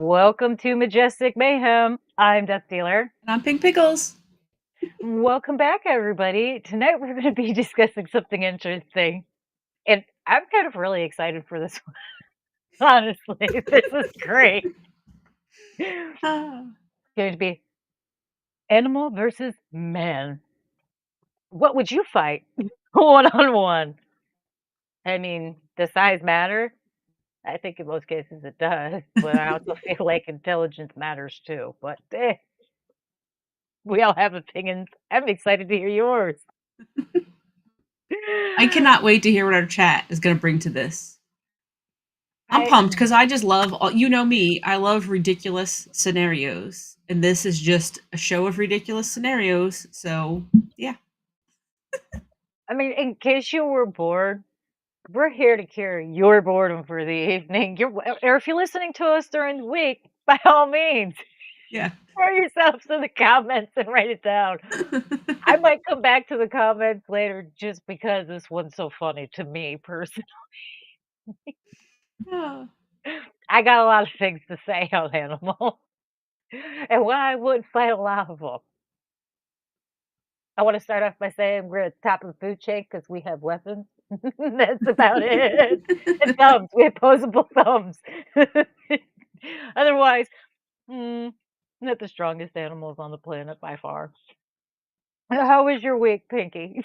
Welcome to Majestic Mayhem. I'm Death Dealer. And I'm Piggles. Welcome back, everybody. Tonight we're going to be discussing something interesting. And I'm kind of really excited for this one. Honestly, this is great. Ah. Going to be animal versus man. What would you fight one on one? I mean, does size matter? I think in most cases it does, but I also feel like intelligence matters too. But we all have opinions. I'm excited to hear yours. I cannot wait to hear what our chat is going to bring to this. I'm I pumped because I just love, you know me, I love ridiculous scenarios. And this is just a show of ridiculous scenarios. So, yeah. I mean, in case you were bored, we're here to cure your boredom for the evening. Or if you're listening to us during the week, by all means, Yeah. throw yourselves in the comments and write it down. I might come back to the comments later just because this one's so funny to me personally. Oh. I got a lot of things to say on animals and why I wouldn't fight a lot of them. I want to start off by saying we're at the top of the food chain because we have weapons. That's about it. And thumbs. We have posable thumbs. Otherwise, not the strongest animals on the planet by far. How was your week, Pinky?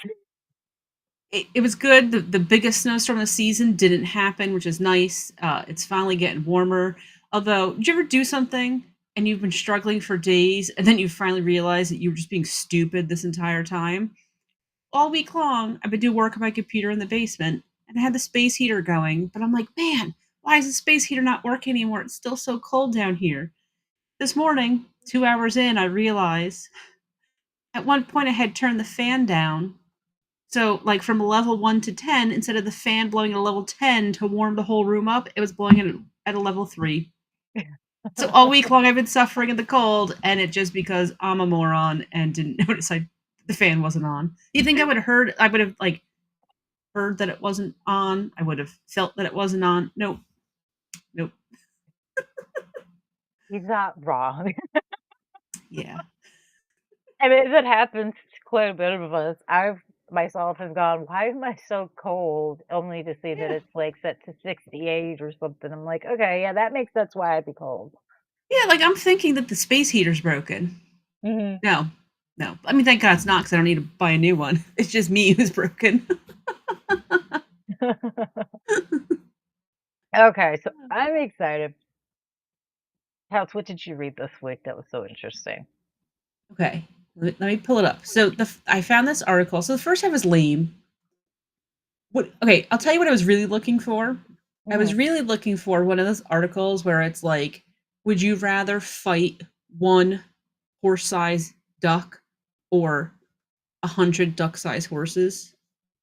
It was good. The biggest snowstorm of the season didn't happen, which is nice. It's finally getting warmer. Although, did you ever do something and you've been struggling for days and then you finally realize that you were just being stupid this entire time? All week long, I've been doing work on my computer in the basement and I had the space heater going, but I'm like, man, why is the space heater not working anymore? It's still so cold down here. This morning, 2 hours in, I realized at one point I had turned the fan down. So, like from a level 1 to 10, instead of the fan blowing at a level 10 to warm the whole room up, it was blowing at a level 3. So all week long I've been suffering in the cold, and it just because I'm a moron and didn't notice the fan wasn't on. You think I would have like heard that it wasn't on? I would have felt that it wasn't on. Nope. Nope. He's not wrong. Yeah. I mean, that happens to quite a bit of us. I've myself have gone, why am I so cold? Only to see that Yeah. it's like set to 68 or something. I'm like, okay, yeah, that makes sense why I'd be cold. Yeah, like I'm thinking that the space heater's broken. Hmm No. No. I mean, thank God it's not because I don't need to buy a new one. It's just me who's broken. Okay, so I'm excited. House, what did you read this week that was so interesting? Okay, let me pull it up. So I found this article. So the first half is lame. What? Okay, I'll tell you what I was really looking for. I was Mhm. really looking for one of those articles where it's like, would you rather fight one horse-sized duck or 100 duck-sized horses?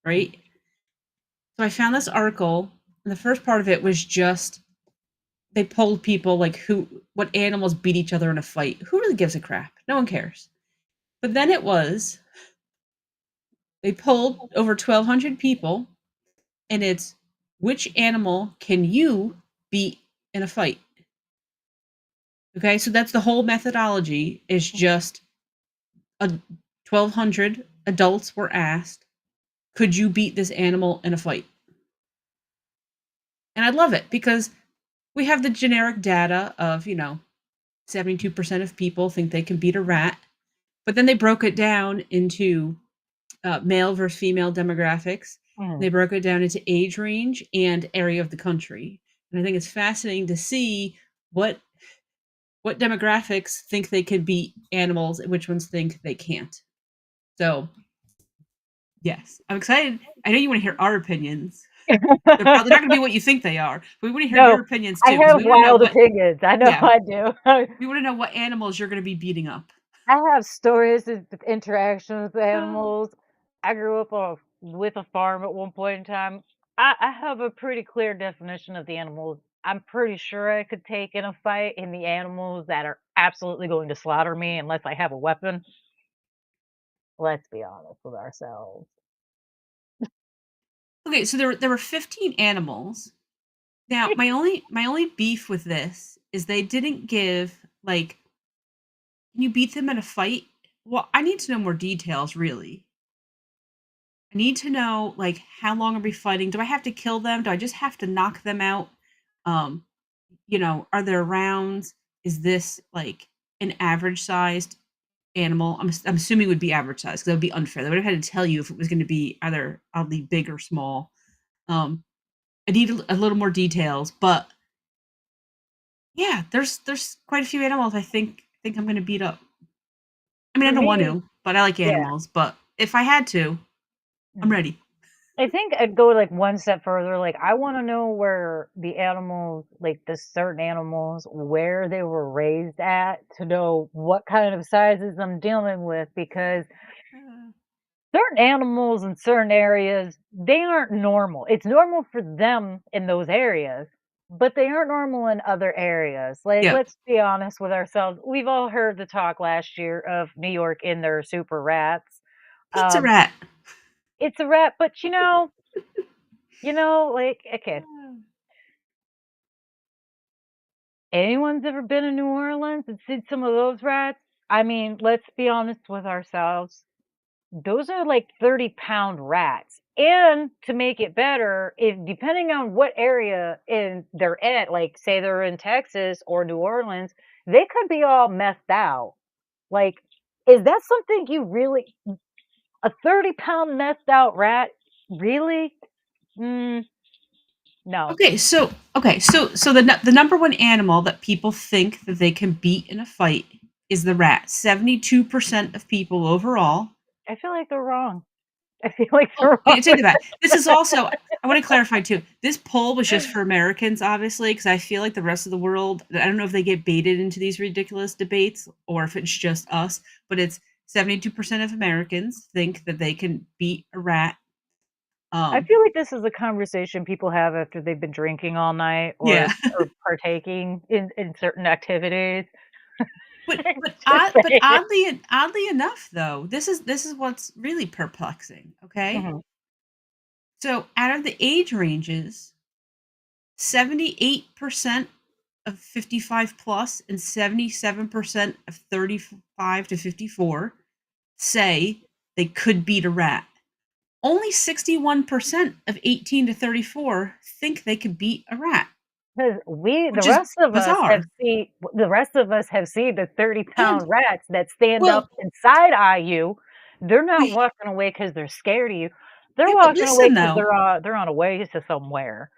Right. So I found this article, and the first part of it was just they polled people like what animals beat each other in a fight. Who really gives a crap? No one cares. But then it was they polled over 1,200 people, and it's which animal can you beat in a fight? Okay, so that's the whole methodology. Is just 1,200 adults were asked, could you beat this animal in a fight? And I love it because we have the generic data of 72% of people think they can beat a rat, but then they broke it down into male versus female demographics. Mhm. They broke it down into age range and area of the country. And I think it's fascinating to see what demographics think they can beat animals and which ones think they can't. So, yes, I'm excited. I know you want to hear our opinions. They're probably not going to be what you think they are, but we want to hear your No, opinions I too because have we want to know wild what. opinions. I know Yeah, I do. we want to know what animals you're going to be beating up. I have stories of interaction with Oh, animals. I grew up with a farm at one point in time. I have a pretty clear definition of the animals I'm pretty sure I could take in a fight, and the animals that are absolutely going to slaughter me unless I have a weapon. Let's be honest with ourselves. okay, so there were 15 animals. Now, my only beef with this is they didn't give, like, can you beat them in a fight? Well, I need to know more details, really. I need to know, like, how long are we fighting? Do I have to kill them? Do I just have to knock them out? Um, are there rounds? Is this like an average sized animal? I'm assuming it would be average size because that would be unfair. They would have had to tell you if it was going to be either oddly big or small. Um, I need a little more details, but yeah, there's quite a few animals I think I'm going to beat up. I mean, I For don't want me, to, but I like yeah. animals. But if I had to, I'm Mhm. ready. I think I'd go, like, one step further, like, I wanna know where the animals like, the certain animals, where they were raised at to know what kind of sizes I'm dealing with, because Uh, certain animals in certain areas, they aren't normal. It's normal for them in those areas, but they aren't normal in other areas. Like, yep. let's be honest with ourselves. We've all heard the talk last year of New York and their super rats. Pizza Um, rat. it's a rat, but like, okay, anyone's ever been in New Orleans and seen some of those rats? I mean, let's be honest with ourselves. Those are like 30-pound rats. And to make it better, if depending on what area in they're at, like say they're in Texas or New Orleans, they could be all messed out. Like, is that something you really a 30-pound messed out rat? Really? Mm, no. Okay, so the number one animal that people think that they can beat in a fight is the rat. 72% of people overall. I feel like they're wrong. I feel like Oh, they're wrong take with it back. This is also, I want to clarify too. This poll was just for Americans, obviously, because I feel like the rest of the world, I don't know if they get baited into these ridiculous debates or if it's just us, but it's 72% of Americans think that they can beat a rat. I Um, feel like this is a conversation people have after they've been drinking all night yeah. or partaking in certain activities. Just But saying. oddly enough, though, this is what's really perplexing, okay? Mhm. So, out of the age ranges, 78% of 55 plus and 77% of 35 to 54 say they could beat a rat. Only 61% of 18 to 34 think they could beat a rat, 'Cause which is bizarre. the rest of us have seen the And 30-pound rats that stand well, up and side eye you. They're not wait, walking away because 'cause they're scared of you. They're yeah, but walking away listen because 'cause though, they're on a way to somewhere.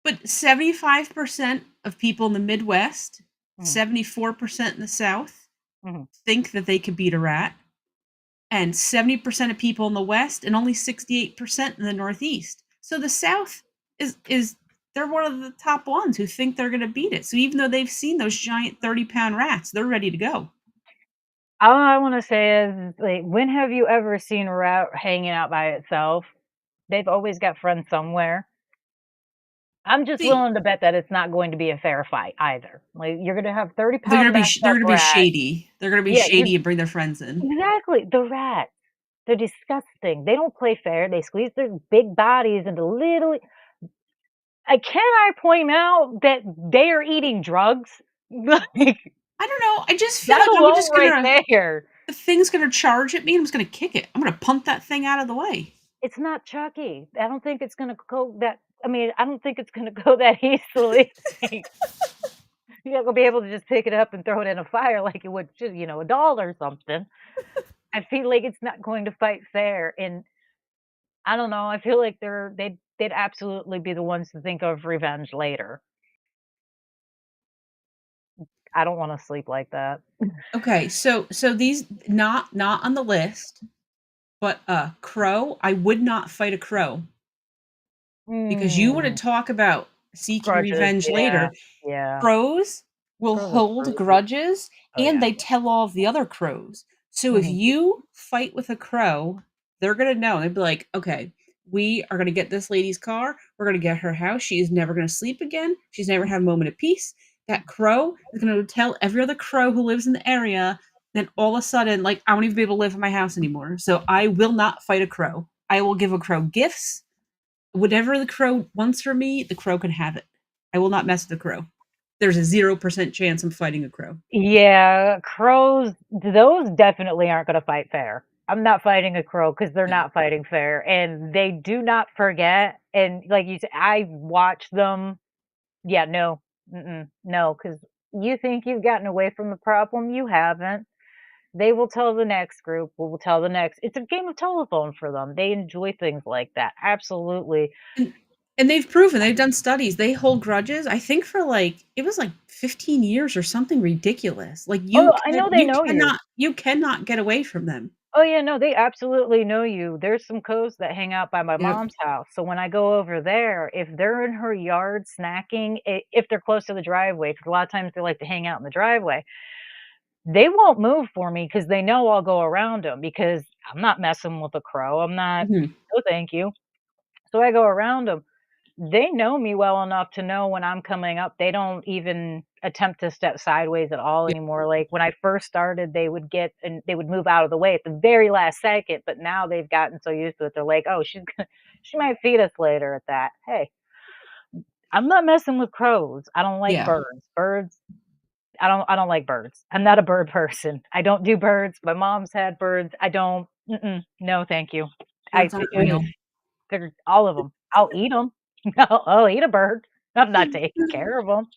but 75% of people in the Midwest, Mhm, 74% in the South mhm. think that they could beat a rat, and 70% of people in the West and only 68% in the Northeast. So the South is they're one of the top ones who think they're going to beat it. So even though they've seen those giant 30-pound rats, they're ready to go. All I wanna say is, like, when have you ever seen a rat hanging out by itself? They've always got friends somewhere. I'm just See, willing to bet that it's not going to be a fair fight either. Like, you're gonna have they're going 30-pound to be messed they're up going to be rat. shady. They're going to be Yeah, you're shady and bring their friends in. exactly, the rats. They're disgusting. They don't play fair. They squeeze their big bodies into little can I point out that they are eating drugs? Like, I don't know. I just feel that like I'm alone just right gonna there. the thing's gonna charge at me. I'm just gonna kick it. I'm gonna punt that thing out of the way. It's not Chucky. I don't think it's gonna go that I mean, I don't think it's gonna go that easily. You're not gonna be able to just pick it up and throw it in a fire like you would just, a doll or something. I feel like it's not going to fight fair, and I don't know, I feel like they'd absolutely be the ones to think of revenge later. I don't wanna sleep like that. Okay, so these not on the list, but crow. I would not fight a crow because you want to Mm, talk about seeking grudges, revenge yeah, later. yeah. Crows will Crows are hold crazy. grudges Oh, and yeah. they tell all of the other crows. So if Mhm. you fight with a crow, they're going to know. They'd be like, okay, we are going to get this lady's car. We're going to get her house. She is never going to sleep again. She's never had a moment of peace. That crow is going to tell every other crow who lives in the area. Then all of a sudden, like, I won't even be able to live in my house anymore. So I will not fight a crow. I will give a crow gifts. Whatever the crow wants from me, the crow can have it. I will not mess with the crow. there's a 0% chance I'm fighting a crow. Yeah, crows, those definitely aren't gonna fight fair. I'm not fighting a crow because 'cause they're No. not fighting fair, and they do not forget, and like you said, I watch them. Yeah, no, no, because you think you've gotten away from the problem, you haven't. They will tell the next group, will tell the next. It's a game of telephone for them. They enjoy things like that, absolutely. And and they've proven, they've done studies, they hold grudges, I think for, like it was, like, 15 years or something ridiculous. Like, Oh, I know they know you. you cannot get away from them. Oh, yeah, no, they absolutely know you. There's some cows that hang out by my Yep. mom's house, so when I go over there, if they're in her yard snacking, if they're close to the driveway, because a lot of times they like to hang out in the driveway, they won't move for me because they know I'll go around them. Because I'm not messing with a crow, I'm not. Mhm. No, thank you. So I go around them. They know me well enough to know when I'm coming up, they don't even attempt to step sideways at all Yeah. anymore. Like, when I first started, they would get and they would move out of the way at the very last second, but now they've gotten so used to it, they're like, "Oh, she's gonna she might feed us later at that." Hey, I'm not messing with crows. I don't like Yeah. birds. I don't like birds. I'm not a bird person. I don't do birds. My mom's had birds. I don't no, thank you. I Birds aren't real. they're all of them. 'em. I'll eat them. I'll eat a bird. I'm not taking care of them.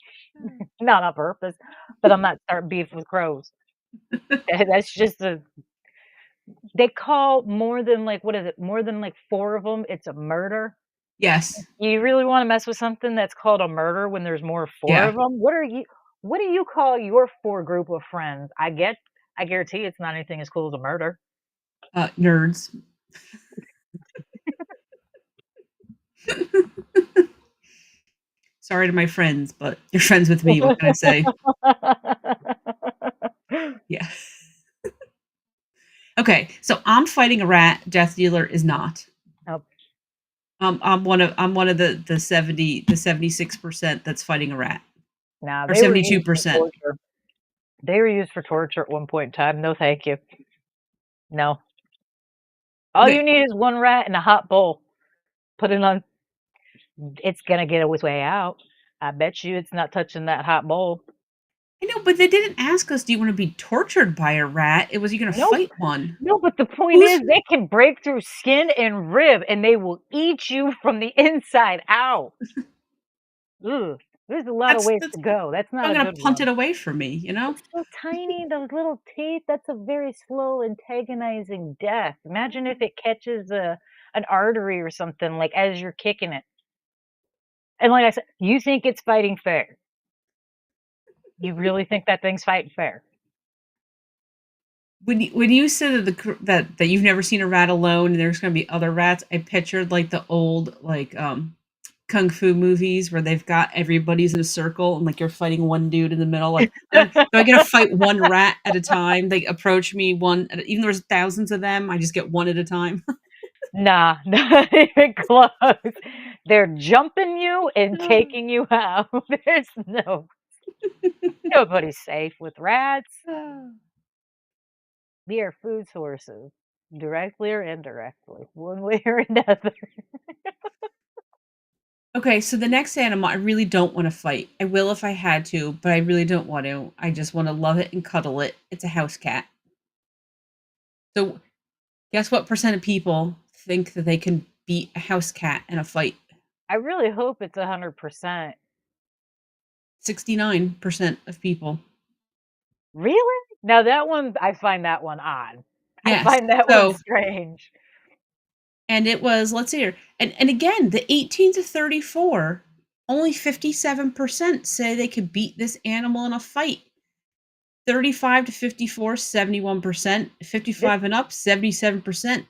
Not on purpose, but I'm not starting beef with crows. That's just a they call more than, like, what is it? More than, like, 4 of them. It's a murder. Yes. You really wanna mess with something that's called a murder when there's more 4 Yeah. of them? What do you call your 4 group of friends? I guarantee it's not anything as cool as a murder. Nerds. Sorry to my friends, but you're friends with me, what can I say? Yeah. Okay, so I'm fighting a rat, Death Dealer is not. Oh, I'm one of the 76% that's fighting a rat, nah, or they were used for 72%. torture. They were used for torture at one point in time. No, thank you. No. All you Okay. need is 1 rat in a hot bowl. Put it on it's gonna get its way out. I bet you it's not touching that hot bowl. I know, but they didn't ask us, "Do you wanna be tortured by a rat?" It was, "You gonna Nope. fight one?" No, but the point Who's is they can break through skin and rib, and they will eat you from the inside out. Ugh, there's a lot of ways that's to go. That's not not a gonna good punt it one. away from me, you know? It's so tiny, those little teeth, that's a very slow antagonizing death. Imagine if it catches an artery or something, like, as you're kicking it. And like I said, you think it's fighting fair. You really think that thing's fighting fair? When you said that the cr that you've never seen a rat alone and there's gonna be other rats, I pictured, like, the old, like, kung fu movies where they've got everybody's in a circle and, like, you're fighting one dude in the middle, like, "Do I get to fight one rat at a time?" They approach me one at a even though there's thousands of them, I just get one at a time. Nah, not even close. They're jumping you and taking you out. There's nobody's safe with rats. We are food sources, directly or indirectly, one way or another. Okay, so the next animal I really don't wanna fight. I will if I had to, but I really don't want to. I just wanna love it and cuddle it. It's a house cat. So, guess what percent of people think that they can beat a house cat in a fight? I really hope it's 100%. 69% of people. Really? Now that one, I find that one odd. I Yes. find that one So strange. and it was let's see here, and again, the 18 to 34, only 57% say they could beat this animal in a fight. 35 to 54, 71%. This 55 and up, 77%.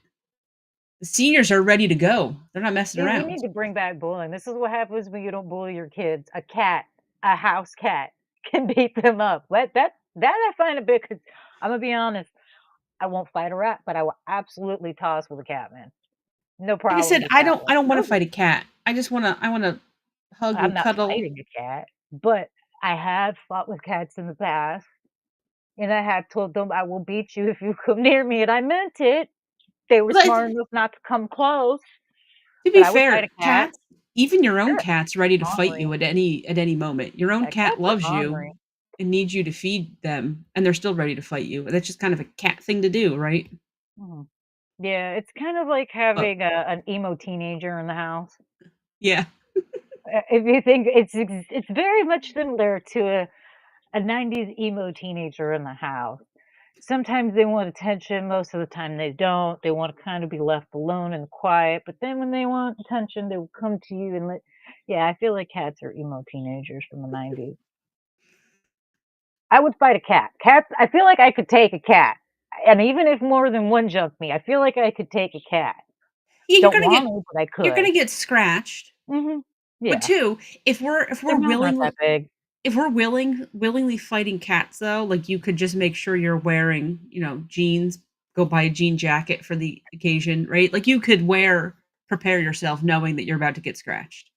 The seniors are ready to go. They're not messing See, we around. need to bring back bullying. This is what happens when you don't bully your kids. A cat, a house cat, can beat them up. That I find a bit. I'm gonna be honest. I won't fight a rat, but I will absolutely toss with a cat, man. No Like I problem said, with I that don't one. I don't wanna No, fight a cat. I wanna hug I'm and not cuddle. fighting a cat, but I have fought with cats in the past, and I have told them, "I will beat you if you come near me," and I meant it. They were But smart enough not to come close, to but be I would fight fair, a cat. Even your own They're cat's ready to fight ornery. you at any moment. Your own Yeah, cat cats are loves you ornery. and needs you to feed them, and they're still ready to fight you. That's just kind of a cat thing to do, right? Mhm. Yeah, it's kind of like But having an emo teenager in the house. yeah. If you think it's very much similar to a 90s emo teenager in the house. Sometimes they want attention, most of the time they don't. They want to kind of be left alone and quiet, but then when they want attention, they will come to you and let yeah, I feel like cats are emo teenagers from the 90s. I would fight a cat. Cats I feel like I could take a cat. And even if more than one jumped me, I feel like I could take a cat. Yeah, Don't want to, but I you're could. gonna get scratched. Mhm. But Yeah. 2, if Their we're mouths aren't that willingly big. willingly fighting cats though, like you could just make sure you're wearing, jeans, go buy a jean jacket for the occasion, right? Like you could prepare yourself knowing that you're about to get scratched.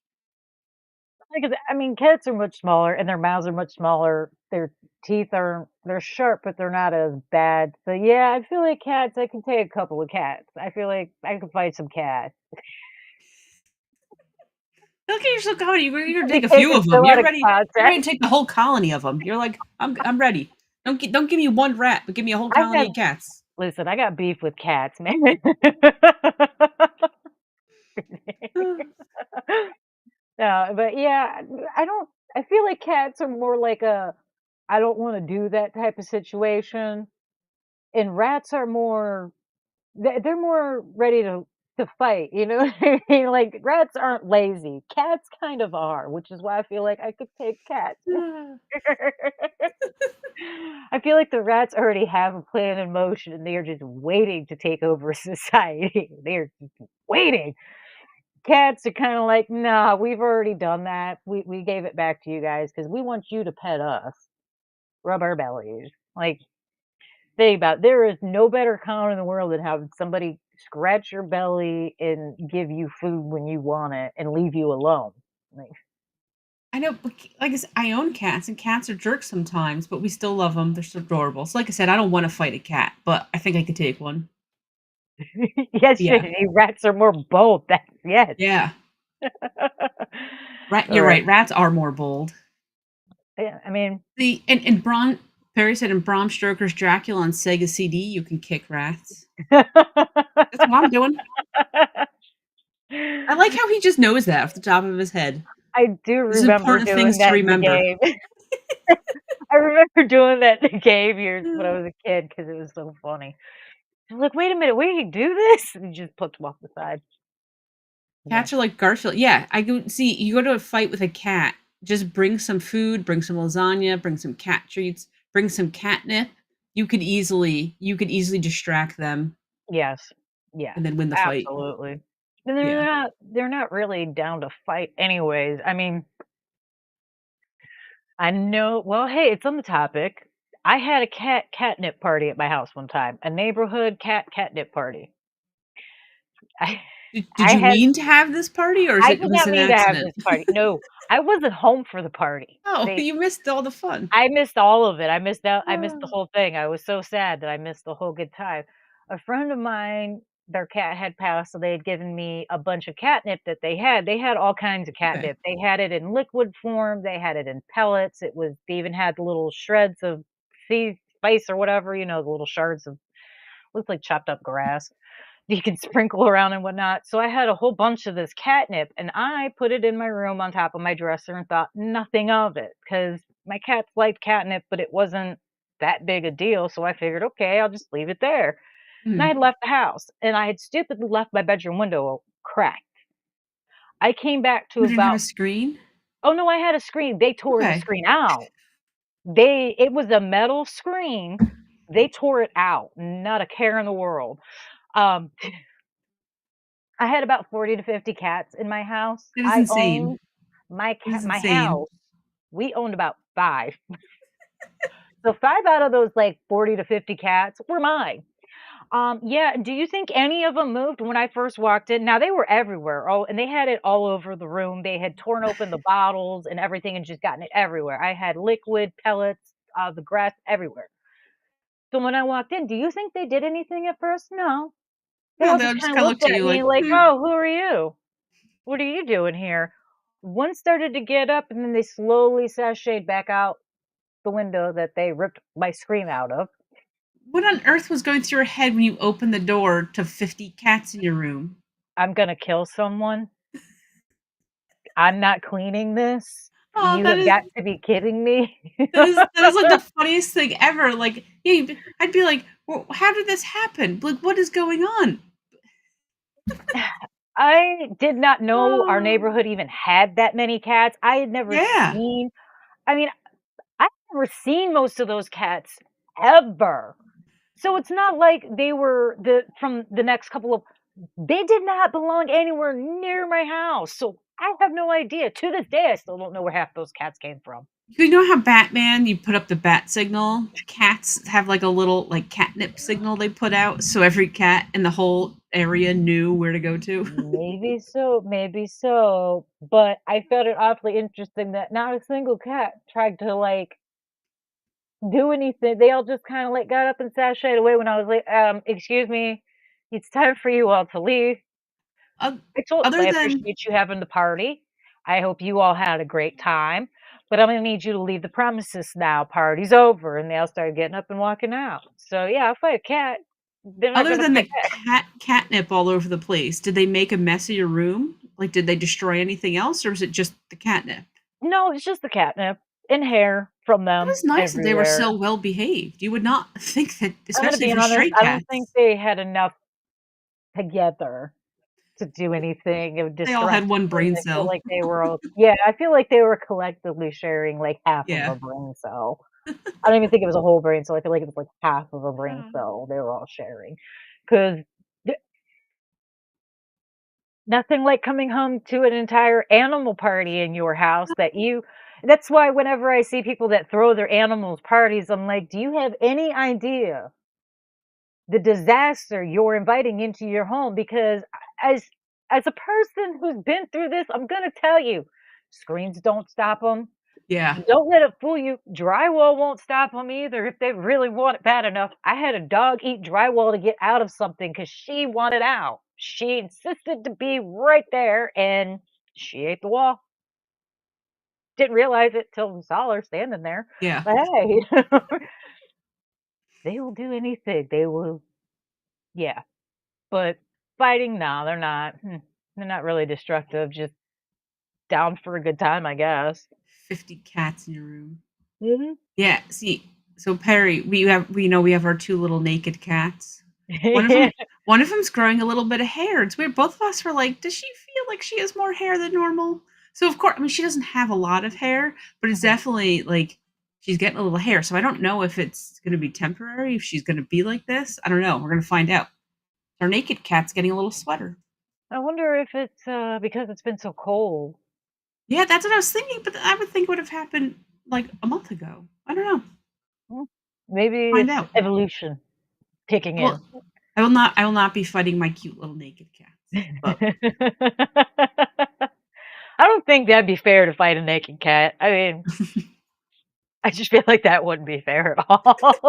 Because I mean, cats are much smaller and their mouths are much smaller. Their teeth are they're sharp, but they're not as bad. So yeah, I feel like cats. I can take a couple of cats. I feel like I could fight some cats. Look at yourself going. You're gonna Be take a few taken of them. so out of You're ready context. to take the whole colony of them. You're like, I'm ready. Don't give me one rat, but give me a whole I've colony had of cats. listen. I got beef with cats, man. But yeah, I don't. I feel like cats are more like a. I don't want to do that type of situation, and rats are more. They're more ready to fight, you know what I mean? Like, rats aren't lazy. Cats kind of are, which is why I feel like I could take cats. I feel like the rats already have a plan in motion, and they are just waiting to take over society. They're just waiting. Cats are kinda like, "Nah, we've already done that. We gave it back to you guys because we want you to pet us, rub our bellies." Like, think about it, there is no better con in the world than having somebody scratch your belly and give you food when you want it and leave you alone. Like, I know, but like I said, I own cats, and cats are jerks sometimes, but we still love them. They're so adorable. So, like I said, I don't want to fight a cat, but I think I could take one. yes, Yeah, Shady, rats are more bold. That's yes. yeah. You're Alright. right. Rats are more bold. Yeah, I mean The and Bram Perry said in Bram Stoker's Dracula on Sega CD, you can kick rats. That's what I'm doing. I like how he just knows that off the top of his head. I do This is remember important things doing to that in the remember. game. I remember doing that in the game years when I was a kid because it was so funny. I'm like, "Wait a minute, we can do this?" And you just put them off the side. Yeah. Cats are like Garfield. Yeah, I go see you go to a fight with a cat. Just bring some food, bring some lasagna, bring some cat treats, bring some catnip. You could easily distract them Yes. Yes. and then win the fight. Absolutely. And Yeah. they're not really down to fight anyways. I mean, I know well, hey, it's on the topic. I had a catnip party at my house one time, a neighborhood catnip party. I Did I you had mean to have this party or is I it did was not an mean to have accident? this party. No, I wasn't home for the party. Oh, you missed all the fun. I missed all of it. I missed out I missed the Ah, whole thing. I was so sad that I missed the whole good time. A friend of mine, their cat had passed, so they had given me a bunch of catnip that they had. They had all kinds of okay. catnip. They had it in liquid form, they had it in pellets, they even had the little shreds of sea spice or whatever, the little shards of looked like chopped up grass you can sprinkle around and whatnot. So I had a whole bunch of this catnip and I put it in my room on top of my dresser and thought nothing of it because my cats liked catnip, but it wasn't that big a deal. So I figured, okay, I'll just leave it there. And I Mhm. had left the house and I had stupidly left my bedroom window cracked. I came back to You didn't have a about, screen? oh no, I had a screen. They tore the Okay. screen out. It was a metal screen. They tore it out. Not a care in the world. Um, I had about 40 to 50 cats in my house. It is I insane. owned It is my insane. house, we owned about 5. So 5 out of those, like, 40 to 50 cats were mine. Yeah, do you think any of them moved when I first walked in? Now they were everywhere. Oh, and they had it all over the room. They had torn open the bottles and everything and just gotten it everywhere. I had liquid, pellets, the grass everywhere. So when I walked in, do you think they did anything at first? No. They No, all they'll just just kinda kinda looked looked at at you me like, like, "Hmm." "Oh, who are you? What are you doing here?" one started to get up, and then they slowly sashayed back out the window that they ripped my screen out of. What on earth was going through your head when you opened the door to 50 cats in your room? I'm gonna kill someone. I'm not cleaning this. Oh, You have got to be kidding me. that is like the funniest thing ever. Like, yeah, I'd be like, well, how did this happen? Like, what is going on? I did not know our Oh, neighborhood even had that many cats. I had never yeah. seen I mean, I've never seen most of those cats ever. So it's not like they were from the next couple of they did not belong anywhere near my house. So I have no idea. To this day, I still don't know where half those cats came from. You know how Batman, you put up the bat signal? Cats have like a little like catnip signal they put out, so every cat in the whole area knew where to go to. Maybe so. But I found it awfully interesting that not a single cat tried to like do anything. They all just kind of like got up and sashayed away when I was like, excuse me, it's time for you all to leave. Oth- I Other than appreciate you having the party. I hope you all had a great time, but I'm gonna need you to leave the premises now. Party's over, and they all started getting up and walking out. So yeah, if I fight a cat, they're not other gonna than fight the back. catnip all over the place, did they make a mess of your room? Like, did they destroy anything else, or was it just the catnip? No, it's just the catnip and hair from It them was nice that they were everywhere. so well behaved. You would not think that, I'm gonna especially be for honest. stray I don't think cats. they had enough together to do anything of They all had destructive. one brain I feel cell. like they were all. Yeah, I feel like they were collectively sharing like half of Yeah. a brain cell. I don't even think it was a whole brain cell. I feel like it was like half of a brain Yeah. cell they were all sharing. 'Cause nothing like coming home to an entire animal party in your house that you that's why whenever I see people that throw their animals parties, I'm like, "Do you have any idea the disaster you're inviting into your home?" Because as a person who's been through this, I'm gonna tell you, screens don't stop them. Yeah. Don't let it fool you. Drywall won't stop them either if they really want it bad enough. I had a dog eat drywall to get out of something because she wanted out. She insisted to be right there and she ate the wall. Didn't realize it till we saw her standing there. Yeah. But hey, they will do anything. They will, yeah. But fighting, no, they're not. They're not really destructive. Just down for a good time, I guess. 50 cats in your room. Hmm. Yeah, see, so Perry, we know we have our 2 little naked cats. One of them, one of them's growing a little bit of hair. It's weird. Both of us were like, "Does she feel like she has more hair than normal?" So of course, I mean, she doesn't have a lot of hair, but it's definitely like she's getting a little hair. So I don't know if it's going to be temporary, if she's going to be like this. I don't know. We're going to find out. Our naked cat's getting a little sweater. I wonder if it's because it's been so cold. Yeah, that's what I was thinking, but I would think it would have happened like a month ago. I don't know. Mm, maybe Find it's out. evolution kicking in. Well, I will not be fighting my cute little naked cats. But I don't think that'd be fair to fight a naked cat. I mean, I just feel like that wouldn't be fair at all.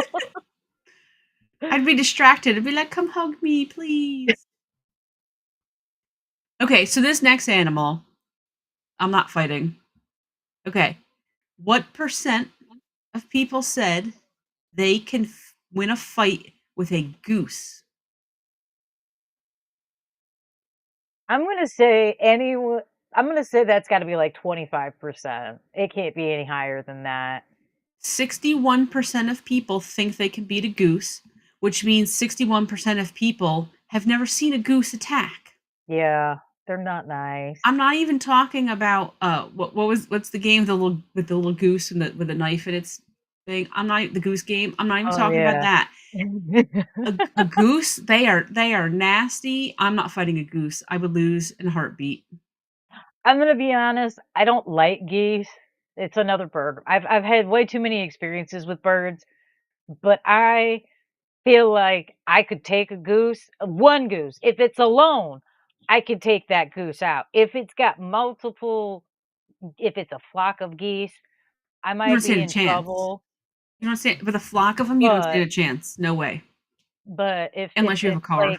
I'd be distracted. I'd be like, "Come hug me, please." Okay, so this next animal, I'm not fighting. Okay. What percent of people said they can win a fight with a goose? I'm gonna say anyone. I'm gonna say that's got to be like 25%. It can't be any higher than that. 61% of people think they can beat a goose, which means 61% of people have never seen a goose attack. Yeah, they're not nice. I'm not even talking about what's the game with the little goose and the with a knife in its thing. I'm not the goose game. I'm not even Oh talking about yeah. that. A goose, they are nasty. I'm not fighting a goose. I would lose in a heartbeat. I'm gonna be honest. I don't like geese. It's another bird. I've had way too many experiences with birds, but I feel like I could take a goose, one goose. If it's alone, I could take that goose out. If it's got multiple, if it's a flock of geese, I You don't might be stand a in chance. trouble. You don't stand with a flock of them. You don't But stand a chance. No way. but if Unless you have a car.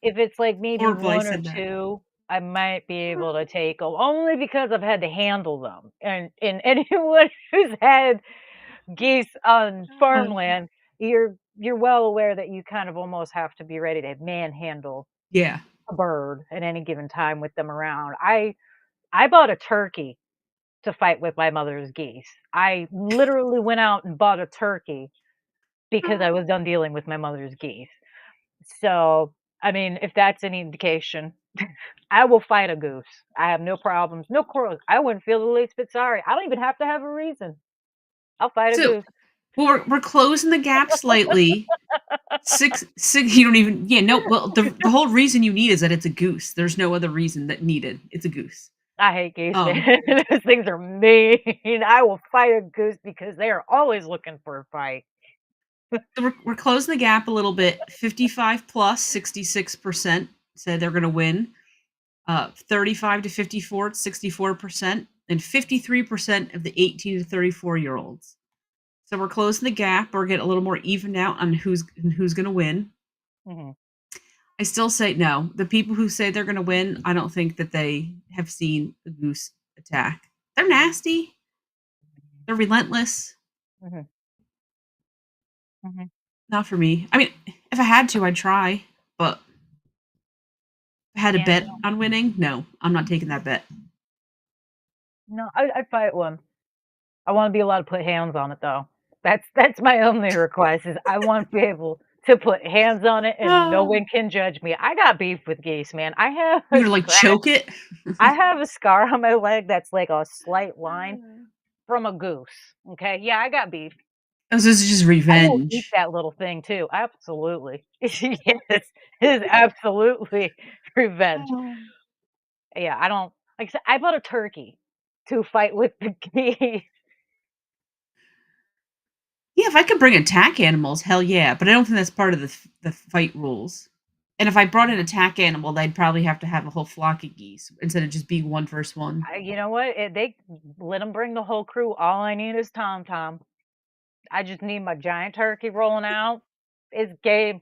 if it's like maybe Horrible I one or said that. two, I might be able to take them only because I've had to handle them, and anyone who's had geese on farmland, you're well aware that you kind of almost have to be ready to manhandle Yeah. a bird at any given time with them around. I bought a turkey to fight with my mother's geese. I literally went out and bought a turkey because I was done dealing with my mother's geese. So, I mean, if that's any indication, I will fight a goose. I have no problems, no quarrels. I wouldn't feel the least bit sorry. I don't even have to have a reason. I'll fight a So, goose. well, we're closing the gap slightly. Six. You don't even. Yeah. No. Well, the whole reason you need is that it's a goose. There's no other reason that needed. It's a goose. I hate geese, Um. man. Those things are mean. I will fight a goose because they are always looking for a fight. So we're closing the gap a little bit. 55 plus, 66% said they're going to win. 35 to 54, 64%, and 53% of the 18 to 34-year-olds. So we're closing the gap. We're getting a little more evened out on who's going to win. Mhm. I still say no. The people who say they're going to win, I don't think that they have seen a goose attack. They're nasty. They're relentless. Mhm. Mhm. Not for me. I mean, if I had to, I'd try. But if I had to Yeah, bet no. on winning, no, I'm not taking that bet. No, I'd fight one. I wanna be allowed to put hands on it, though. That's my only request is I want to be able to put hands on it and no Oh, one can judge me. I got beef with geese, man. I have you a gonna like scratch choke it? I have a scar on my leg that's like a slight line from a goose, okay? Yeah, I got beef. Oh, so this is just I will eat revenge. that little thing too, absolutely. Yes, it is absolutely revenge. Oh. Yeah, I don't like I said, I bought a turkey to fight with the geese. Yeah, if I could bring attack animals, hell yeah, but I don't think that's part of the fight rules. And if I brought an attack animal, they'd probably have to have a whole flock of geese instead of just being one versus one. You know what? They let them bring the whole crew. All I need is Tom Tom. I just need my giant turkey rolling out. It's game.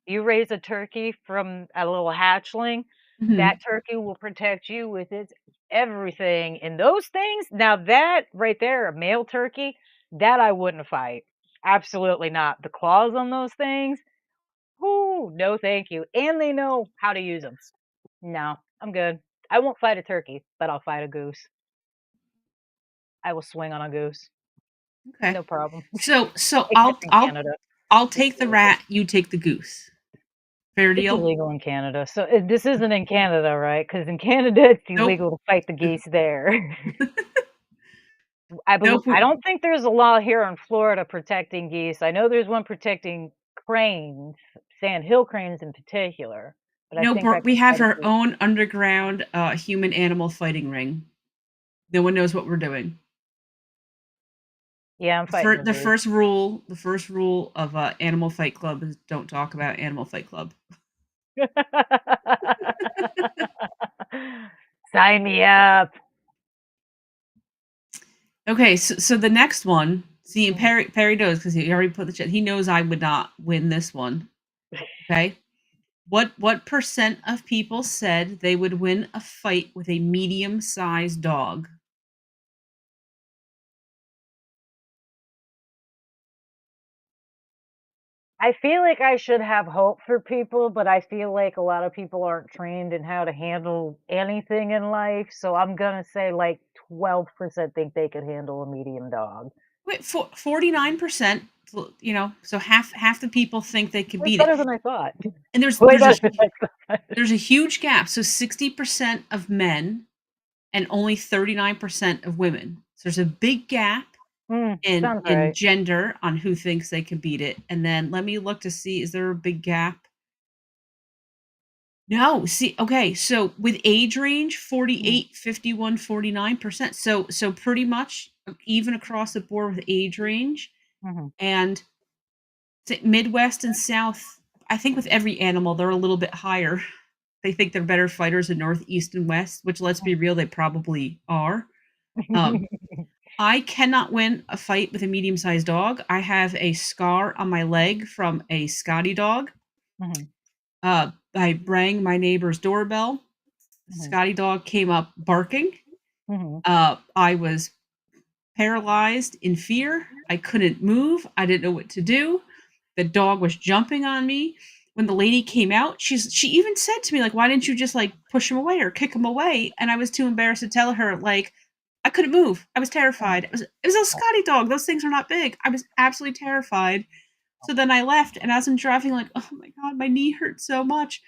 You raise a turkey from a little hatchling, that Mhm. turkey will protect you with its everything. And those things, now that right there, a male turkey, that I wouldn't fight. Absolutely not. The claws on those things, whoo, no thank you. And they know how to use them. No, I'm good. I won't fight a turkey, but I'll fight a goose. I will swing on a goose. Okay. No problem. So Except in Canada. I'll It's take the illegal. rat, you take the goose. Fair It's deal? illegal in Canada. So this isn't in Canada, right? Because in Canada, it's Nope. illegal to fight the geese there. Nope. I don't think there's a law here in Florida protecting geese. I know there's one protecting cranes, sandhill cranes in particular, but I Nope. think I We can have fight a our goose. own underground human animal fighting ring. No one knows what we're doing. Yeah, I'm fighting a goose. The first rule of Animal Fight Club is don't talk about Animal Fight Club. Sign me up. Okay, so the next one, see, and Mhm. Perry knows because he already put the chat. He knows I would not win this one. Okay, what percent of people said they would win a fight with a medium-sized dog? I feel like I should have hope for people, but I feel like a lot of people aren't trained in how to handle anything in life, so I'm gonna say, like, 12% think they could handle a medium dog. Wait, 49%. You know, so half the people think they could Way beat it, better than I thought. and Way better than I thought. there's a huge gap. So 60% of men and only 39% of women. So there's a big gap Sounds in right. gender on who thinks they can beat it. And then let me look to see, is there a big gap? No, see, okay, so with age range, Mhm, 48, 51, 49%. So pretty much even across the board with age range. mhm. And Midwest and South, I think with every animal, they're a little bit higher. They think they're better fighters in Northeast and West, which let's be real, they probably are. Um, I cannot win a fight with a medium-sized dog. I have a scar on my leg from a Scotty dog. Mhm. I rang my neighbor's doorbell. Mhm. Scotty dog came up barking. Mhm. I was paralyzed in fear. I couldn't move. I didn't know what to do. The dog was jumping on me. When the lady came out, she even said to me, like, "Why didn't you just, like, push him away or kick him away?" And I was too embarrassed to tell her, like, I couldn't move. I was terrified. It was a Scotty dog. Those things are not big. I was absolutely terrified. So then I left, and as I'm driving, like, "Oh my god, my knee hurts so much."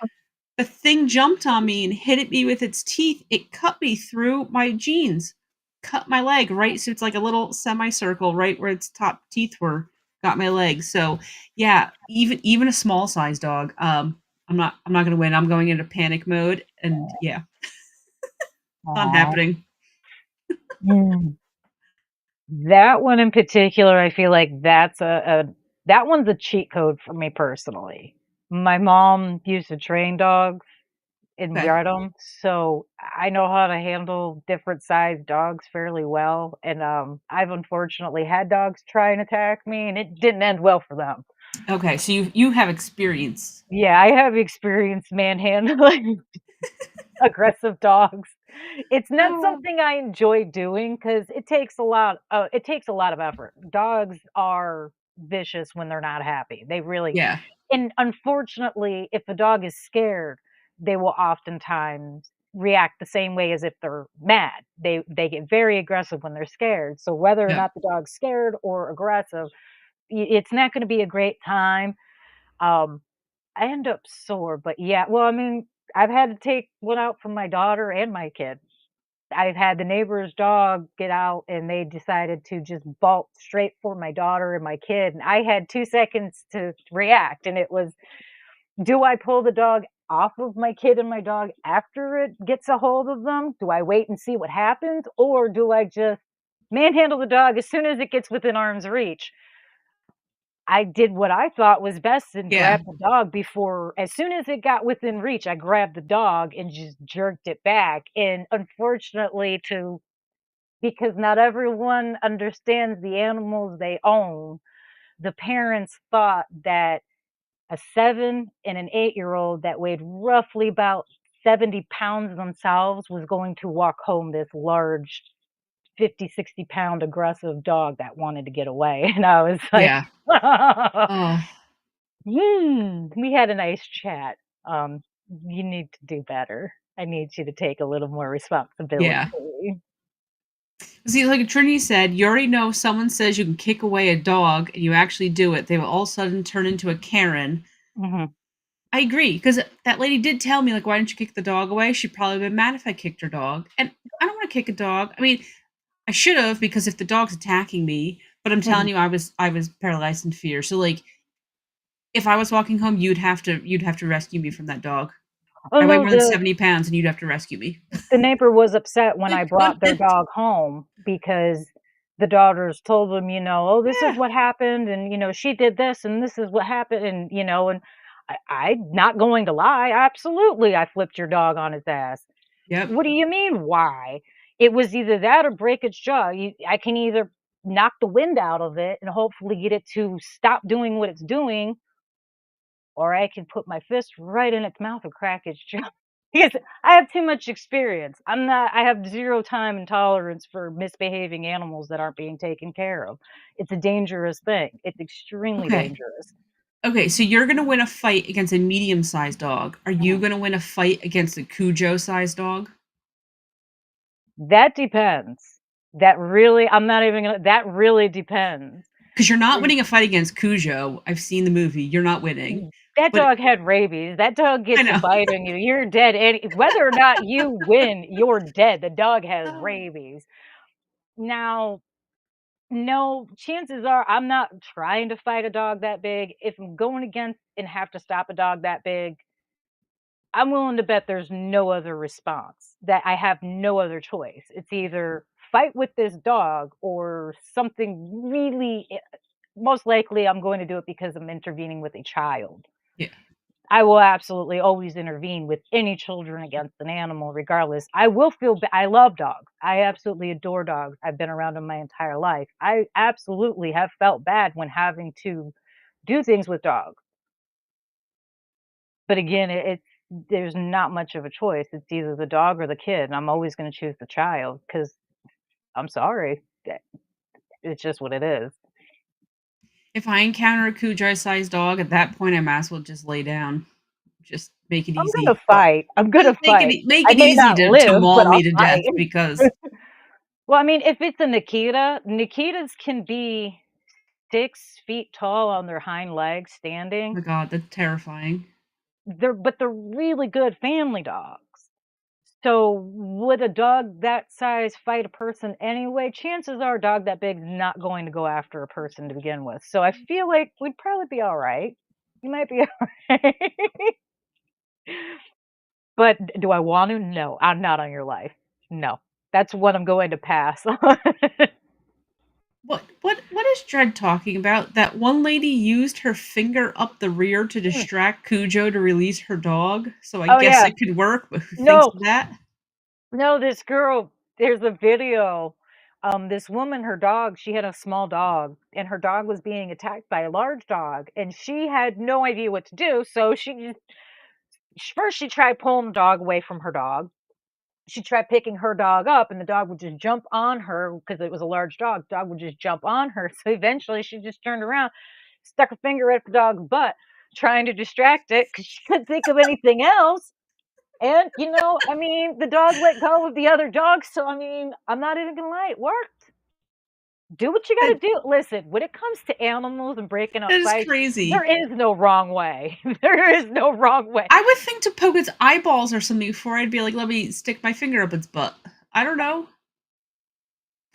The thing jumped on me and hit at me with its teeth. It cut me through my jeans, cut my leg right, so it's like a little semicircle right where its top teeth were, got my leg. So, yeah, even a small size dog, I'm not gonna win. I'm going into panic mode, and yeah, not Aw. happening. Mm. That one in particular, I feel like that's a that one's a cheat code for me personally. My mom used to train dogs and Okay. yard them, so I know how to handle different sized dogs fairly well, and, I've unfortunately had dogs try and attack me, and it didn't end well for them. Okay, so you have experience. Yeah, I have experience manhandling aggressive dogs. It's not Oh. something I enjoy doing because it takes a lot of effort. Dogs are vicious when they're not happy. They really Yeah, and unfortunately, if a dog is scared, they will oftentimes react the same way as if they're mad. They get very aggressive when they're scared. So whether or yeah. not the dog's scared or aggressive, it's not gonna be a great time. Um, I end up sore, but yeah, well, I mean, I've had to take one out for my daughter and my kid. I've had the neighbor's dog get out and they decided to just bolt straight for my daughter and my kid. And I had 2 seconds to react. And it was, do I pull the dog off of my kid and my dog after it gets a hold of them? Do I wait and see what happens? Or do I just manhandle the dog as soon as it gets within arm's reach? I did what I thought was best and Yeah, grabbed the dog before as soon as it got within reach, I grabbed the dog and just jerked it back, and unfortunately to because not everyone understands the animals they own, the parents thought that a 7 and an 8-year-old that weighed roughly about 70 pounds themselves was going to walk home this large 50, 60-pound aggressive dog that wanted to get away, and I was like, yeah. Oh, We had a nice chat. Um, you need to do better. I need you to take a little more responsibility. yeah. See, like Trinity said, you already know if someone says you can kick away a dog and you actually do it, they will all of a sudden turn into a Karen. Mhm, I agree, because that lady did tell me, like, "Why didn't you kick the dog away?" She'd probably been mad if I kicked her dog, and I don't wanna kick a dog. I mean, I should've because if the dog's attacking me, but I'm mhm. telling you, I was paralyzed in fear, so, like, if I was walking home, you'd have to rescue me from that dog. Oh, I weigh no, more than 70 pounds, and you'd have to rescue me. the neighbor was upset when I I brought their couldn't. dog home because the daughters told them, "Oh, this is Yeah. what happened, and, she did this, and this is what happened," and I'm not going to lie, absolutely, I flipped your dog on his ass. Yep. What do you mean, why? It was either that or break its jaw. I can either knock the wind out of it and hopefully get it to stop doing what it's doing, or I can put my fist right in its mouth and crack its jaw. Because I have too much experience. I have 0 time and tolerance for misbehaving animals that aren't being taken care of. It's a dangerous thing. It's extremely Okay. dangerous. Okay, so you're gonna win a fight against a medium-sized dog. Are you Mhm. gonna win a fight against a Cujo-sized dog? That depends. That really depends. Because 'Cause you're not winning a fight against Cujo. I've seen the movie. You're not winning. That But dog had rabies. That dog I gets a know. bite on you, you're dead any whether or not you win, you're dead. The dog has Oh. rabies. Now, no, chances are I'm not trying to fight a dog that big. If I'm going against and have to stop a dog that big, I'm willing to bet there's no other response, that I have no other choice. It's either fight with this dog or something really most likely I'm going to do it because I'm intervening with a child. Yeah. I will absolutely always intervene with any children against an animal regardless. I will feel I love dogs. I absolutely adore dogs. I've been around them my entire life. I absolutely have felt bad when having to do things with dogs. But again, it's there's not much of a choice. It's either the dog or the kid, and I'm always gonna choose the child because 'cause I'm sorry, it's just what it is. If I encounter a Cujo-sized dog, at that point, I might as well just lay down. Just make it I'm gonna easy. fight. I'm gonna fight. Make I it may easy not to live, but maul I'll me to death fight. because Well, I mean, if it's a Nikita, Nikitas can be 6 feet tall on their hind legs oh standing. my god, that's terrifying. They're really good family dogs. So, would a dog that size fight a person anyway? Chances are a dog that big is not going to go after a person to begin with. So, I feel like we'd probably be alright. You might be alright. But do I want to? No, I'm not on your life. No. That's what I'm going to pass on. What is Dredd talking about? That one lady used her finger up the rear to Mm. distract Cujo to release her dog, so I Oh, guess yeah. it could work, but who thinks No, of that? no, this girl, there's a video. This woman, her dog, she had a small dog, and her dog was being attacked by a large dog, and she had no idea what to do. So first she tried pulling the dog away from her dog. She tried picking her dog up, and the dog would just jump on her because it was a large dog. Dog would just jump on her. So eventually, she just turned around, stuck her finger at the dog's butt, trying to distract it because she couldn't think of anything else. And, I mean, the dog let go of the other dog, so, I mean, I'm not even gonna lie, it worked. Do what you That gotta do. Listen, when it comes to animals and breaking up that is fights, there crazy. is no wrong way. There is no wrong way. I would think to poke its eyeballs or something before I'd be like, "Let me stick my finger up its butt." I don't know.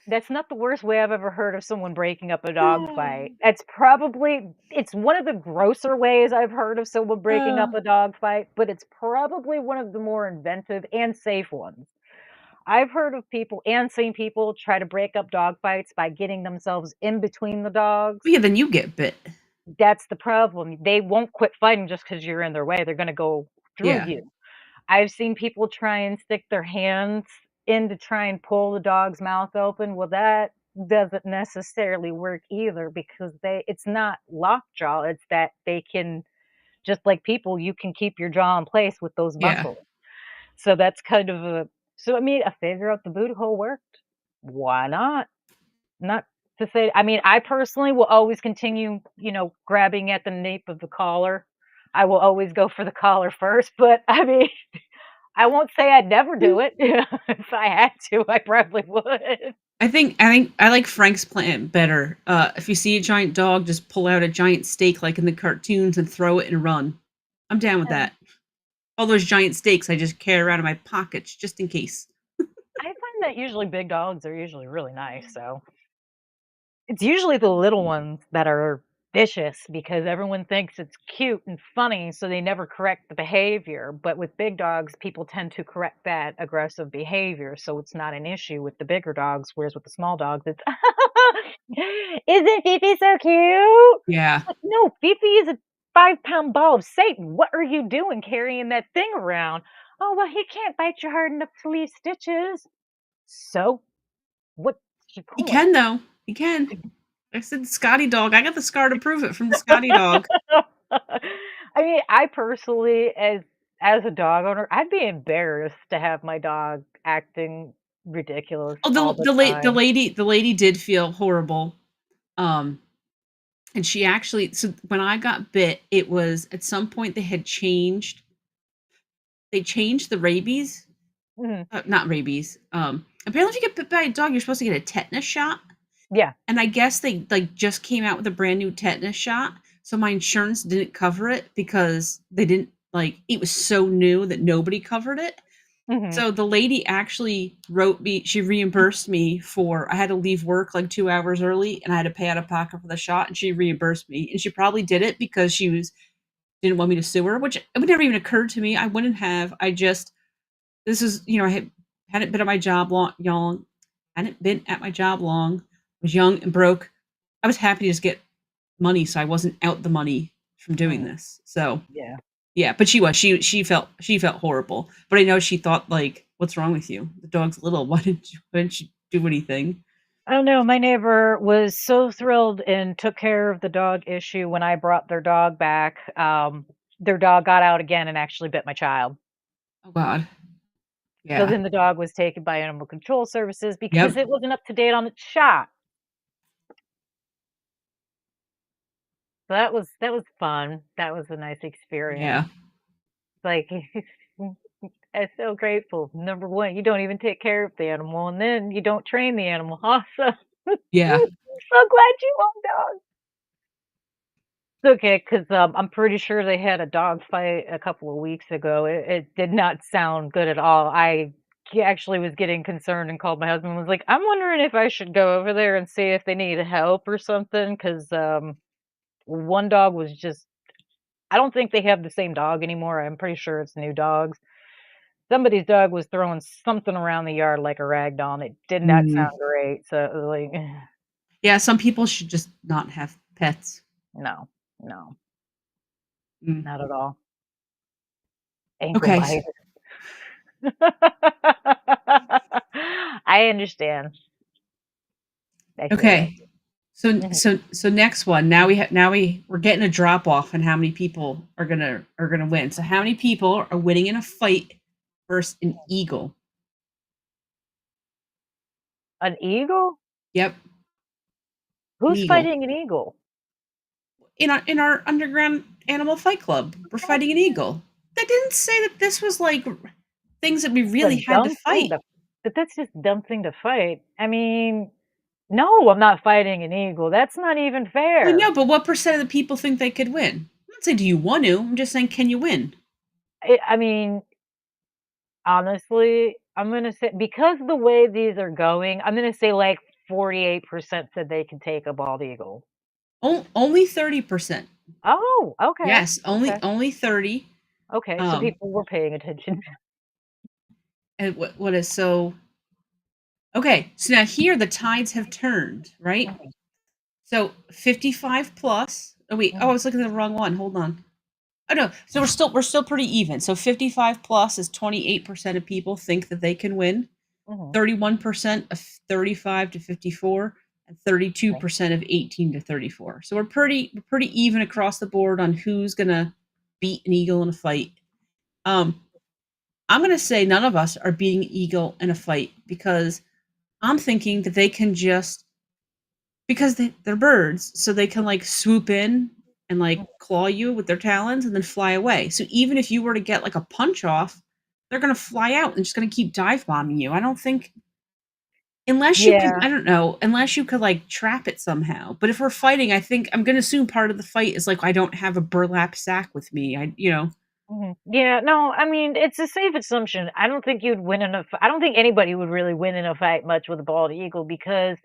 That's not the worst way I've ever heard of someone breaking up a dog fight. It's one of the grosser ways I've heard of someone breaking up Uh, a dog fight, but it's probably one of the more inventive and safe ones. I've heard of people and seen people try to break up dog fights by getting themselves in between the dogs. yeah, then you get bit. That's the problem. They won't quit fighting just because 'cause you're in their way, they're gonna go through Yeah. you. I've seen people try and stick their hands in to try and pull the dog's mouth open. Well, that doesn't necessarily work either because it's not lockjaw, it's that they can, just like people, you can keep your jaw in place with those Yeah. muscles. So that's kind of I mean, I figure out the boot hole worked. Why not? Not to say, I mean, I personally will always continue, grabbing at the nape of the collar. I will always go for the collar first, but I mean, I won't say I'd never do it. If I had to, I probably would. I think I like Frank's plan better. If you see a giant dog, just pull out a giant steak like in the cartoons and throw it and run. I'm down with Um, that. All those giant steaks I just carry around in my pockets just in case. I find that usually big dogs are usually really nice, so it's usually the little ones that are vicious because everyone thinks it's cute and funny, so they never correct the behavior. But with big dogs, people tend to correct that aggressive behavior, so it's not an issue with the bigger dogs. Whereas with the small dogs, it's isn't Fifi so cute? Yeah. Like, no, Fifi is a 5-pound ball of Satan. What are you doing carrying that thing around? Oh, well, he can't bite you hard enough to leave stitches. So, what's your He point? can though. He can. I said Scotty dog. I got the scar to prove it from the Scotty dog. I mean, I personally, as a dog owner, I'd be embarrassed to have my dog acting ridiculous Oh, all the time. the lady did feel horrible. Um, and she actually so when I got bit, it was at some point they changed the rabies. Mhm. Not rabies. Apparently if you get bit by a dog, you're supposed to get a tetanus shot. Yeah. And I guess they like just came out with a brand new tetanus shot. So my insurance didn't cover it because they didn't like it was so new that nobody covered it. Mhm. So the lady actually she reimbursed me for, I had to leave work like 2 hours early and I had to pay out of pocket for the shot and she reimbursed me. And she probably did it because didn't want me to sue her, which it would never even occurred to me. I wouldn't have. This is, I hadn't been at my job long, hadn't been at my job long, was young and broke. I was happy to just get money so I wasn't out the money from doing Mhm. this. So Yeah. yeah, but she felt horrible. But I know she thought like, "What's wrong with you? The dog's little. Why didn't you do anything?" I don't know, my neighbor was so thrilled and took care of the dog issue when I brought their dog back. their dog got out again and actually bit my child. Oh god. So Yeah. then the dog was taken by animal control services because Yep. it wasn't up to date on its shot. So that was fun. That was a nice experience. Yeah. Like, I'm so grateful. Number 1, you don't even take care of the animal, and then you don't train the animal. Awesome. Yeah. So glad you love dogs. It's okay, 'cause, I'm pretty sure they had a dog fight a couple of weeks ago. It did not sound good at all. Actually was getting concerned and called my husband and was like, "I'm wondering if I should go over there and see if they need help or something," 'cause, one dog was just I don't think they have the same dog anymore. I'm pretty sure it's new dogs. Somebody's dog was throwing something around the yard like a rag doll, and it did not Mm. sound great. So, it was like, Yeah, some people should just not have pets. no, no, Mm. not at all. Ankle Okay. biter. I understand. I feel it. Okay. So Mhm, so next one. We're getting a drop off on how many people are gonna win. So how many people are winning in a fight versus an eagle? an eagle? Yep, an Who's eagle. fighting an eagle? In our underground animal fight club, we're fighting an eagle. That didn't say that this was like things that we A really had to dumb thing fight. to but that's just a dumb thing to fight. I mean, no, I'm not fighting an eagle. That's not even I fair. know, but what percent of the people think they could win? I'm not saying do you want to. I'm just saying can you win? I mean, honestly, I'm gonna say because the way these are going, I'm gonna say like 48% said they could take a bald eagle. Only 30%. Oh, okay, Yes, only okay, only 30. okay. So Um, people were paying attention. and what is so okay, so now here the tides have turned, right? Mhm, So 55 plus. Oh wait, oh I mhm, was looking at the wrong one. Hold on. Oh no, so we're still pretty even. So 55 plus is 28% of people think that they can win. mhm. 31% of 35 to 54 and Okay. 32% of 18 to 34. So we're pretty even across the board on who's going to beat an eagle in a fight. Um I'm going to say none of us are beating an eagle in a fight because I'm thinking that they can just because they're birds, so they can like swoop in and like claw you with their talons and then fly away. So even if you were to get like a punch off, they're going to fly out and just going to keep dive bombing you. I don't think unless you could, Yeah. I don't know, unless you could like trap it somehow. But if we're fighting, I think I'm going to assume part of the fight is like I don't have a burlap sack with me. Mhm. Yeah, no, I mean, it's a safe assumption. I don't think you'd win in a I don't think anybody would really win in a fight much with a bald eagle because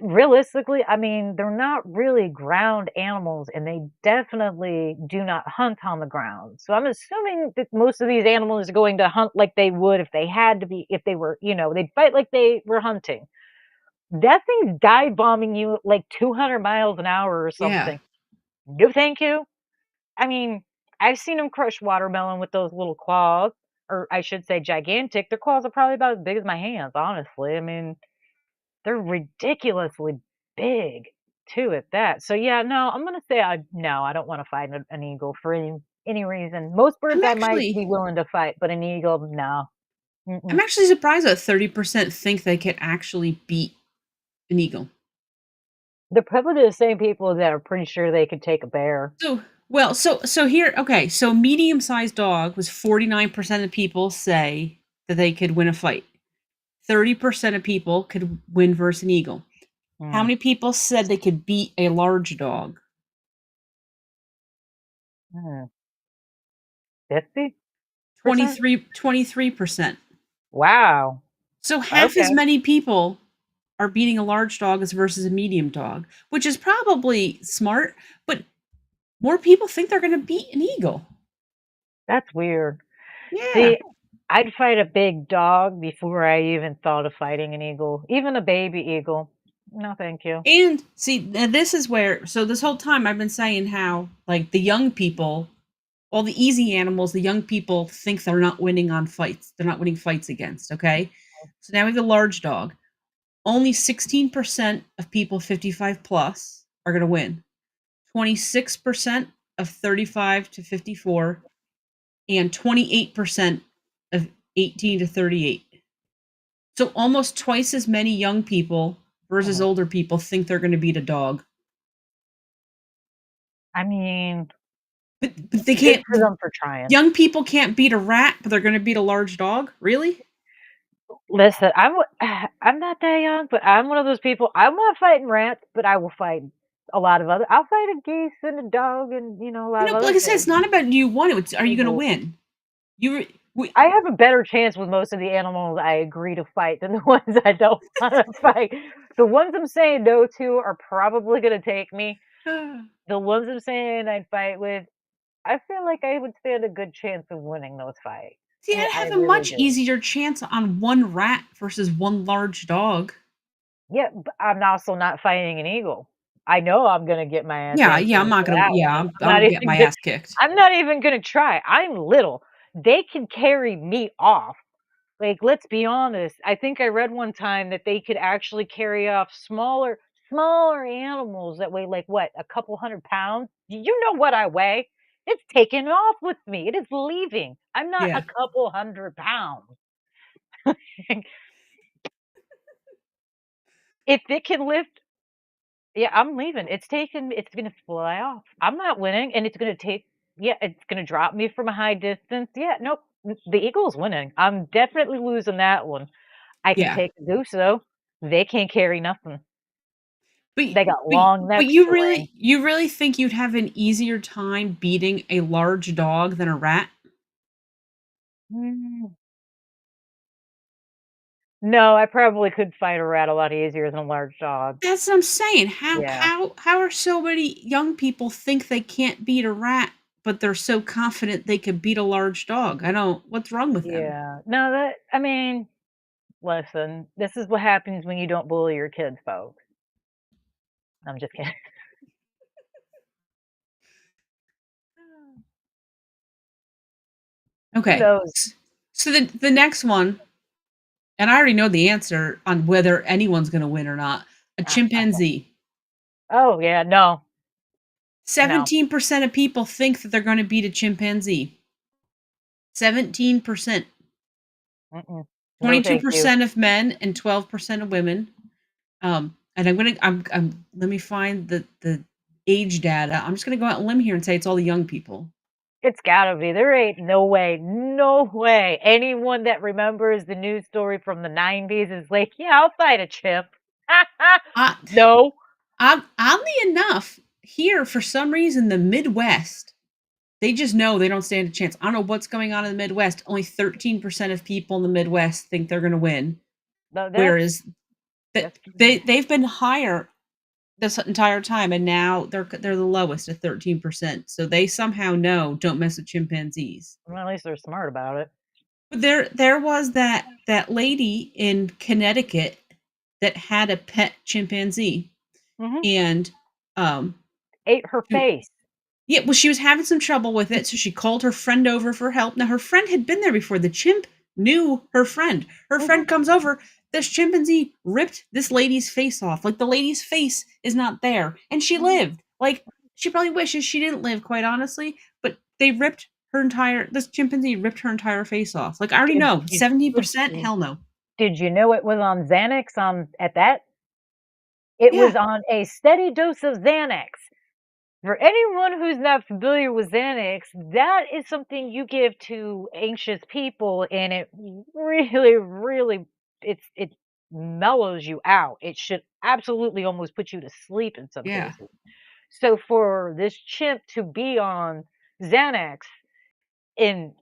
realistically, I mean, they're not really ground animals and they definitely do not hunt on the ground. So I'm assuming that most of these animals are going to hunt like they would if they had to be, if they were, they'd fight like they were hunting. That thing's dive bombing you at like 200 miles an hour or Yeah. something. No, thank you. I mean, I've seen them crush watermelon with those little claws, or I should say gigantic. Their claws are probably about as big as my hands, honestly. I mean, they're ridiculously big too at that. So yeah, no, I'm gonna say no, I don't want to fight an eagle for any reason. Most birds I'm I might actually be willing to fight, but an eagle, no. I'm Mm-mm. actually surprised that 30% think they could actually beat an eagle. They're probably the same people that are pretty sure they could take a bear. So here, okay, so medium-sized dog was 49% of people say that they could win a fight. 30% of people could win versus an eagle. How Mm. many people said they could beat a large dog? Mm. 50%? 23%. Wow. So half as Okay. many people are beating a large dog as versus a medium dog, which is probably smart, but more people think they're going to beat an eagle. That's weird. Yeah. See, I'd fight a big dog before I even thought of fighting an eagle, even a baby eagle. No, thank you. And see, this is where, so this whole time I've been saying how, like, the young people, all the easy animals, the young people think they're not winning on fights. They're not winning fights against, okay? So now we have the large dog. Only 16% of people 55 plus are going to win. 26% of 35 to 54 and 28% of 18 to 38. So almost twice as many young people versus Mhm. older people think they're going to beat a dog. I mean, But they good can't. for them for trying. Young people can't beat a rat, but they're going to beat a large dog. Really? Listen, I'm not that young, but I'm one of those people. I'm not fighting rats, but I will fight a lot of other. I'll fight a geese and a dog and a lot of But other like I said, it's things. not about you want it. It's, are you going to Eagles. win? You. We, I have a better chance with most of the animals I agree to fight than the ones I don't want to fight. The ones I'm saying no to are probably going to take me. The ones I'm saying I'd fight with, I feel like I would stand a good chance of winning those fights. See, I, I'd I have a really much do. easier chance on one rat versus one large dog. Yeah, but I'm also not fighting an eagle. I know I'm gonna get my ass Yeah, handed to yeah. I'm me not for gonna. that Yeah, one. I'm, I'm gonna get my ass kicked. I'm not even gonna try. I'm little. They can carry me off. Like, let's be honest. I think I read one time that they could actually carry off smaller animals that weigh like what, a couple 100 pounds. Do you know what I weigh? It's taking off with me. It is leaving. I'm not a Yeah. couple 100 pounds. If it can lift, yeah, I'm leaving. It's gonna fly off. I'm not winning, and it's gonna take, yeah, it's gonna drop me from a high distance. Yeah, nope. The Eagle's winning. I'm definitely losing that one. I can Yeah. take a goose though. They can't carry nothing. But They got but long but necks you to wring. really think you'd have an easier time beating a large dog than a rat? Mm, no, I probably could fight a rat a lot easier than a large dog. That's what I'm saying. How Yeah. how how are so many young people think they can't beat a rat, but they're so confident they could beat a large dog? I don't what's wrong with them? Yeah. No, I mean, listen, this is what happens when you don't bully your kids, folks. I'm just kidding. Who Okay. knows? So the next one, and I already know the answer on whether anyone's gonna win or not, a chimpanzee. Oh, yeah, no, no, 17% of people think that they're gonna beat a chimpanzee. 17%. mm-mm. No, thank you. 22% of men and 12% of women. And I'm let me find the age data. I'm just gonna go out on a limb here and say it's all the young people. It's gotta be. There ain't no way anyone that remembers the news story from the 90s is like, "Yeah, I'll fight a chimp." Uh, No. Oddly enough, here for some reason the Midwest, they just know they don't stand a chance. I don't know what's going on in the Midwest. Only 13% of people in the Midwest think they're gonna win, No, whereas that that's they've been higher this entire time, and now they're the lowest at 13%. So they somehow know don't mess with chimpanzees. well, at least they're smart about it. But there was that lady in Connecticut that had a pet chimpanzee, Mhm. and um, Ate her she- face. yeah, well, she was having some trouble with it, so she called her friend over for help. Now her friend had been there before. The chimp knew her friend. Her Mhm. friend comes over. This chimpanzee ripped this lady's face off. Like the lady's face is not there, and she Mhm. lived. Like she probably wishes she didn't live, quite honestly. But they ripped her entire. This chimpanzee ripped her entire face off. Like I already Did know, you 70%. Hell no. did you know it was on Xanax at that? It Yeah, was on a steady dose of Xanax. For anyone who's not familiar with Xanax, that is something you give to anxious people, and it really it mellows you out. It should absolutely almost put you to sleep in some yeah, cases. So for this chimp to be on Xanax and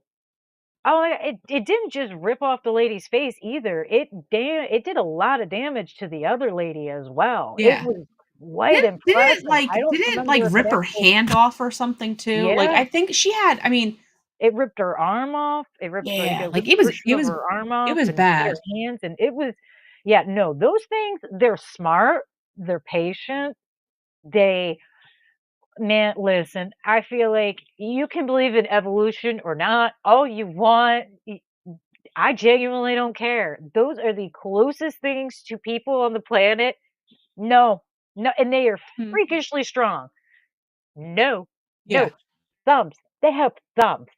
oh my god, it didn't just rip off the lady's face either. It did a lot of damage to the other lady as well. It yeah. was quite impressive. I don't Did it like remember if it rip her actually, hand off or something too? Like yeah, I think she had. I mean, it ripped her arm off. yeah, It like ripped a portion of her arm it off was and cut bad. her hands, and it was, yeah, no, those things, they're smart, they're patient, they, man, listen, I feel like you can believe in evolution or not all you want. I genuinely don't care. Those are the closest things to people on the planet. No, no, and they are Hmm. freakishly strong. No, Yeah. no. thumbs. They have thumbs.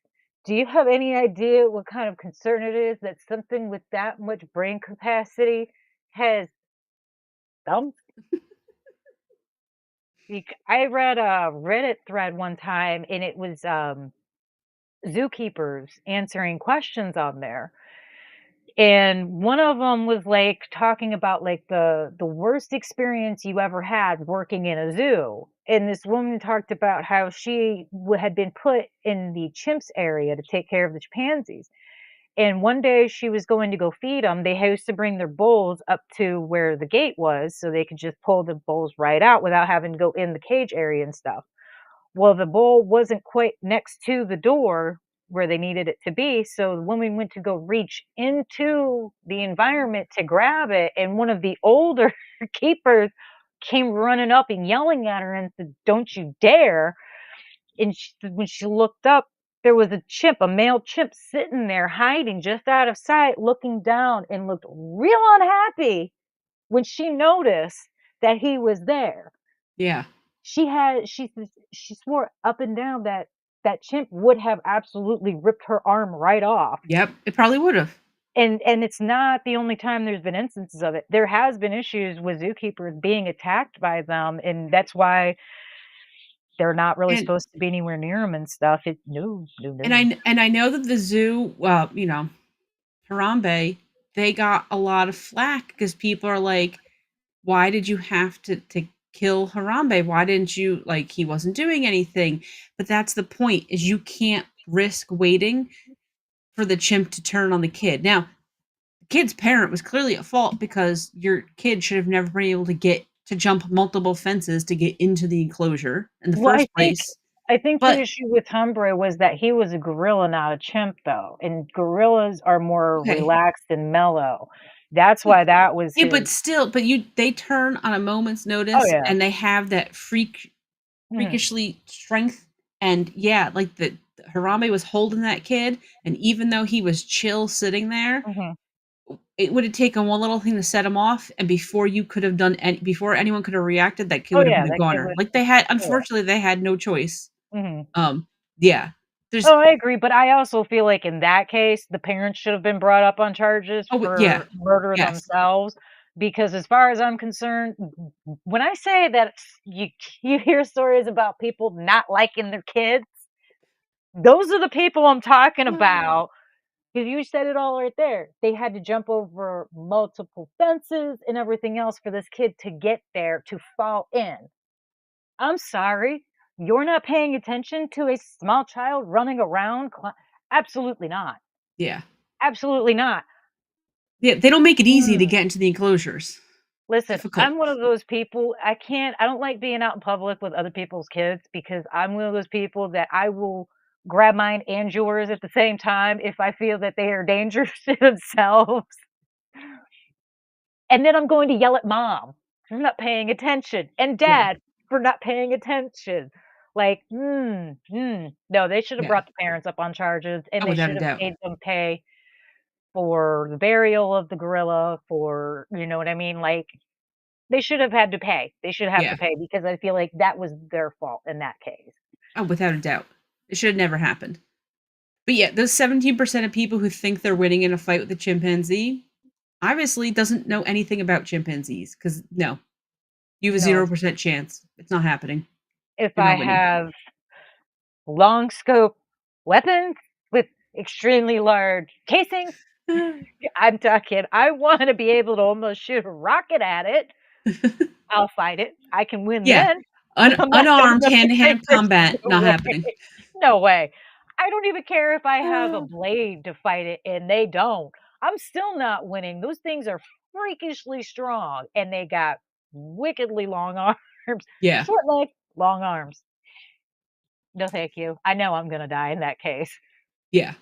Do you have any idea what kind of concern it is that something with that much brain capacity has thumbs? I read a Reddit thread one time, and it was zookeepers answering questions on there. And one of them was like talking about like the worst experience you ever had working in a zoo. And this woman talked about how she had been put in the chimps area to take care of the chimpanzees. And one day she was going to go feed them. They used to bring their bowls up to where the gate was so they could just pull the bowls right out without having to go in the cage area and stuff. Well, the bowl wasn't quite next to the door where they needed it to be, so the woman went to go reach into the environment to grab it, and one of the older keepers came running up and yelling at her and said, "Don't you dare." And when she looked up, there was a chimp, a male chimp, sitting there hiding just out of sight, looking down, and looked real unhappy when she noticed that he was there. Yeah. She swore up and down that that chimp would have absolutely ripped her arm right off. Yep. It probably would have. And it's not the only time there's been instances of it. There has been issues with zookeepers being attacked by them, and that's why they're not really And supposed to be anywhere near them and stuff. It no, no, and no. I know that the zoo, well, Harambe, they got a lot of flack because people are like, why did you have to kill Harambe? Why didn't you, like, he wasn't doing anything? But that's the point, is you can't risk waiting for the chimp to turn on the kid. Now, the kid's parent was clearly at fault because your kid should have never been able to get to jump multiple fences to get into the enclosure in the Well, first place. I think the But issue with Humbre was that he was a gorilla, not a chimp, though, and gorillas are more okay. relaxed and mellow. That's why that was Yeah, his. but still, they turn on a moment's Oh, notice yeah. and they have that Mhm, freakishly strength. And yeah, like the Harambe was holding that kid, and even though he was chill sitting there, mhm. it would have taken one little thing to set him off, and before anyone could have reacted, that kid Oh, would have yeah, been a that kid goner. would. Like they had, Oh, yeah. unfortunately, they had no choice. Mhm. Um, yeah, there's Oh, I agree, but I also feel like in that case, the parents should have been brought up on charges yeah, for murder yes, themselves, because as far as I'm concerned, when I say that you you hear stories about people not liking their kids, those are the people I'm talking about. Because you said it all right there. They had to jump over multiple fences and everything else for this kid to get there to fall in. I'm sorry. You're not paying attention to a small child running around? Absolutely not. yeah, Absolutely not. yeah. They don't make it easy to Mm. get into the enclosures. Listen, Difficult. I'm one of those people. I don't like being out in public with other people's kids because I'm one of those people that I will grab mine and yours at the same time if I feel that they are dangerous to themselves. And then I'm going to yell at mom for not paying attention and Yeah, dad for not paying attention. Like, no, they should have yeah. brought the parents up on charges and Oh, they without should a have doubt. made them pay for the burial of the gorilla for, you know what I mean? Like, they should have had to pay. They should have to Yeah. pay because I feel like that was their fault in that case. Oh, without a doubt. It should have never happened. But yeah, those 17% of people who think they're winning in a fight with a chimpanzee obviously doesn't know anything about chimpanzees. Because no, you have a No, 0% chance. It's not happening. if You're I not winning. have long scope weapons with extremely large casings, I'm talking, I wanna be able to almost shoot a rocket at it. I'll fight it. I can win Yeah. then, but I'm not dumb Unarmed enough to hand-to-hand think there's combat, no not way. happening. No way. I don't even care if I have a Uh, blade to fight it and they don't. I'm still not winning. Those things are freakishly strong and they got wickedly long arms. yeah. Short legs, long arms. No, thank you. I know I'm gonna die in that case. Yeah.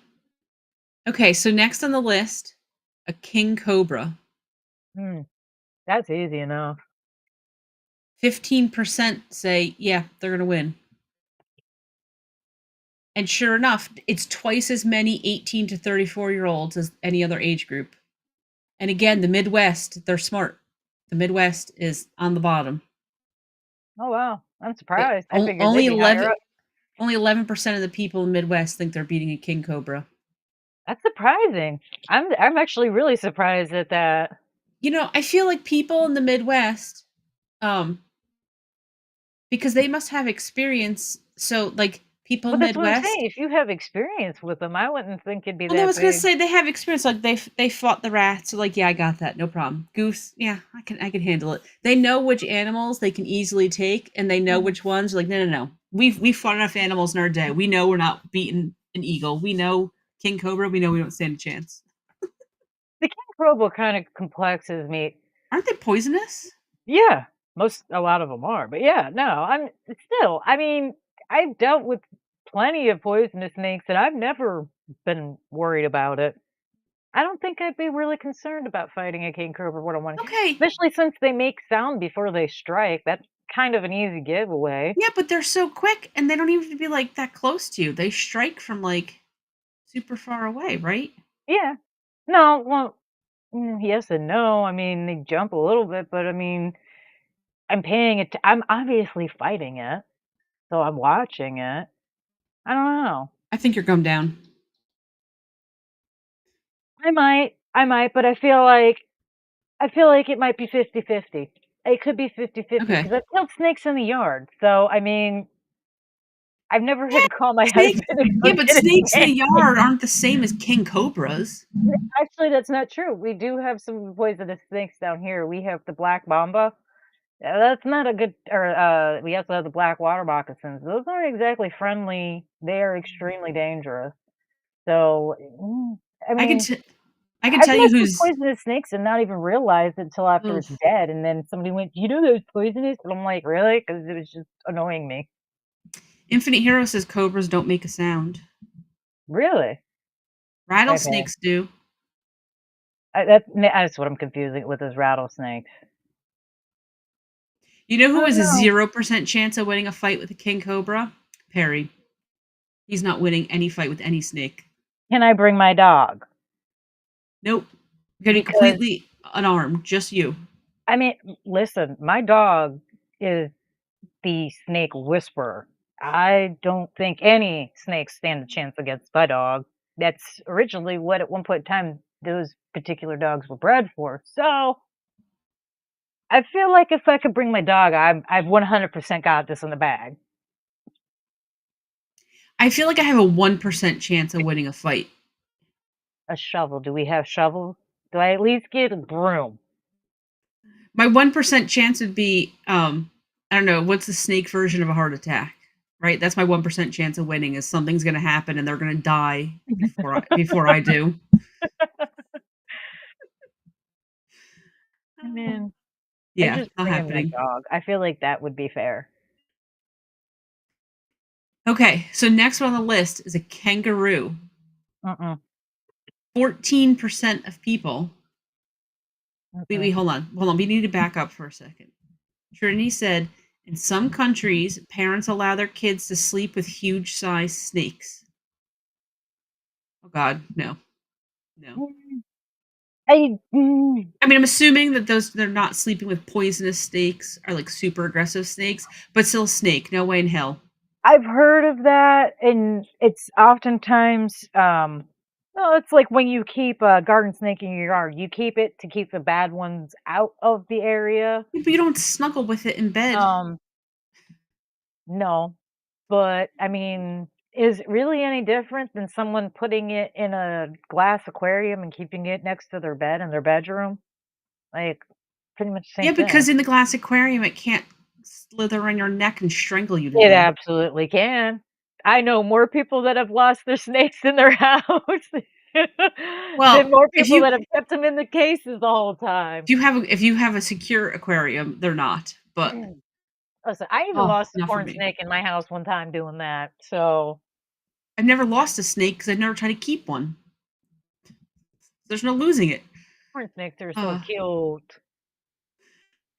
Okay, so next on the list, a king cobra. Hmm, that's easy enough. 15% say, yeah, they're gonna win. And sure enough, it's twice as many 18 to 34-year-olds as any other age group. And again, the Midwest, they're smart. The Midwest is on the bottom. Oh, wow. I'm surprised. I figured they'd Only be higher 11, up. Only 11% of the people in the Midwest think they're beating a king cobra. That's surprising. I'm actually really surprised at that. I feel like people in the Midwest, um, because they must have experience. So, like people But in the that's what I'm saying. Midwest. If you have experience with them, I wouldn't think it'd be Well, no, I that was gonna big. say they have experience. Like they fought the rats. So like, yeah, I got that, no problem. Goose, yeah, I can handle it. They know which animals they can easily take, and they know Mhm. which ones. Like, no, no, no. We've fought enough animals in our day. We know we're not beating an eagle. We know king cobra. We know we don't stand a chance. The king cobra kind of complexes me. Aren't they poisonous? Yeah, a lot of them are, but yeah, no, I'm still. I mean, I've dealt with plenty of poisonous snakes, and I've never been worried about it. I don't think I'd be really concerned about fighting a king cobra one-on-one, Okay, especially since they make sound before they strike. That's kind of an easy giveaway. yeah, but they're so quick, and they don't even have to be like that close to you. They strike from like super far away, right? Yeah. No, well, yes and no. I mean, they jump a little bit, but I mean, I'm paying it. I'm obviously fighting it, so I'm watching it. I don't know. I think you're gummed down. I might, but I feel like it might be 50-50. It could be 50-50 Okay. because I've killed snakes in the yard. So I mean, I've never had Yeah, to call my snakes. husband and Yeah, go but get a snakes in the snake. yard aren't the same as king cobras. Actually, that's not true. We do have some poisonous snakes down here. We have the black mamba. That's not a good. Or we also have the black water moccasins. Those aren't exactly friendly. They are extremely dangerous. So, I I can mean, t- I can I've tell you messed with who's poisonous snakes and not even realized it until after it's oof. dead, and then somebody went, "You know those poisonous?" And I'm like, "Really?" Because it was just annoying me. Infinite Hero says cobras don't make a sound. Really? Okay. Rattlesnakes do. That's what I'm confusing it with is rattlesnakes. You know I who don't has a know. 0% chance of winning a fight with a king cobra? Perry. He's not winning any fight with any snake. Can I bring my dog? Nope. Getting Because, completely unarmed, just you. I mean, listen, my dog is the snake whisperer. I don't think any snakes stand a chance against my dog. That's originally what at one point in time those particular dogs were bred for. So I feel like if I could bring my dog, I've 100% got this in the bag. I feel like I have a 1% chance of winning a fight. A shovel. Do we have shovels? Do I at least get a broom? My 1% chance would be I don't know, what's the snake version of a heart attack? Right? That's my 1% chance of winning is something's going to happen and they're going to die before I do. I mean, I Yeah, just not bring in my happening. dog. I feel like that would be fair. Okay, so next one on the list is a kangaroo. Mm-mm, 14% of people. Wait, mm-mm. hold on. Hold on. We need to back up for a second. Trinity said, in some countries, parents allow their kids to sleep with huge sized snakes. Oh, God, no. No. I I mean, I'm assuming that they're not sleeping with poisonous snakes or like super aggressive snakes, but still a snake. No way in hell. I've heard of that, and it's oftentimes, well, it's like when you keep a garden snake in your yard, you keep it to keep the bad ones out of the area. But you don't snuggle with it in bed. Um, no, but I mean, is it really any different than someone putting it in a glass aquarium and keeping it next to their bed in their bedroom? Like, pretty much the Yeah, same thing. because in the glass aquarium, it can't slither on your neck and strangle you to It death. absolutely can. I know more people that have lost their snakes in their house than Well, more if people you that have kept them in the cases the whole time. if you have a secure aquarium, they're not. But Listen, I even oh, lost a not for corn me. snake in my house one time doing that, so I've never lost a snake because I've never tried to keep one. There's no losing it. corn snakes are so Uh, cute.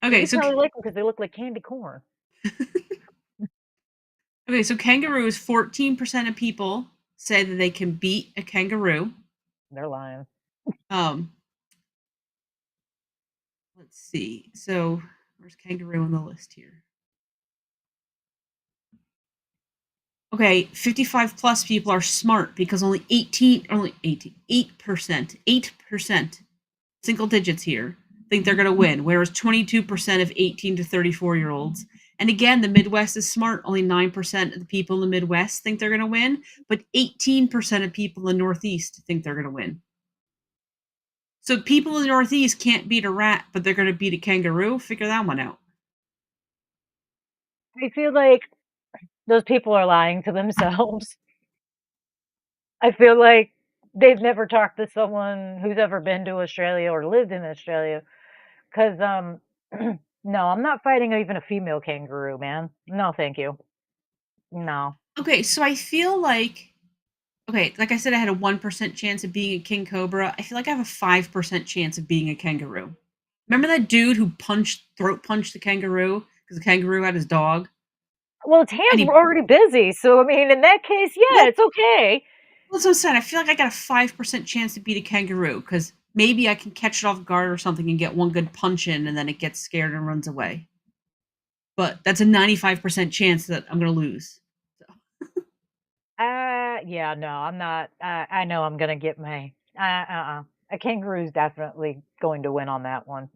okay, You so probably like them because they look like candy corn. okay, so kangaroos. 14% of people say that they can beat a kangaroo. They're lying. Um, let's see. So where's kangaroo on the list here? Okay, 55 plus people are smart because only 18, 8%, single digits here, think they're going to win, whereas 22% of 18 to 34-year-olds. And again, the Midwest is smart. Only 9% of the people in the Midwest think they're going to win, but 18% of people in the Northeast think they're going to win. So people in the Northeast can't beat a rat, but they're going to beat a kangaroo. Figure that one out. I feel like those people are lying to themselves. I feel like they've never talked to someone who's ever been to Australia or lived in Australia. 'Cause, no, I'm not fighting even a female kangaroo, man. No, thank you. No. Okay, so I feel like okay, like I said, I had a 1% chance of being a king cobra. I feel like I have a 5% chance of being a kangaroo. Remember that dude who throat punched the kangaroo because the kangaroo had his dog, Well, its and hands were he already busy, so, I mean, in that case, yeah, well, it's okay. that's what I said. I feel like I got a 5% chance to beat a kangaroo because maybe I can catch it off guard or something and get one good punch in, and then it gets scared and runs away. But that's a 95% chance that I'm gonna lose. So, Yeah, no, I'm not I know I'm gonna get my a kangaroo's definitely going to win on that one.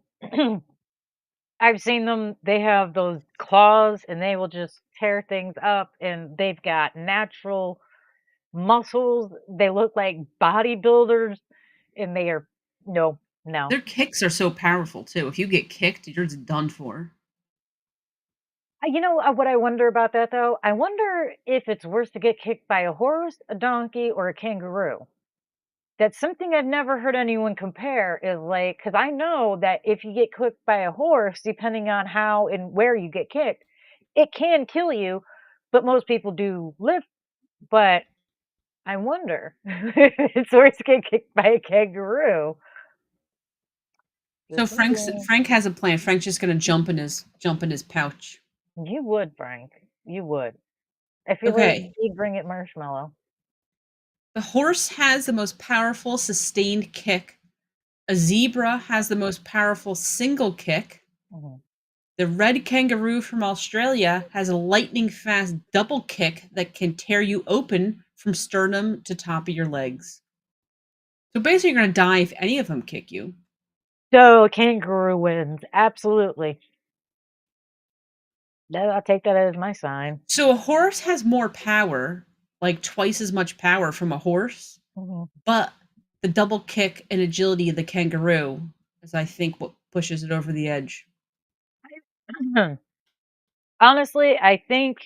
I've seen them, they have those claws, and they will just tear things up, and they've got natural muscles, they look like bodybuilders, and they are no, no. their kicks are so powerful too. If you get kicked, you're just done for. You know, what I wonder about that, though? I wonder if it's worse to get kicked by a horse, a donkey, or a kangaroo. That's something I've never heard anyone compare is like, because I know that if you get kicked by a horse, depending on how and where you get kicked, it can kill you, but most people do live. But I wonder if it's worse to get kicked by a kangaroo. So Just thinking. Frank has a plan. Frank's just gonna jump in his pouch. You would, Frank. You would. I feel like Okay. he'd bring it marshmallow. The horse has the most powerful sustained kick. A zebra has the most powerful single kick. Mhm. The red kangaroo from Australia has a lightning fast double kick that can tear you open from sternum to top of your legs. So basically, you're going to die if any of them kick you. So kangaroo wins. Absolutely. I'll take that as my sign. So a horse has more power, like twice as much power from a horse, Mhm. but the double kick and agility of the kangaroo is, I think, what pushes it over the edge. Honestly, I think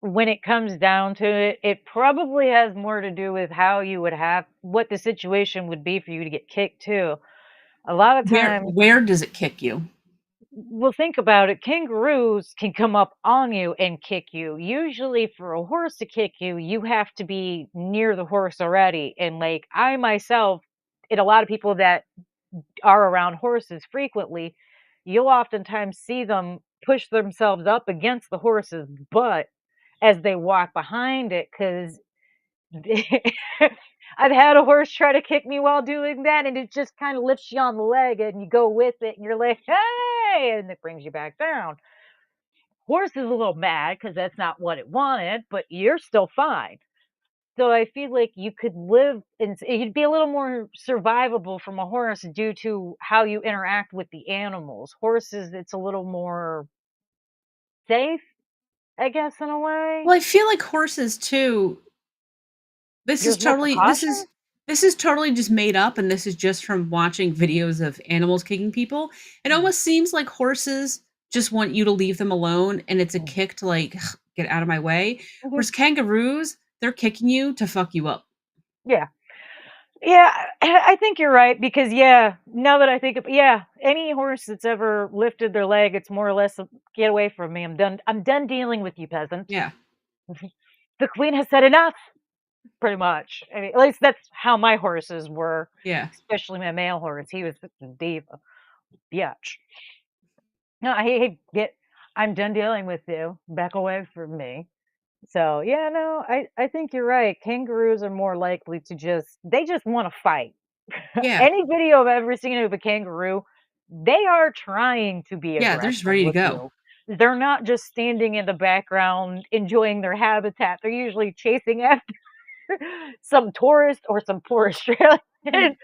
when it comes down to it, it probably has more to do with how you would have what the situation would be for you to get kicked too. A lot of times, Where does it kick you? well, think about it. Kangaroos can come up on you and kick you. Usually, for a horse to kick you, you have to be near the horse already. And like I myself, and a lot of people that are around horses frequently, you'll oftentimes see them push themselves up against the horse's butt as they walk behind it because I've had a horse try to kick me while doing that, and it just kind of lifts you on the leg, and you go with it, and you're like, "Hey!" and it brings you back down. Horse is a little mad because that's not what it wanted, but you're still fine. So I feel like you could live and you'd be a little more survivable from a horse due to how you interact with the animals. Horses, it's a little more safe, I guess, in a way. Well, I feel like horses too. This is There's more totally this precaution. is this is totally just made up, and this is just from watching videos of animals kicking people. It Mhm, almost seems like horses just want you to leave them alone, and it's a mhm, kick to like get out of my way. mhm. Whereas kangaroos, they're kicking you to fuck you up. Yeah. Yeah, I think you're right because yeah, now that I think of yeah, any horse that's ever lifted their leg, it's more or less a, get away from me. I'm done. I'm done dealing with you, peasant. Yeah, The queen has said enough. Pretty much. I mean, at least that's how my horses were, yeah. especially my male horse. He was such a diva. Biatch. No, I get. I'm done dealing with you. Back away from me. So yeah, no, I think you're right. Kangaroos are more likely to they just want to fight. Yeah. Any video I've ever seen of a kangaroo, they are trying to be Yeah, they're just aggressive ready to with go. you. they're not just standing in the background enjoying their habitat. They're usually chasing after some tourist or some poor Australian.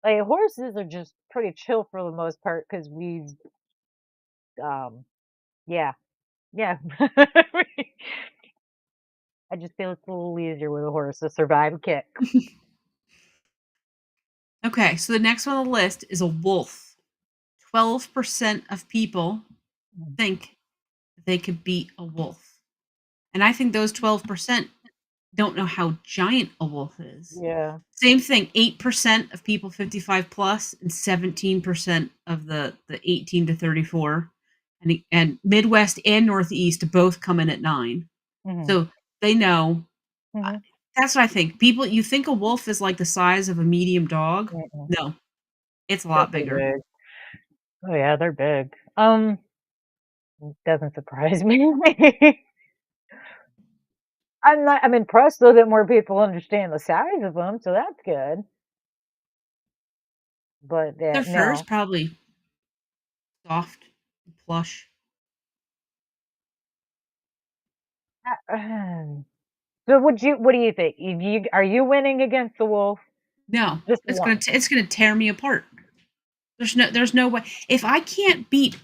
Like horses are just pretty chill for the most part because um, yeah, yeah. I just feel it's a little easier with a horse to survive a kick. Okay, so the next one on the list is a wolf. 12% of people Mm. think they could beat a wolf. And I think those 12% don't know how giant a wolf is. Yeah. Same thing, 8% of people 55 plus and 17% of the 18 to 34. And Midwest and Northeast both come in at 9. Mhm. So they know. uh, Mhm. That's what I think. People, you think a wolf is like the size of a medium dog? Mm-mm. No, it's a They're lot pretty bigger. big. Oh yeah, they're big. Doesn't surprise me. I'm impressed though that more people understand the size of them, so that's good. But yeah, Their fur is no. probably soft, and plush. So what do you think? If you are you winning against the wolf? No, Just one. it's gonna tear me apart. There's no way. If I can't beat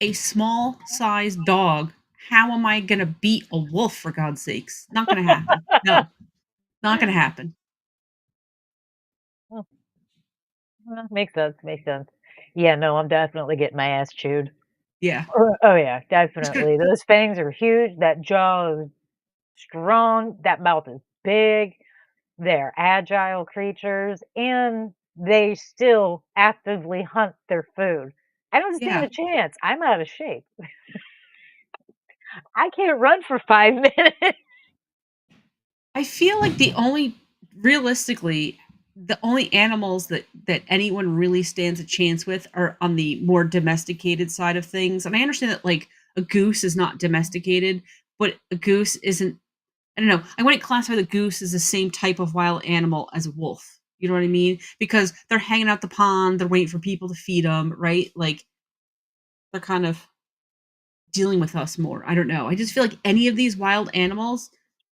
a small sized dog, how am I gonna beat a wolf for God's sakes? Not gonna happen. No, not gonna happen. Oh, well, makes sense, makes sense. Yeah, no, I'm definitely getting my ass chewed. Yeah. Oh yeah, It's gonna definitely. Those fangs are huge, that jaw is strong, that mouth is big, they're agile creatures, and they still actively hunt their food. I don't stand yeah. a chance. I'm out of shape. I can't run for 5 minutes. I feel like realistically, the only animals that anyone really stands a chance with are on the more domesticated side of things. And I understand that like a goose is not domesticated, but a goose isn't. I don't know. I wouldn't classify the goose as the same type of wild animal as a wolf. You know what I mean? Because they're hanging out the pond, they're waiting for people to feed them, right? Like they're kind of dealing with us more. I don't know. I just feel like any of these wild animals,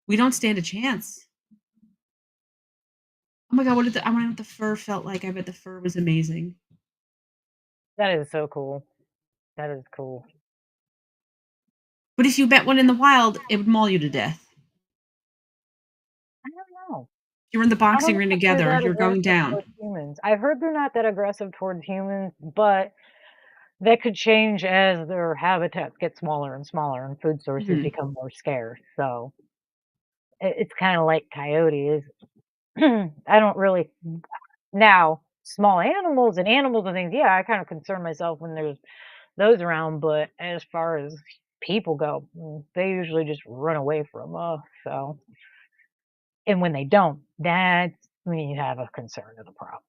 we don't stand a chance. Oh my god, I wonder what the fur felt like. I bet the fur was amazing. That is so cool. That is cool. But if you met one in the wild, it would maul you to death. I don't know. You're in the I don't boxing know ring if they're together, that you're going aggressive down. towards humans. I've heard they're not that aggressive towards humans, but that could change as their habitats get smaller and smaller and food sources Mhm. become more scarce. So it's kind of like coyotes. I don't really now small animals and animals and things. Yeah, I kind of concern myself when there's those around, but as far as people go, they usually just run away from us. So, and when they don't, that's when you have a concern of the problem.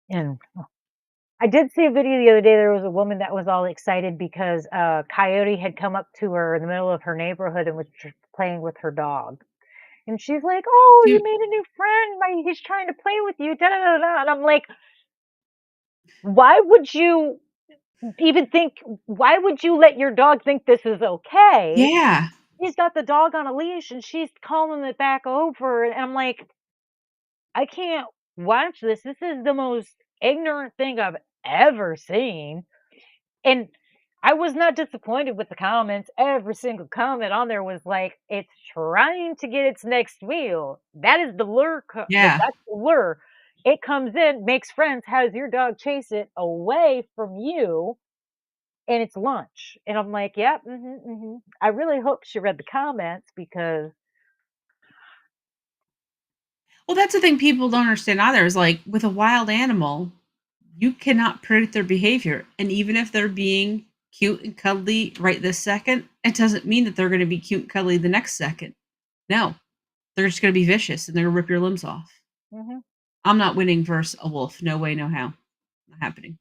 And I did see a video the other day. There was a woman that was all excited because a coyote had come up to her in the middle of her neighborhood and was playing with her dog. And she's like, "Oh, you Cute. made a new friend. He's trying to play with you." Da, da, da, da. And I'm like, why would you even think? Why would you let your dog think this is okay? Yeah. He's got the dog on a leash and she's calling it back over. And I'm like, I can't watch this. This is the most ignorant thing I've ever seen. And I was not disappointed with the comments. Every single comment on there was like, "It's trying to get its next meal." That is the lure. Yeah. That's the lure. It comes in, makes friends, has your dog chase it away from you, and it's lunch. And I'm like, "Yep, I really hope she read the comments because Well, that's the thing people don't understand either is like with a wild animal, you cannot predict their behavior. And even if they're being cute and cuddly right this second, it doesn't mean that they're going to be cute and cuddly the next second. No, they're just going to be vicious and they're going to rip your limbs off. mhm, I'm not winning versus a wolf. No way, no how. Not happening.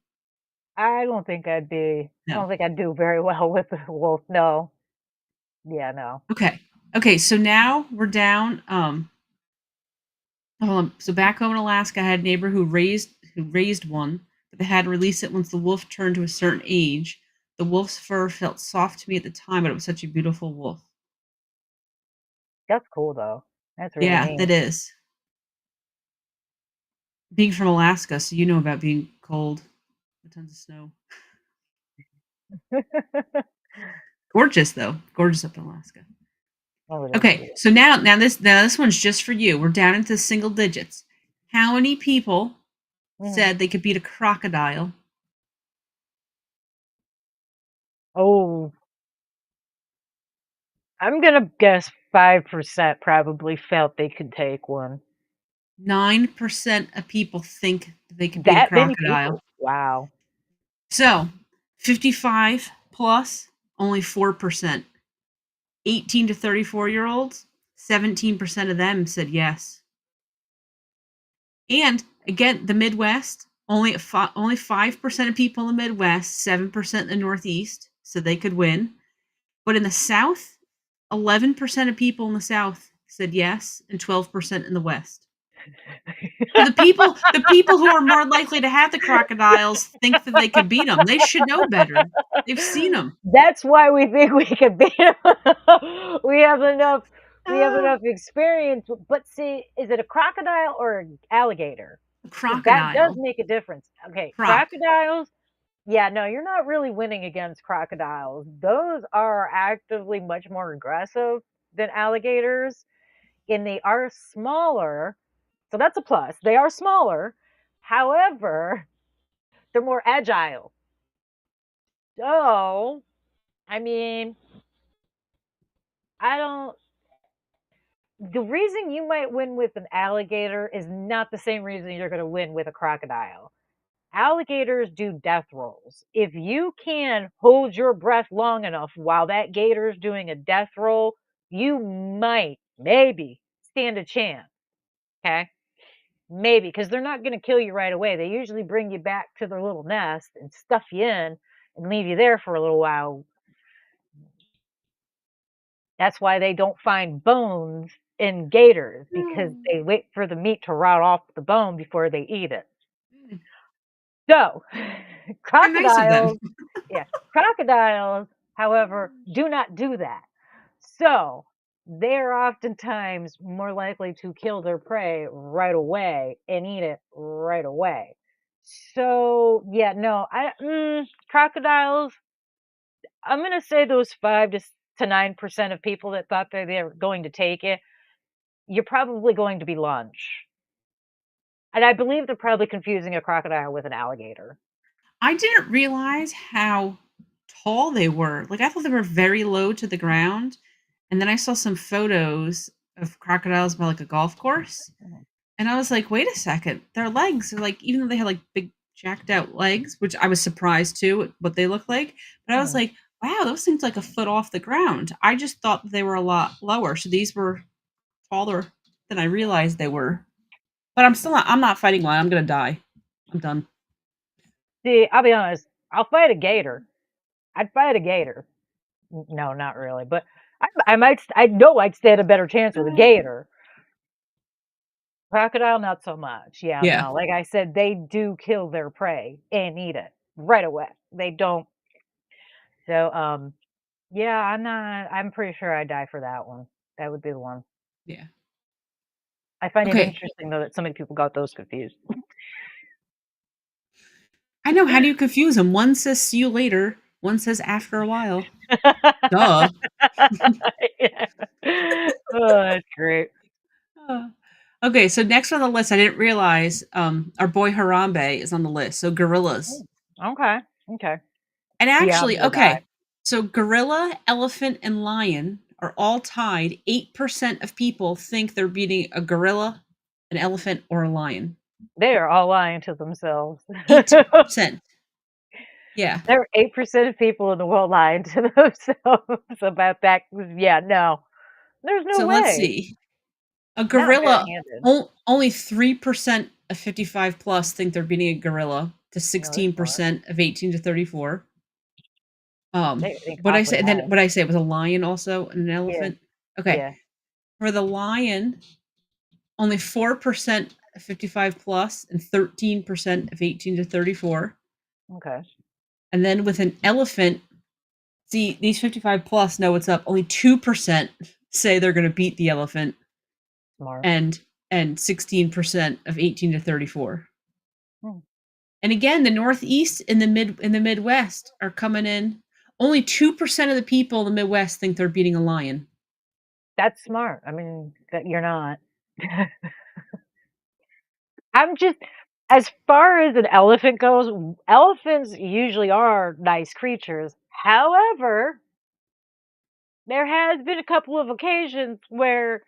I No. don't think I'd do very well with the wolf. No. Yeah, no. Okay. Okay. So now we're down. So back home in Alaska, I had a neighbor who raised one, but they had to release it once the wolf turned to a certain age. The wolf's fur felt soft to me at the time, but it was such a beautiful wolf. That's cool though. That's really Yeah, neat. that is. Being from Alaska, so you know about being cold with tons of snow. Gorgeous though. Gorgeous up in Alaska. Oh, it is Okay, beautiful. so now this one's just for you. We're down into single digits. How many people Mhm. said they could beat a crocodile? Oh, I'm gonna guess 5% probably felt they could take one. 9% of people think they could beat a That many crocodile. people? Wow. So, 55 plus, only 4%. 18 to 34-year-olds, 17% of them said yes. And again, the Midwest, only 5% of people in the Midwest, 7% in the Northeast said they could win. But in the South, 11% of people in the South said yes, and 12% in the West. So the people who are more likely to have the crocodiles think that they could beat them. They should know better. They've seen them. That's why we think we can beat 'em. We have enough we have Ah, enough experience, but see, is it a crocodile or an alligator? Because that does crocodile. make a difference. Okay, Croc. crocodiles, yeah, no, you're not really winning against crocodiles. Those are actively much more aggressive than alligators, and they are smaller, so that's a plus. They are smaller. However, they're more agile. So, I mean, I don't the reason you might win with an alligator is not the same reason you're going to win with a crocodile. Alligators do death rolls. If you can hold your breath long enough while that gator is doing a death roll, you might, maybe, stand a chance. Okay. Maybe, because they're not going to kill you right away. They usually bring you back to their little nest and stuff you in and leave you there for a little while. That's why they don't find bones in gators because they wait for the meat to rot off the bone before they eat it. So, How nice of them. crocodiles, yeah, crocodiles, however, do not do that. So, they're oftentimes more likely to kill their prey right away and eat it right away. So, yeah, no, crocodiles, I'm gonna say those 5 to 9% of people that thought that they were going to take it, you're probably going to be lunch. And I believe they're probably confusing a crocodile with an alligator. I didn't realize how tall they were. Like, I thought they were very low to the ground, and then I saw some photos of crocodiles by, like, a golf course, Mhm. and I was like, "Wait a second, their legs are, like," even though they had, like, big jacked out legs, which I was surprised too at what they look like, but I was Mhm. like, "Wow, those things like a foot off the ground." I just thought that they were a lot lower, so these were taller than I realized they were. But I'm not fighting one, I'm gonna die. I'm done. See, I'll be honest, I'll fight a gator. I'd fight a gator. No, not really, but I know I'd stand a better chance with a gator. Crocodile, not so much. Yeah, Yeah. no, like I said, they do kill their prey and eat it right away. They don't. So, yeah, I'm pretty sure I'd die for that one. That would be the one. Yeah. I find it Okay. interesting though that so many people got those confused. I know, how do you confuse them? One says "see you later," one says "after a while." Duh. Yeah. Oh, that's great. Uh, okay, so next on the list, I didn't realize, our boy Harambe is on the list, so gorillas. Mm, okay, okay. And Yeah, I'm actually gonna die. okay, so gorilla, elephant, and lion are all tied. 8% of people think they're beating a gorilla, an elephant, or a lion. They are all lying to themselves. 8%. Yeah. There are 8% of people in the world lying to themselves about that. Yeah, no. There's no So let's way. see. A Not gorilla, barehanded. only 3% of 55 plus think they're beating a gorilla to No, they're smart. 16% of 18 to 34. They think What I awfully say, and then high. what I say, it was a lion also and an Yeah, elephant. Okay. yeah, For the lion, only 4% of 55 plus and 13% of 18 to 34. okay. And then with an elephant, See, these 55 plus know what's up. Only 2% say they're going to beat the elephant, Smart. and 16% of 18 to 34. Hmm. And again, the Northeast and the Midwest are coming in. Only 2% of the people in the Midwest think they're beating a lion. That's smart. I mean, that you're not. I'm just as far as an elephant goes, elephants usually are nice creatures. However, there has been a couple of occasions where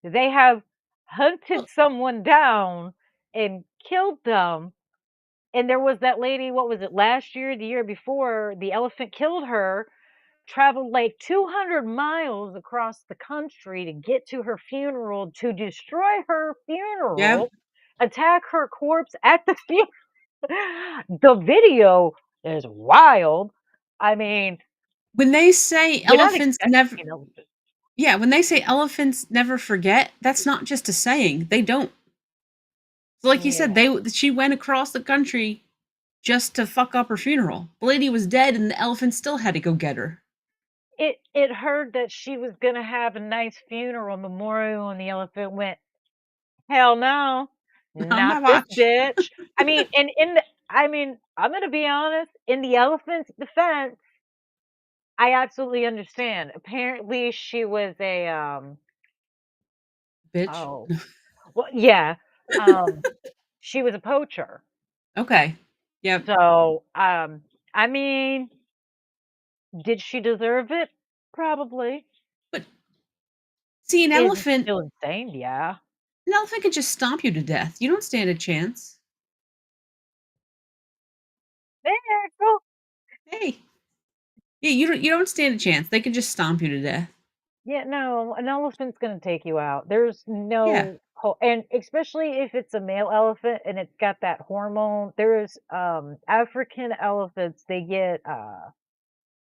they have hunted Well, someone down and killed them. And there was that lady, what was it, last year, the year before, the elephant killed her, traveled like 200 miles across the country to get to her funeral, to destroy her yeah. funeral, attack her corpse at the funeral. The video is wild. I mean, When they say you're not elephants expecting never an elephant. Yeah, when they say elephants never forget, that's not just a saying. They don't. So like you said, Yeah. she went across the country just to fuck up her funeral. The lady was dead and the elephant still had to go get her. It heard that she was gonna have a nice funeral memorial, and the elephant went, "Hell no, On my not this watch. bitch." I mean, and in the I mean, I'm gonna be honest, in the elephant's defense, I absolutely understand. Apparently, she was a, Bitch. oh, well, yeah, um, she was a poacher. Okay. Yep. So, I mean, did she deserve it? Probably. But see, Is it still insane? Yeah. an elephant could just stomp you to death. You don't stand a chance. There, go. Hey. Yeah, you don't stand a chance. They could just stomp you to death. Yeah, no, an elephant's gonna take you out. There's Yeah. no and especially if it's a male elephant and it's got that hormone. There's African elephants, they get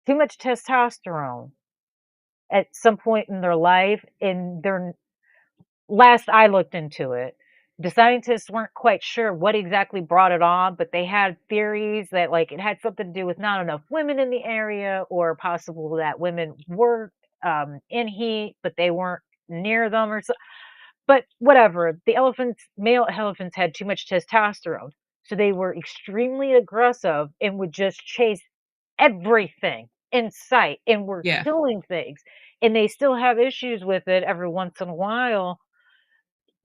too much testosterone at some point in their life, and they're last I looked into it, the scientists weren't quite sure what exactly brought it on, but they had theories that like it had something to do with not enough women in the area, or possible that women were in heat, but they weren't near them, or so. But whatever, the male elephants had too much testosterone, so they were extremely aggressive and would just chase everything in sight and were Yeah. killing things. And they still have issues with it every once in a while.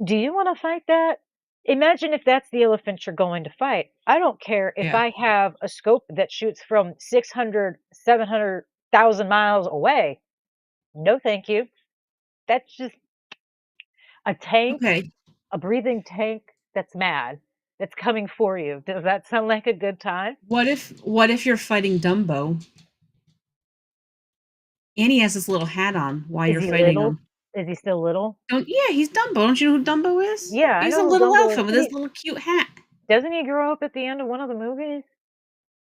Do you wanna fight that? Imagine if that's the elephant you're going to fight. I don't care if Yeah. I have a scope that shoots from 600, 700,000 miles away. No, thank you. That's just a tank, Okay. a breathing tank that's mad, that's coming for you. Does that sound like a good time? What if you're fighting Dumbo and he has this little hat on while Is you're he fighting little? him? Is he still little? Don't Yeah, he's Dumbo. Don't you know who Dumbo is? Yeah, I He's a know who little Dumbo is. elephant with his little cute hat. Doesn't he grow up at the end of one of the movies?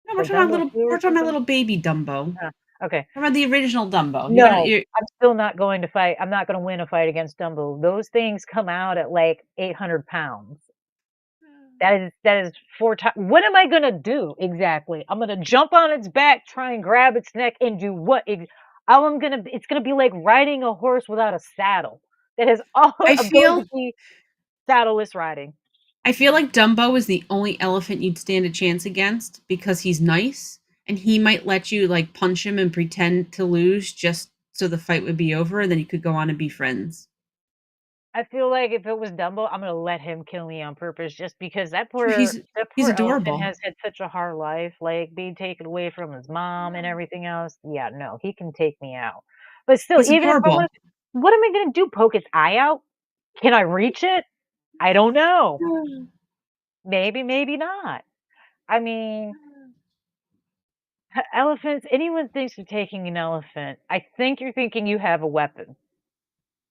No, we're Like talking about Dumbo little 2 we're or talking about something? little baby Dumbo. Okay. We're about the original Dumbo. You gotta No, you I'm still not going to fight. I'm not gonna win a fight against Dumbo. Those things come out at, like, 800 pounds. That is 4 times. What am I gonna do exactly? I'm gonna jump on its back, try and grab its neck, and do what all I'm gonna it's gonna be like riding a horse without a saddle. That is all I I'm going feel to be saddleless riding. I feel like Dumbo is the only elephant you'd stand a chance against because he's nice and he might let you like punch him and pretend to lose just so the fight would be over and then you could go on and be friends. I feel like if it was Dumbo, I'm gonna let him kill me on purpose just because Sure, that he's poor elephant adorable. has had such a hard life, like, being taken away from his mom and everything else. Yeah, no, he can take me out. But still, He's even if I adorable. was what am I gonna do, poke its eye out? Can I reach it? I don't know. Maybe, maybe not. I mean, elephants anyone thinks of taking an elephant, I think you're thinking you have a weapon.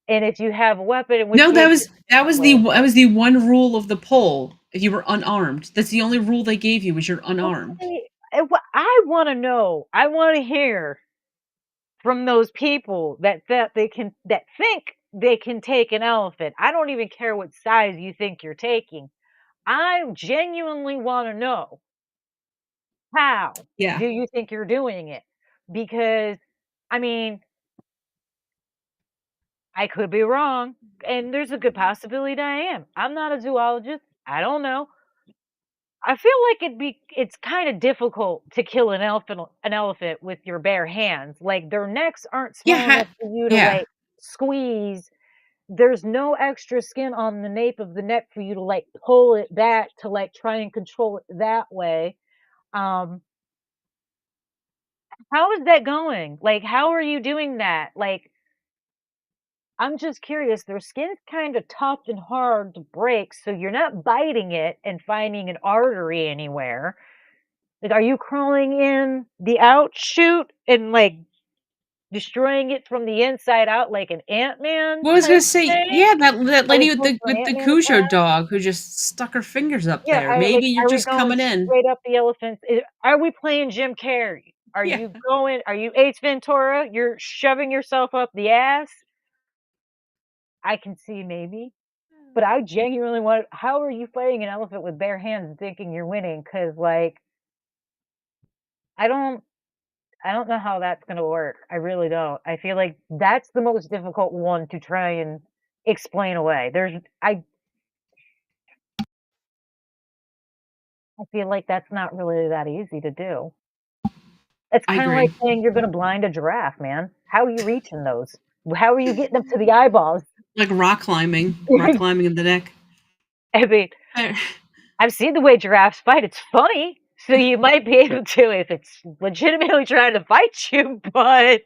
And if you have a weapon, in which No, case it's a different way of that was the one rule of the poll. If you were unarmed, that's the only rule they gave you was you're unarmed. okay, I wanna know, I wanna hear from those people that think they can take an elephant. I don't even care what size you think you're taking. I genuinely wanna know, how Yeah. do you think you're doing it? because, I mean, I could be wrong, and there's a good possibility that I am. I'm not a zoologist. I don't know. I feel like it's kind of difficult to kill an elephant with your bare hands. Like their necks aren't Yeah, small enough for you to yeah. like squeeze. There's no extra skin on the nape of the neck for you to like pull it back to like try and control it that way. Um, how is that going? Like, how are you doing that? Like, I'm just curious. Their skin's kind of tough and hard to break, so you're not biting it and finding an artery anywhere. Like, are you crawling in the outshoot and, like, destroying it from the inside out like an Ant-Man Well, I was gonna type say, thing? yeah, that Are we lady with pulling an the Ant-Man Cujo fast? dog who just stuck her fingers up Yeah, there. Maybe you're are we just going coming in. straight up the elephants? Are we playing Jim Carrey? Yeah. Are you Ace Ventura? You're shoving yourself up the ass? I can see maybe, but I genuinely want how are you fighting an elephant with bare hands and thinking you're winning? Because like, I don't I don't know how that's gonna work. I really don't. I feel like that's the most difficult one to try and explain away. I feel like that's not really that easy to do. It's I kinda like agree. saying you're gonna blind a giraffe, man. How are you reaching those? How are you getting up to the eyeballs? Like rock climbing in the neck. I mean, Per I've seen the way giraffes fight, it's funny, so you might be able to if it's legitimately trying to fight you, but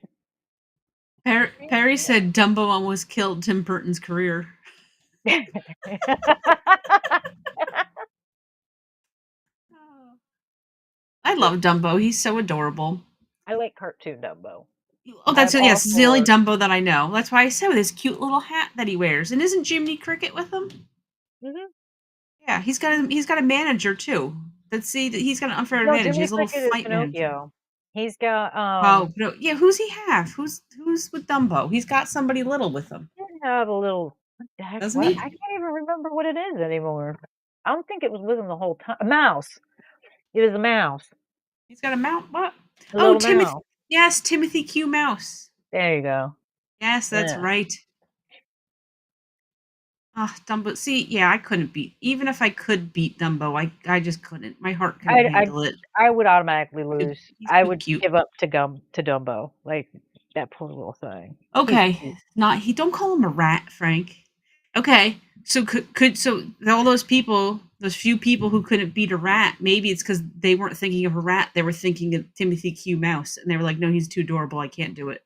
Perry said Dumbo almost killed Tim Burton's career. Oh. I love Dumbo, he's so adorable. I like cartoon Dumbo. Oh, that's I'm all yes, it's the only for Dumbo that I know. That's why I said with his cute little hat that he wears. And isn't Jiminy Cricket with him? mhm. Yeah, he's got a manager too. Let's see, he's got an unfair No, advantage. Jiminy He's a little Cricket is fight manager. Pinocchio. He's got, Oh, no, yeah. Who's he have? Who's with Dumbo? He's got somebody little with him, he did have a little what the heck, doesn't what he? I can't even remember what it is anymore. I don't think it was with him the whole time. A mouse. It was a mouse. He's got a mount. What? A Oh, little Timothy. mouse. Yes, Timothy Q. Mouse. There you go. Yes, that's Yeah. right. Ah, Dumbo. See, yeah, I couldn't beat. Even if I could beat Dumbo, I just couldn't. My heart couldn't I I handle it. I would automatically lose. He's I too would cute. give up to Dumbo, like, that poor little thing. He's Okay, cute. not he. Don't call him a rat, Frank. Okay, so so all those people, those few people who couldn't beat a rat, maybe it's because they weren't thinking of a rat. They were thinking of Timothy Q. Mouse, and they were like, "No, he's too adorable. I can't do it.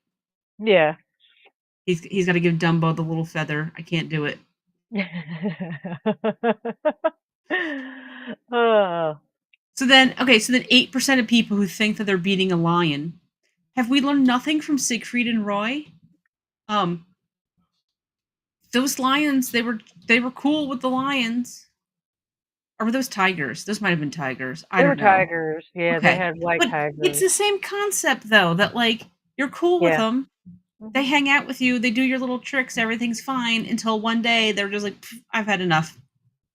Yeah. He's got to give Dumbo the little feather. I can't do it." Oh. So then, okay, so then 8% of people who think that they're beating a lion. Have we learned nothing from Siegfried and Roy? Um, those lions, they were cool with the lions. Or were those tigers? Those might have been tigers. I They were don't know. tigers. Yeah, they Okay. had white But it's tigers. the same concept though, that like you're cool with Yeah. them. They Mhm. hang out with you, they do your little tricks, everything's fine until one day they're just like, "Pff, I've had enough."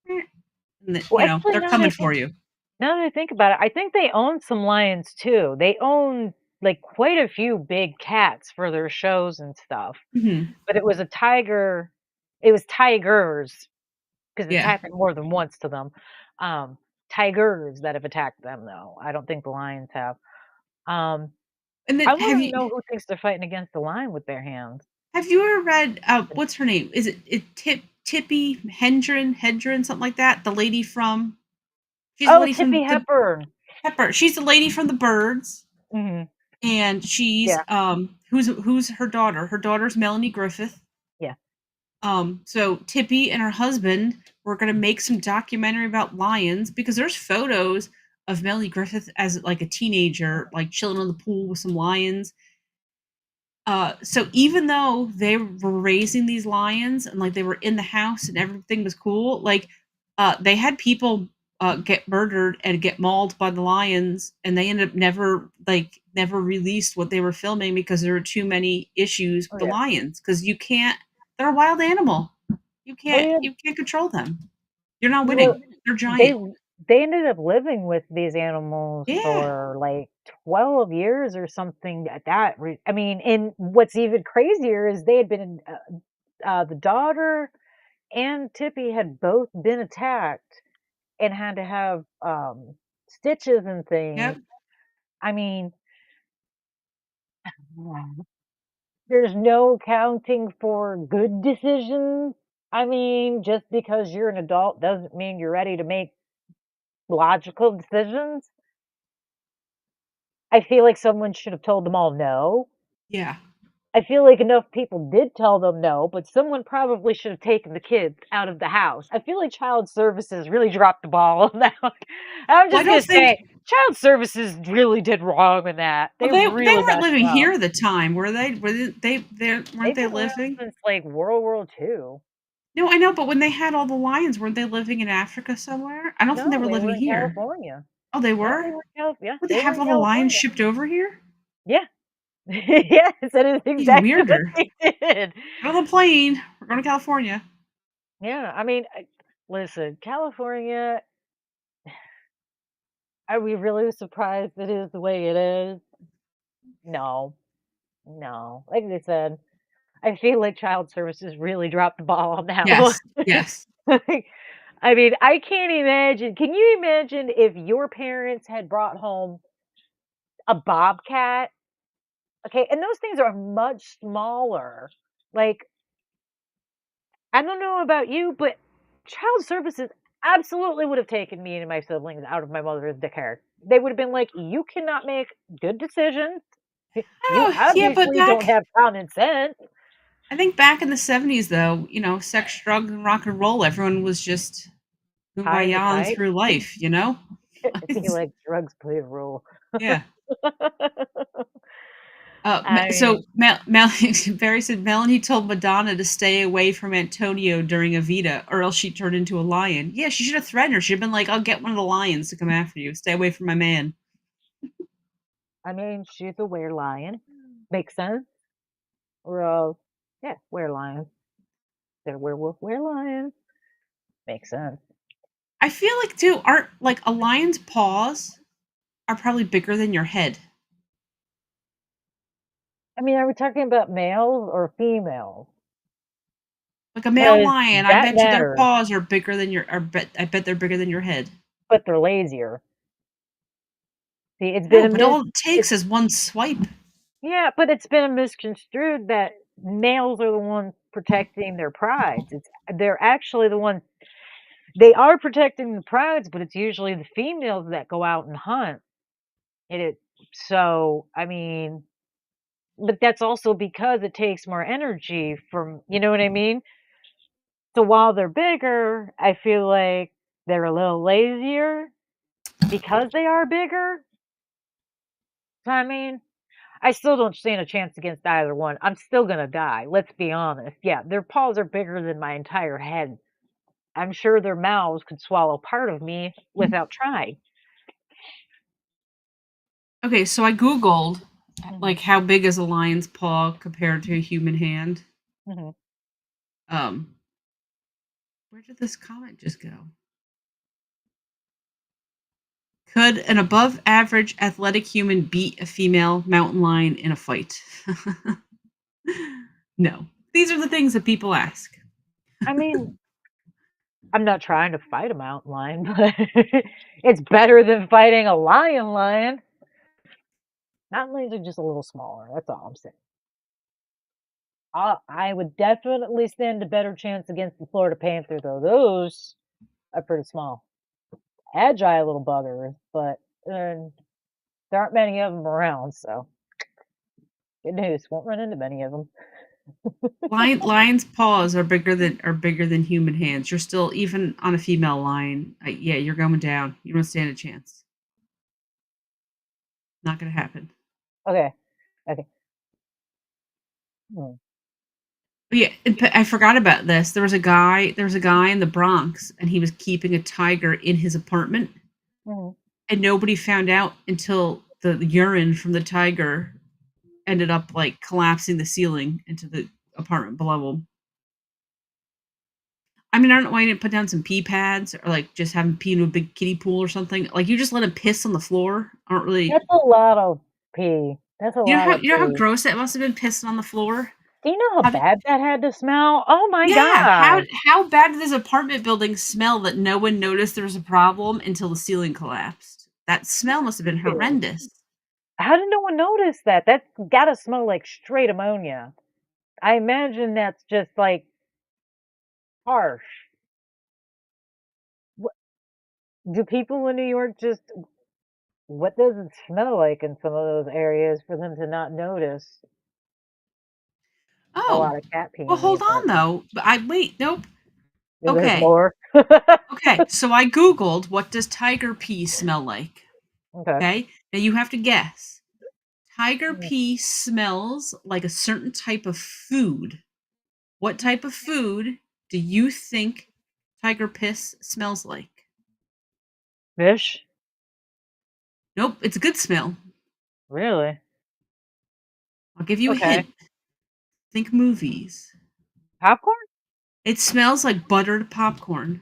And Well, you know, actually, they're coming for you. now that I think about it, I think they own some lions too. They own, like, quite a few big cats for their shows and stuff, Mhm. but it was tigers, 'cause it's Yeah. happened more than once to them. Um, tigers that have attacked them, though. I don't think the lions have. Um, And then I wanna know who thinks they're fighting against the lion with their hands. have you ever read what's her name? Is it Tippy Hedren, something like that? The lady from she's the Oh, lady Tippy from the Hepburn. Pepper. She's the lady from the Birds. Mhm. And she's Yeah, who's her daughter? Her daughter's Melanie Griffith. yeah. So Tippy and her husband were gonna make some documentary about lions because there's photos of Melanie Griffith as like a teenager, like chilling on the pool with some lions. So even though they were raising these lions and like they were in the house and everything was cool, like they had people get murdered and get mauled by the lions, and they ended up never released what they were filming because there were too many issues Oh, with the yeah. lions because you can't. They're a wild animal. Oh, yeah. You can't control them. You're not Well, winning. They're they giant. they ended up living with these animals Yeah. for, like, 12 years or something at that re I mean, and what's even crazier is they had been, the daughter and Tippy had both been attacked and had to have, stitches and things. Yep. I mean, there's no accounting for good decisions. I mean, just because you're an adult doesn't mean you're ready to make logical decisions. I feel like someone should have told them all no. Yeah. I feel like enough people did tell them no, but someone probably should have taken the kids out of the house. I feel like child services really dropped the ball on that one. I'm Well, I just don't gonna think say, child services really did wrong in that. well, They they really weren't messed living up. here at the time, were they? They weren't They've they been around living? since, like, World War II. No, I know, but when they had all the lions, weren't they living in Africa somewhere? I don't think they No, were they were living in here. California. Oh, they No, were? they were in Calif yeah, Would they they were have in all the lions California. shipped over here? Yeah. Yes, that is Even exactly what weirder. they did. Get on the plane. We're going to California. Yeah, I mean, listen, California, are we really surprised it is the way it is? No, no. Like I said, I feel like child services really dropped the ball on that one. Yes. Yes. Like, I mean, I can't imagine. Can you imagine if your parents had brought home a bobcat? Okay, and those things are much smaller. Like, I don't know about you, but child services absolutely would have taken me and my siblings out of my mother's daycare. They would have been like, "You cannot make good decisions. You Oh, yeah, but obviously don't have common sense." I think back in the 70s, though, sex, drugs, and rock and roll, everyone was just High and kumbaya tight. through life, you know? I feel like drugs play a role. Yeah. I So mean, Barry said Melanie told Madonna to stay away from Antonio during Evita, or else she'd turn into a lion. Yeah, she should have threatened her. She'd have been like, "I'll get one of the lions to come after you. Stay away from my man." she's a were-lion. Makes sense. Or, yeah, were-lion. They're werewolf, were-lion. Makes sense. I feel like too, aren't like a lion's paws are probably bigger than your head. I mean, are we talking about males or females? Like a male 'Cause lion, I that bet you their matters, paws are bigger than your. I bet they're bigger than your head. but they're lazier. See, No, but all it takes it's is one swipe. yeah, but it's been misconstrued that males are the ones protecting their prides. They're actually the ones they are protecting the prides, but it's usually the females that go out and hunt. And it so, I mean, but that's also because it takes more energy from you know what I mean? So while they're bigger, I feel like they're a little lazier because they are bigger. So, I mean, I still don't stand a chance against either one. I'm still gonna die, let's be honest. Yeah, their paws are bigger than my entire head. I'm sure their mouths could swallow part of me without trying. Okay, so I googled Mhm, like how big is a lion's paw compared to a human hand. mhm. Um, where did this comment just go? Could an above average athletic human beat a female mountain lion in a fight? No. These are the things that people ask. I mean, I'm not trying to fight a mountain lion, but it's better than fighting a lion. Mountain lions are just a little smaller, that's all I'm saying. I would definitely stand a better chance against the Florida Panther, though. Those are pretty small. Agile little buggers, but, there aren't many of them around, so good news, won't run into many of them. Lion's paws are bigger than human hands. You're still even on a female lion. Yeah, you're going down. You don't stand a chance. Not gonna happen. Okay, okay. Hmm, But yeah, I forgot about this. There was a guy in the Bronx, and he was keeping a tiger in his apartment, mhm. and nobody found out until the urine from the tiger ended up like collapsing the ceiling into the apartment below him. I mean, I don't know why you didn't put down some pee pads or like just have him pee into a big kiddie pool or something. Like you just let him piss on the floor. I don't really. That's a lot of pee. That's a lot of You know how pee. gross that must have been pissing on the floor. Do you know how Have you, bad that had to smell? Oh my yeah. god. How bad did this apartment building smell that no one noticed there was a problem until the ceiling collapsed? That smell must have been Ew. horrendous. How did no one notice that? That's gotta smell like straight ammonia. I imagine that's just like harsh. What, do people in New York just, what does it smell like in some of those areas for them to not notice a Oh, lot of cat pee well, in the hold on apartment? though. But I wait. Nope. There's Okay. more. Okay. So I googled what does tiger pee smell like. Okay. Okay. Now you have to guess. Tiger Mm, pee smells like a certain type of food. What type of food do you think tiger piss smells like? fish? Nope, it's a good smell. Really? I'll give you a Okay. hint. Think movies. Popcorn? It smells like buttered popcorn.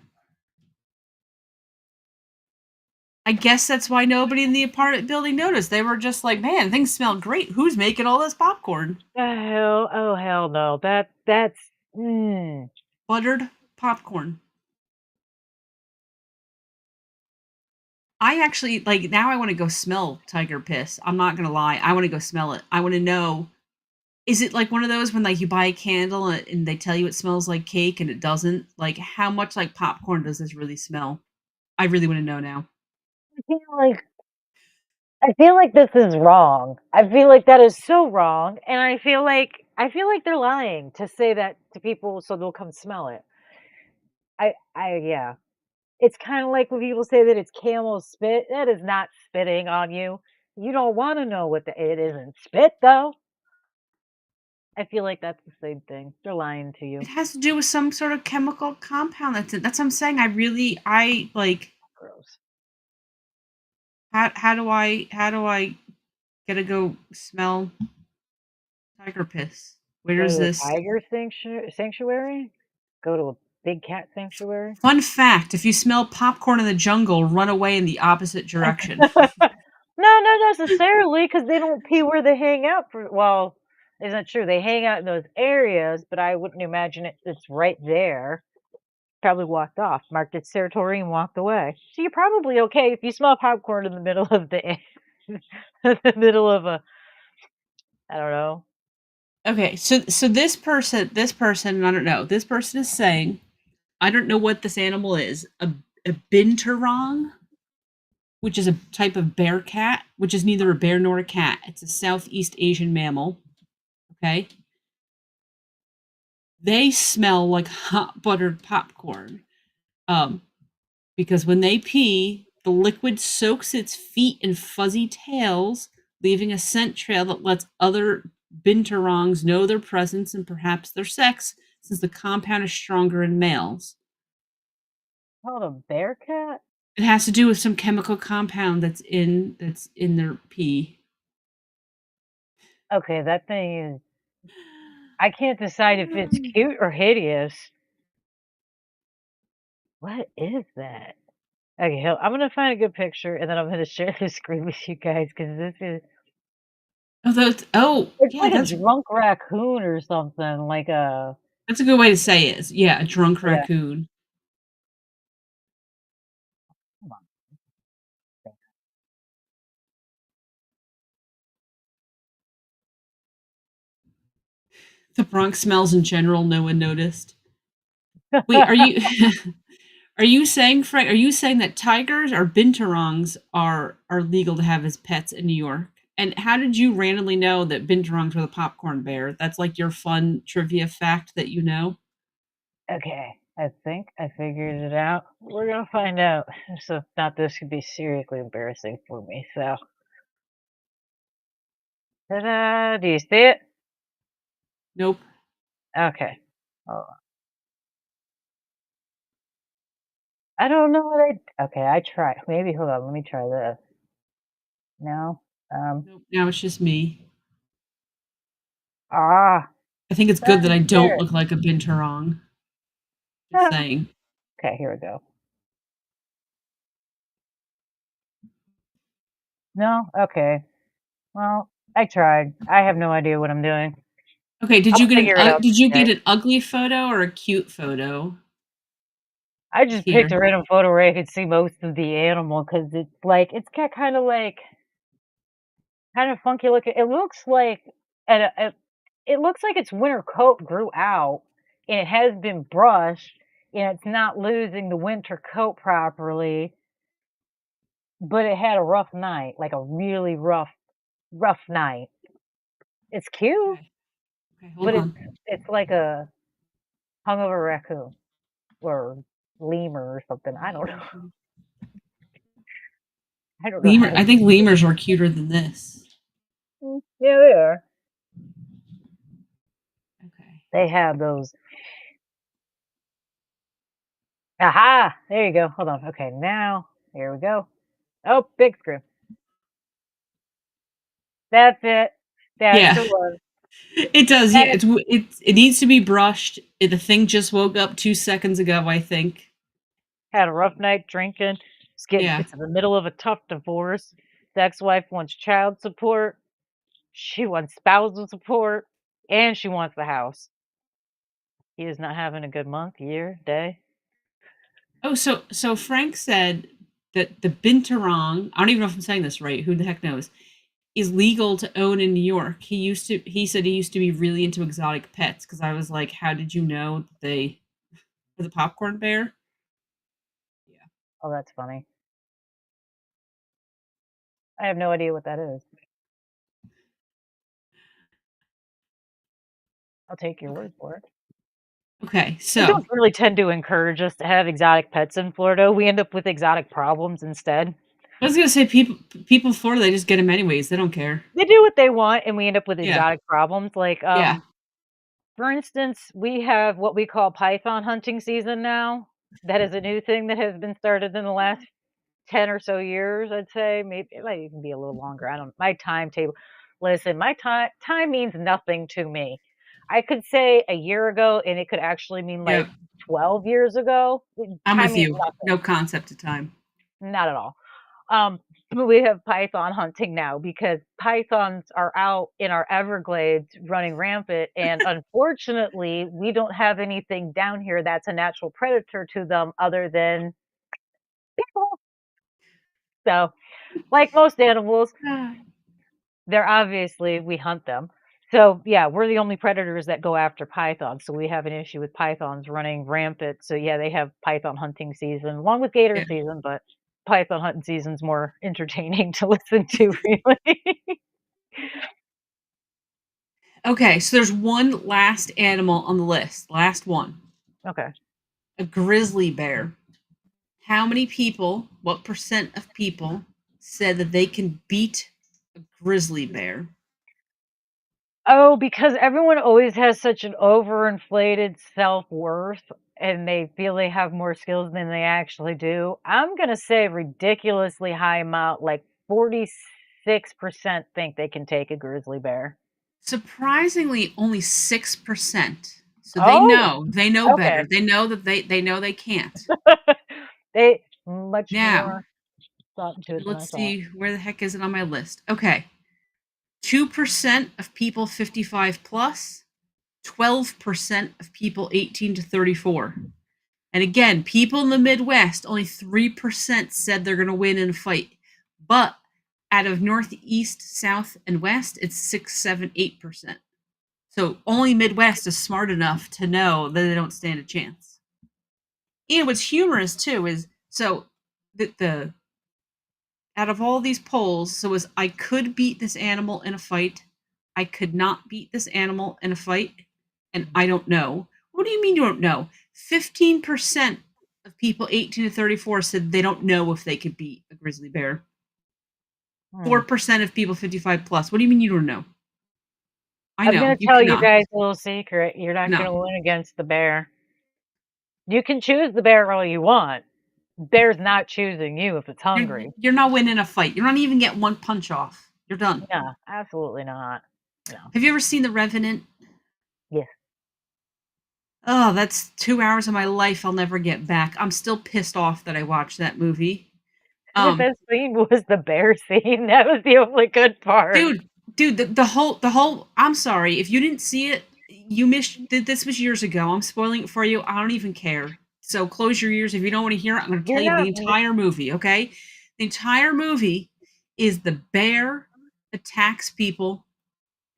I guess that's why nobody in the apartment building noticed. They were just like, man, things smell great. Who's making all this popcorn? The hell? Oh hell no. That's mm. Buttered popcorn. I actually like now I want to go smell tiger piss. I'm not gonna lie. I want to go smell it. I want to know, is it like one of those when like you buy a candle and they tell you it smells like cake and it doesn't? Like how much like popcorn does this really smell? I really want to know now. I feel like I feel like this is wrong. I feel like that is so wrong, and I feel like they're lying to say that to people so they'll come smell it. Yeah. It's kinda like when people say that it's camel spit, that is not spitting on you. You don't wanna know what the it isn't spit, though. I feel like that's the same thing. They're lying to It you. has to do with some sort of chemical compound that's it. That's what I'm saying. I like Gross. how do I get to go smell tiger piss? Where Go is to a this? tiger sanctuary? Go to a big cat sanctuary? Fun fact, if you smell popcorn in the jungle, run away in the opposite direction. No, not necessarily, because they don't pee where they hang out for well, isn't true. They hang out in those areas, but I wouldn't imagine it's right there. Probably walked off, marked its territory, and walked away. So you're probably okay if you smell popcorn in the middle of the the middle of a I don't know. Okay, so this person, I don't know. This person is saying, I don't know what this animal is. A binturong, which is a type of bear cat, which is neither a bear nor a cat. It's a Southeast Asian mammal. Okay. They smell like hot buttered popcorn. Um, because when they pee, the liquid soaks its feet and fuzzy tails, leaving a scent trail that lets other binturongs know their presence and perhaps their sex, since the compound is stronger in males. Called a bear cat? It has to do with some chemical compound that's in their pee. Okay, that thing is I can't decide if it's cute or hideous. What is that? Okay, hell, I'm gonna find a good picture and then I'm gonna share the screen with you guys because this is Oh it's yeah, like a drunk raccoon or something, like a that's a good way to say it. Yeah, a drunk yeah. raccoon. Come on. The Bronx smells in general, no one noticed. Wait, are you are you saying, Frank? Are you saying that tigers or binturongs are legal to have as pets in New York? And how did you randomly know that binturongs were the popcorn bear? That's like your fun trivia fact that you know. Okay, I think I figured it out. We're gonna find out. So if not, this could be seriously embarrassing for me. So, ta-da! Do you see it? Nope. Okay. Hold on. I don't know what I. Okay, I try. Maybe hold on. Let me try this. No. Nope. Now it's just me. Ah, I think it's good that that's I don't there. look like a binturong. Just saying. Okay, here we go. No? Okay. Well, I tried. I have no idea what I'm doing. Okay, I'll figure it out did you today. get an ugly photo or a cute photo? I just Here. picked a random photo where I could see most of the animal because it's like it's got kind of like kind of funky looking. It looks like it looks like its winter coat grew out and it has been brushed and it's not losing the winter coat properly, but it had a rough night, like a really rough night. It's cute, Okay. Okay, hold but on. it's like a hungover raccoon or lemur or something. I don't know. I don't know how Lemur. to. I think lemurs are cuter than this. Yeah, they are. Okay. They have those. Aha! There you go. Hold on. Okay, now here we go. Oh, big screw. That's it. That's Yeah, the one. it does. Yeah, That it needs to be brushed. The thing just woke up 2 seconds ago, I think. had a rough night drinking. Yeah. It's in the middle of a tough divorce. The ex-wife wants child support. She wants spousal support, and she wants the house. He is not having a good month, year, day. Oh, so Frank said that the binturong, I don't even know if I'm saying this right, who the heck knows, is legal to own in New York. He said he used to be really into exotic pets because I was like, how did you know that they for the popcorn bear? Yeah. Oh, that's funny. I have no idea what that is. I'll take your Okay. word for it. Okay. They So don't really tend to encourage us to have exotic pets in Florida. We end up with exotic problems instead. I was gonna say people in Florida, they just get them anyways. They don't care. They do what they want, and we end up with Yeah. exotic problems. Like, Yeah. for instance, we have what we call python hunting season now. That is a new thing that has been started in the last 10 or so years, I'd say. Maybe it might even be a little longer. I don't my timetable. Listen, my time means nothing to me. I could say a year ago and it could actually mean Yeah. like 12 years ago. I'm Time with means you. nothing. No concept of time. Not at all. Um, we have python hunting now because pythons are out in our Everglades running rampant, and unfortunately, we don't have anything down here that's a natural predator to them other than people. So, like most animals, Ah. they're obviously we hunt them. So, yeah, we're the only predators that go after pythons, so we have an issue with pythons running rampant. So, yeah, they have python hunting season along with gator Yeah. season, but python hunting season's more entertaining to listen to, really. Okay, so there's one last animal on the list. Last one. Okay. A grizzly bear. How many people, what percent of people said that they can beat a grizzly bear? Oh, because everyone always has such an overinflated self-worth and they feel they have more skills than they actually do. I'm gonna say ridiculously high amount, like 46% think they can take a grizzly bear. Surprisingly, only 6%. So Oh, they know okay. better. They know that they know they can't. They much Now, more thought into it than I let's thought. see where the heck is it on my list. Okay. 2% of people 55 plus, 12% of people 18 to 34. And again, people in the Midwest, only 3% said they're going to win in a fight. But out of Northeast, South, and West, it's 6, 7, 8%. So only Midwest is smart enough to know that they don't stand a chance. And what's humorous too is so the out of all these polls, so is I could beat this animal in a fight, I could not beat this animal in a fight, and I don't know. What do you mean you don't know? 15% of people 18 to 34 said they don't know if they could beat a grizzly bear. Hmm. 4% of people 55 plus. What do you mean you don't know? I I'm know, gonna you tell you cannot. guys a little secret. You're not No. gonna win against the bear. You can choose the bear all you want. Bear's not choosing you if it's hungry. You're not winning a fight. You're not even getting one punch off. You're done. Yeah, absolutely not. No. Have you ever seen The Revenant? Yes. Oh, that's 2 hours of my life I'll never get back. I'm still pissed off that I watched that movie. The Um, best scene was the bear scene. That was the only good part. dude, the whole I'm sorry, if you didn't see it, you missed this was years ago. I'm spoiling it for you. I don't even care. So close your ears if you don't want to hear it. I'm going to tell You're you the not. entire movie, okay? The entire movie is the bear attacks people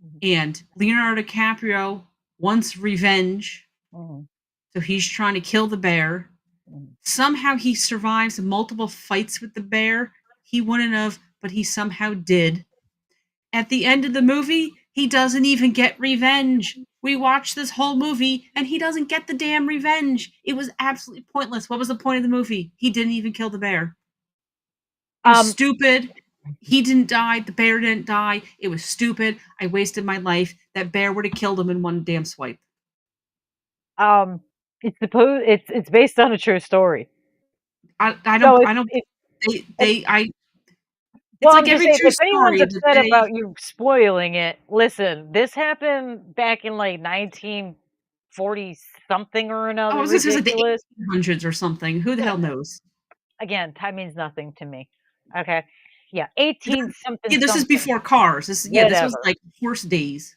Mhm, and Leonardo DiCaprio wants revenge. mhm, So he's trying to kill the bear. mhm. Somehow he survives multiple fights with the bear. He wouldn't have, but he somehow did. At the end of the movie, he doesn't even get revenge. We watched this whole movie and he doesn't get the damn revenge. It was absolutely pointless. What was the point of the movie? He didn't even kill the bear. It was Um, stupid. He didn't die. The bear didn't die. It was stupid. I wasted my life. That bear would have killed him in one damn swipe. um, it's based on a true story. I So don't I don't they I it's well, like I'm just every saying, true if anyone's story that upset they about you spoiling it, listen, this happened back in, like, 1940 something or oh, I another was gonna say it was like the ridiculous. 1800s or something. Who the hell Listen, knows? again, time means nothing to me, okay? Yeah, It 18 doesn't something yeah, this is something, before cars. This was whatever. like horse days.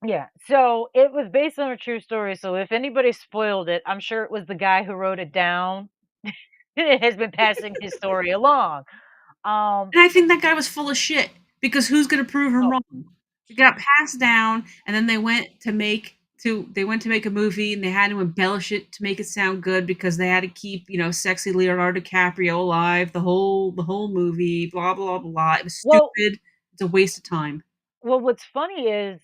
Yeah, so it was based on a true story, so if anybody spoiled it, I'm sure it was the guy who wrote it down has been passing his story along. Um, And I think that guy was full of shit because who's gonna prove him oh, wrong? It got passed down, and then they went to make a movie, and they had to embellish it to make it sound good because they had to keep, sexy Leonardo DiCaprio alive the whole movie, blah, blah, blah. It was well stupid. It's a waste of time. well, what's funny is,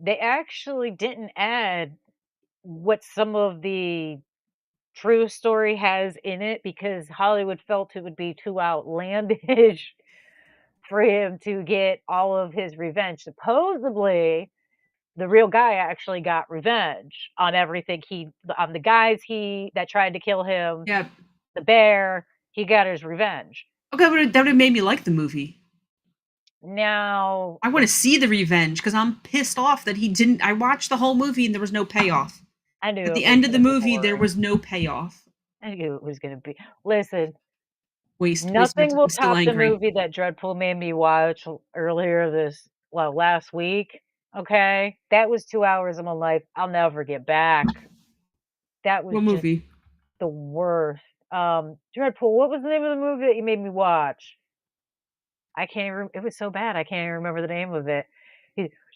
they actually didn't add what some of the true story has in it because Hollywood felt it would be too outlandish for him to get all of his revenge. Supposedly, the real guy actually got revenge on everything he on the guys he that tried to kill him, Yeah. the bear, he got his revenge. Okay, that would've made me like the movie. Now, I wanna see the revenge because 'cause I'm pissed off that he didn't I watched the whole movie and there was no payoff. I At knew it the was end of the gonna be movie, there boring. was no payoff. I knew it was gonna be listen, Waste my nothing time. will I'm still top the angry. movie that Dreadpool made me watch earlier last week, okay? That was 2 hours of my life I'll never get back. That was What just movie? the worst. Dreadpool, what was the name of the movie that you made me watch? I can't even it was so bad, I can't even remember the name of it.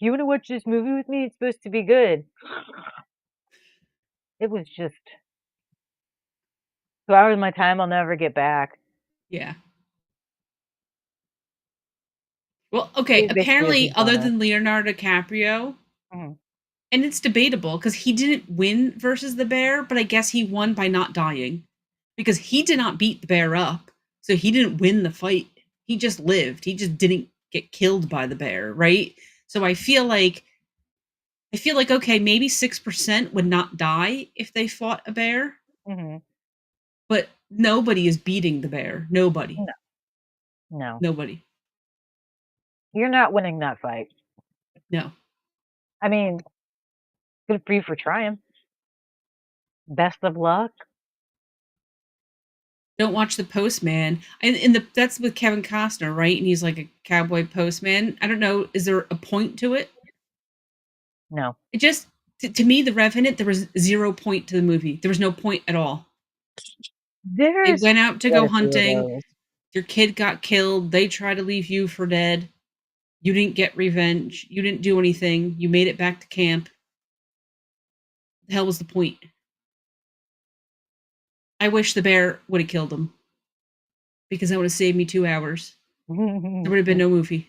"You wanna watch this movie with me? It's supposed to be good." It was just 2 hours of my time I'll never get back. Yeah. Well, okay, It was basically a apparently, other dishonest. than Leonardo DiCaprio, Mhm. and it's debatable because he didn't win versus the bear, but I guess he won by not dying because he did not beat the bear up. So he didn't win the fight. He just lived. He just didn't get killed by the bear, right? So I feel like okay, maybe 6% would not die if they fought a bear, Mhm. but nobody is beating the bear. Nobody. No, no. Nobody. You're not winning that fight. No. I mean, good for you for trying. Best of luck. Don't watch The Postman. And that's with Kevin Costner, right? And he's like a cowboy postman. I don't know. Is there a point to it? No. It just to me, The Revenant, there was 0 point to the movie. There was no point at all. They There's went out to quite go a few of hunting. those. Your kid got killed. They try to leave you for dead. You didn't get revenge. You didn't do anything. You made it back to camp. The hell was the point? I wish the bear would have killed him because that would have saved me 2 hours. There would have been no movie.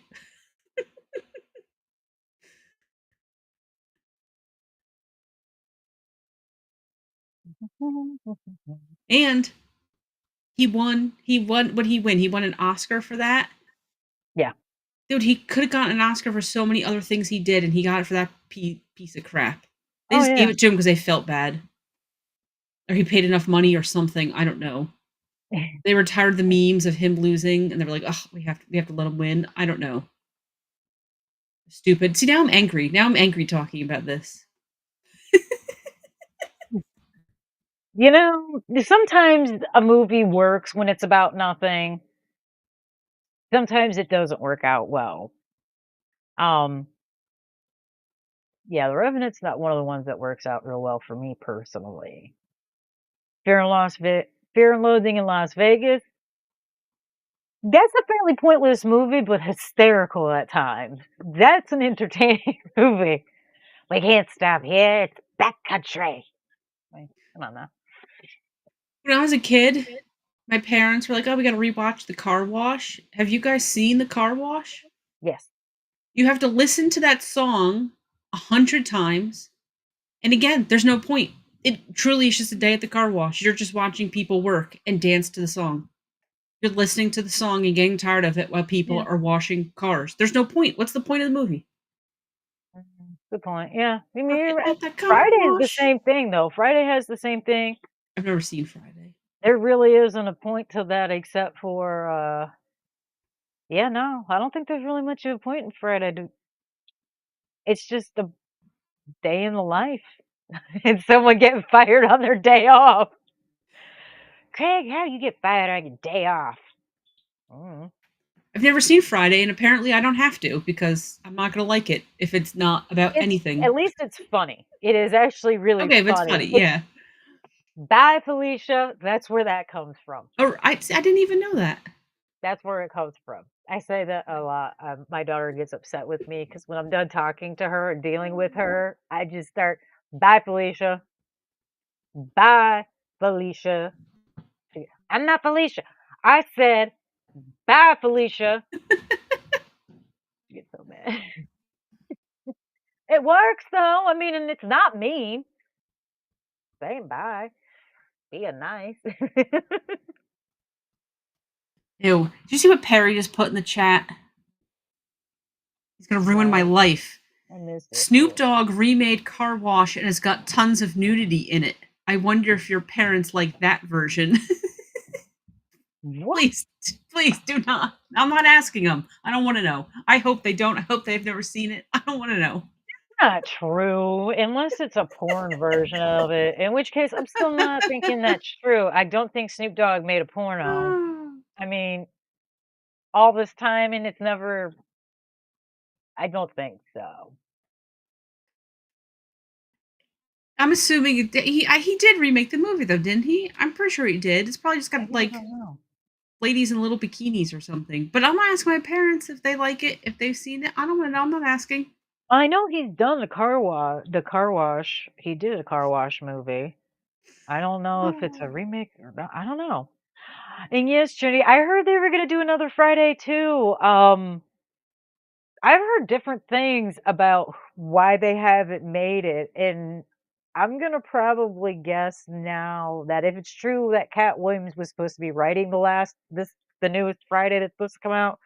And he won. He won. What did he win? He won an Oscar for that. Yeah. Dude, he could have gotten an Oscar for so many other things he did, and he got it for that piece of crap. They Oh, just gave yeah. it to him because they felt bad, or he paid enough money, or something. I don't know. They were tired of the memes of him losing, and they were like, "Oh, we have to let him win." I don't know. Stupid. See, now I'm angry. Now I'm angry talking about this. You know, sometimes a movie works when it's about nothing. Sometimes it doesn't work out well. Um, yeah, The Revenant's not one of the ones that works out real well for me personally. Fear and Loathing in Las Vegas. That's a fairly pointless movie, but hysterical at times. That's an entertaining movie. We can't stop here. It's backcountry. Like, come on now. When I was a kid, my parents were like, "Oh, we got to rewatch The Car Wash." Have you guys seen The Car Wash? Yes. You have to listen to that song 100 times, and again, there's no point. It truly is just a day at the car wash. You're just watching people work and dance to the song. You're listening to the song and getting tired of it while people Yeah. are washing cars. There's no point. What's the point of the movie? Good point. Yeah. I mean, Working you're right. at the car Friday is the wash. same thing, though. Friday has the same thing. I've never seen Friday. There really isn't a point to that except for, yeah, no, I don't think there's really much of a point in Friday. It's just a day in the life and someone getting fired on their day off. Craig, how do you get fired on your day off? Mm. I've never seen Friday, and apparently I don't have to because I'm not going to like it if it's not about It's anything. at least it's funny. It is actually really Okay, if it's funny. funny, yeah. Bye, Felicia. That's where that comes from. Or I didn't even know that. That's where it comes from. I say that a lot. My daughter gets upset with me because when I'm done talking to her and dealing with her, I just start, bye, Felicia. Bye, Felicia. I'm not Felicia. I said, bye, Felicia. She gets so mad. It works though. I mean, and it's not mean. Saying bye, being nice. Ew. Did you see what Perry just put in the chat? He's going to ruin my No, life. I missed it. Snoop Dogg remade Car Wash and has got tons of nudity in it. I wonder if your parents like that version. What? Please, please do not. I'm not asking them. I don't want to know. I hope they don't. I hope they've never seen it. I don't want to know. Not true, unless it's a porn version of it, in which case I'm still not thinking that's true. I don't think Snoop Dogg made a porno. I mean, all this time and it's never I don't think so. I'm assuming he did remake the movie though, didn't he? I'm pretty sure he did. It's probably just I got really like don't know. ladies in little bikinis or something. But I'm gonna ask my parents if they like it, if they've seen it. I don't want to know. I'm not asking. I know he's done the car wash. He did a car wash movie. I don't know if it's a remake or not. I don't know. And yes, Jenny, I heard they were gonna do another Friday too. I've heard different things about why they haven't made it, and I'm gonna probably guess now that if it's true that Cat Williams was supposed to be writing the newest Friday that's supposed to come out,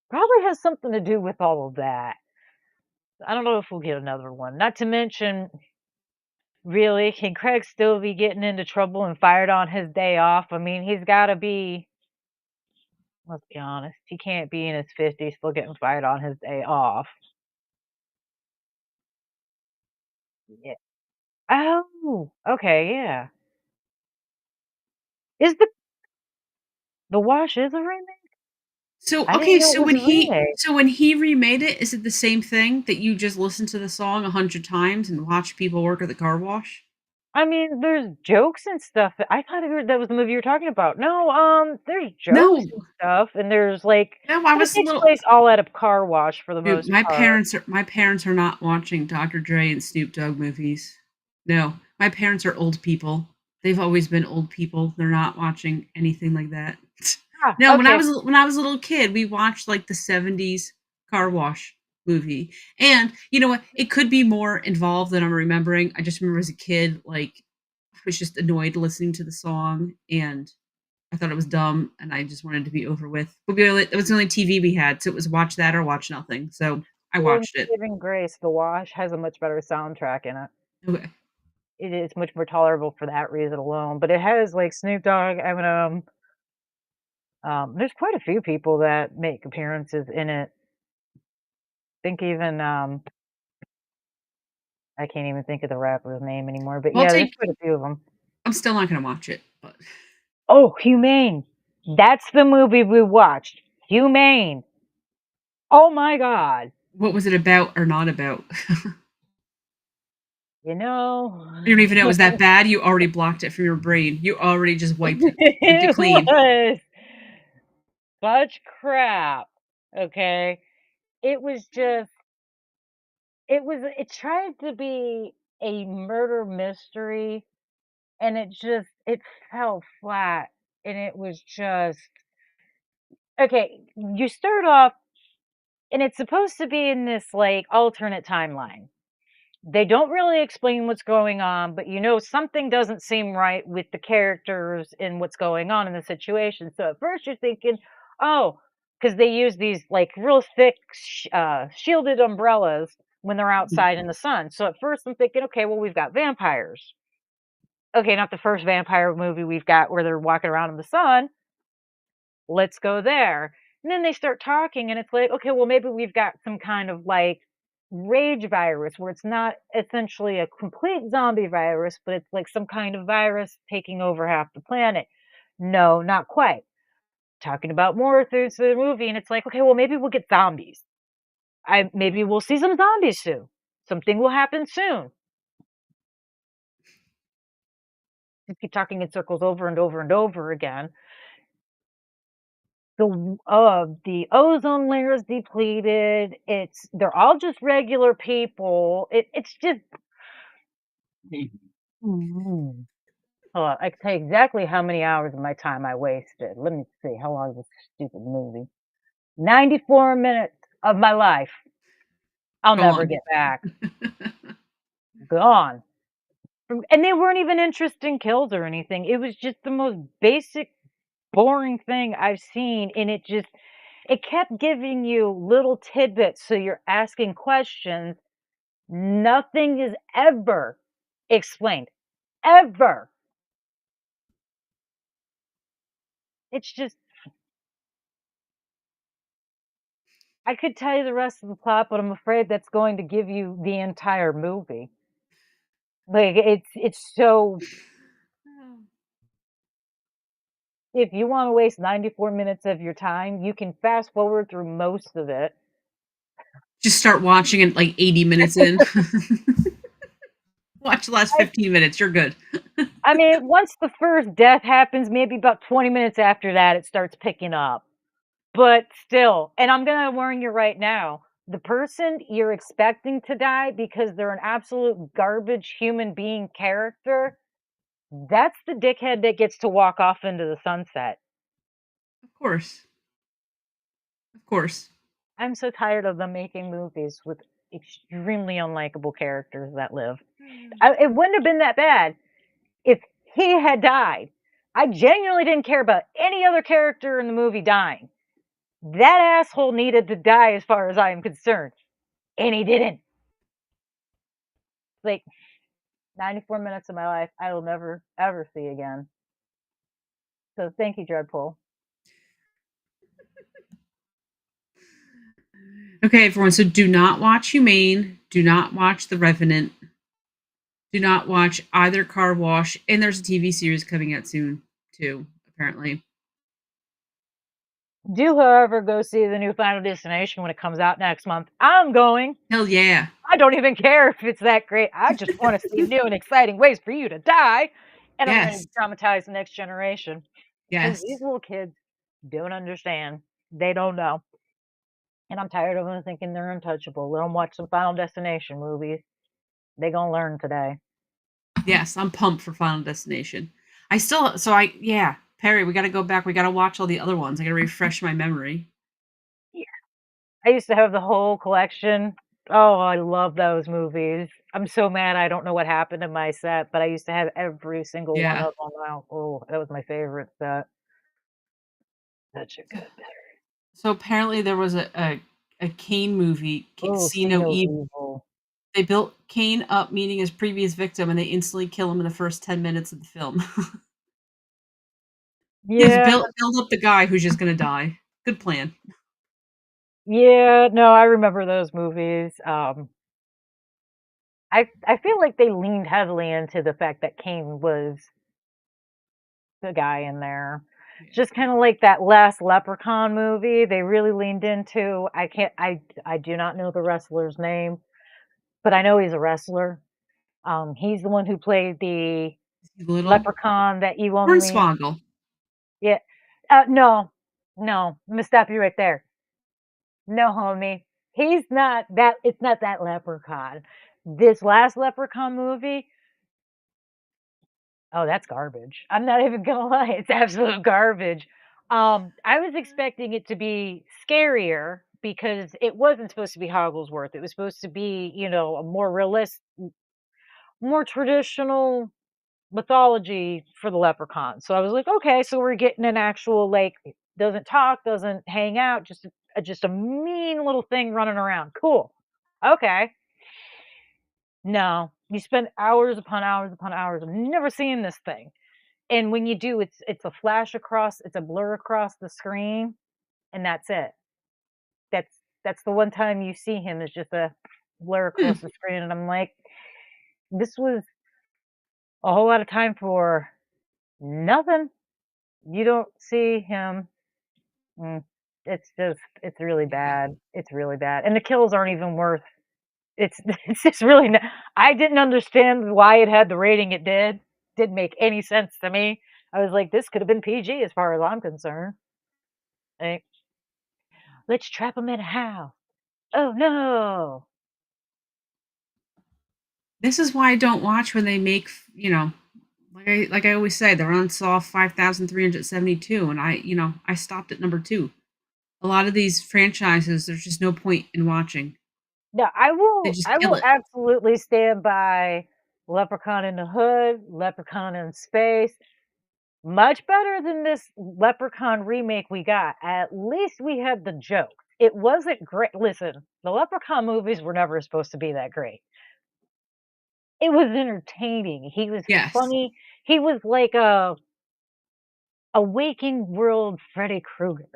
probably has something to do with all of that. I don't know if we'll get another one. Not to mention, really, can Craig still be getting into trouble and fired on his day off? I mean, he's got to be. Let's be honest. He can't be in his 50s still getting fired on his day off. Yeah. Oh, okay, yeah. Is the Wash is a remake? So I didn't okay, know it was a remake. so when he remade it, is it the same thing that you just listen to the song 100 times and watch people work at the car wash? I mean, there's jokes and stuff. I thought that was the movie you were talking about. No, there's jokes No, and stuff, and there's like, no, I but it was a takes little. place all at a car wash for the Dude, most part. my parents are not watching Dr. Dre and Snoop Dogg movies. No, my parents are old people. They've always been old people. They're not watching anything like that. Ah, No, okay. when I was a little kid, we watched like the 70s car wash movie. And you know what? It could be more involved than I'm remembering. I just remember as a kid, like I was just annoyed listening to the song and I thought it was dumb and I just wanted to be over with. But it was the only TV we had, so it was watch that or watch nothing. So I Well, watched it. Saving Grace, The Wash has a much better soundtrack in it. Okay. It is much more tolerable for that reason alone. But it has like Snoop Dogg, Eminem. There's quite a few people that make appearances in it. I think even I can't even think of the rapper's name anymore. But I'll yeah, there's take quite a few of them. I'm still not gonna watch it, but Oh, Humane. That's the movie we watched. Humane. Oh my god. what was it about or not about? You know, You don't even know it was that bad. You already blocked it from your brain. You already just wiped it it clean. was such crap. Okay. It was just, it tried to be a murder mystery and it fell flat. And it was just, okay, you start off and it's supposed to be in this like alternate timeline. They don't really explain what's going on, but you know something doesn't seem right with the characters and what's going on in the situation. So at first you're thinking, oh, because they use these like real thick shielded umbrellas when they're Mhm. outside in the sun. So at first I'm thinking, okay, well we've got vampires. Okay, not the first vampire movie we've got where they're walking around in the sun. Let's go there. And then they start talking, and it's like, okay, well, maybe we've got some kind of like rage virus where it's not essentially a complete zombie virus, but it's like some kind of virus taking over half the planet. No, not quite. Talking about more through the movie, and it's like, okay, well, maybe we'll get zombies. Maybe we'll see some zombies soon. Something will happen soon. Just keep talking in circles over and over and over again. The ozone layer is depleted. They're all just regular people. It's just Mhm. Hold on, I can tell you exactly how many hours of my time I wasted. Let me see, how long is this stupid movie? 94 minutes of my life. I'll never Gone. get back. Gone. And they weren't even interesting kills or anything. It was just the most basic, boring thing I've seen, and it kept giving you little tidbits, so you're asking questions. Nothing is ever explained, ever. It's just I could tell you the rest of the plot, but I'm afraid that's going to give you the entire movie. Like, it's so if you wanna waste 94 minutes of your time, you can fast forward through most of it. Just start watching it like 80 minutes in. Watch the last I 15 minutes. You're good. I mean, once the first death happens, maybe about 20 minutes after that, it starts picking up. But still, and I'm gonna warn you right now, the person you're expecting to die because they're an absolute garbage human being character, that's the dickhead that gets to walk off into the sunset. Of course. Of course. I'm so tired of them making movies with extremely unlikable characters that live. It wouldn't have been that bad if he had died. I genuinely didn't care about any other character in the movie dying. That asshole needed to die as far as I am concerned, and he didn't. Like 94 minutes of my life I will never ever see again. So thank you, Dreadpool. Okay, everyone. So do not watch Humane. Do not watch The Revenant. Do not watch either Car Wash. And there's a TV series coming out soon, too, apparently. Do, however, go see the new Final Destination when it comes out next month. I'm going. Hell yeah. I don't even care if it's that great. I just want to see new and exciting ways for you to die, and I'm going Yes. to traumatize the next generation because these Yes. little kids don't understand. They don't know, and I'm tired of them thinking they're untouchable. Let them watch some Final Destination movies. They gonna learn today. Yes. I'm pumped for Final Destination. Yeah. Perry, we got to go back. We got to watch all the other ones. I got to refresh my memory. Yeah. I used to have the whole collection. Oh, I love those movies. I'm so mad I don't know what happened in my set, but I used to have every single one Yeah. of them. Oh, that was my favorite set. Such a good. So apparently there was a Kane movie, Oh, See see No no Evil. evil. They built Kane up meeting his previous victim, and they instantly kill him in the first 10 minutes of the film. Yes, Yeah, build up the guy who's just gonna die. Good plan. yeah, no, I remember those movies. I feel like they leaned heavily into the fact that Kane was the guy in there. Yeah. Just kinda like that last Leprechaun movie, they really leaned into I do not know the wrestler's name, but I know he's a wrestler. He's the one who played the Is he little? leprechaun that you only Hornswoggle. yeah. No. No, Imma stop you right there. No, homie. He's not that it's not that leprechaun. This last Leprechaun movie, oh, that's garbage. I'm not even gonna lie, it's absolute garbage. I was expecting it to be scarier because it wasn't supposed to be Hogglesworth. It was supposed to be, a more more traditional mythology for the leprechaun. So I was like, okay, so we're getting an actual like doesn't talk, doesn't hang out, just a mean little thing running around. Cool. Okay. No, you spend hours upon hours upon hours of never seeing this thing. And when you do, it's a flash across, it's a blur across the screen, and that's it. That's that's the one time you see him is just a blur Hmm. across the screen, and I'm like, this was a whole lot of time for nothing. You don't see him. Mm, it's really Yeah. bad. It's really bad, and the kills aren't even worth. It's it's just really. I didn't understand why it had the rating it did. Didn't make any sense to me. I was like, this could have been PG as far as I'm concerned. Like, let's trap him in a house. Oh no! This is why I don't watch when they make, like I always say, they're on Saw 5,372, and I stopped at number 2. A lot of these franchises, there's just no point in watching. No, I They will. just I kill will it. absolutely stand by Leprechaun in the Hood, Leprechaun in Space. Much better than this Leprechaun remake we got. At least we had the jokes. It wasn't great. Listen, the Leprechaun movies were never supposed to be that great. It was entertaining. He was Yes. funny. He was like a waking world Freddy Krueger.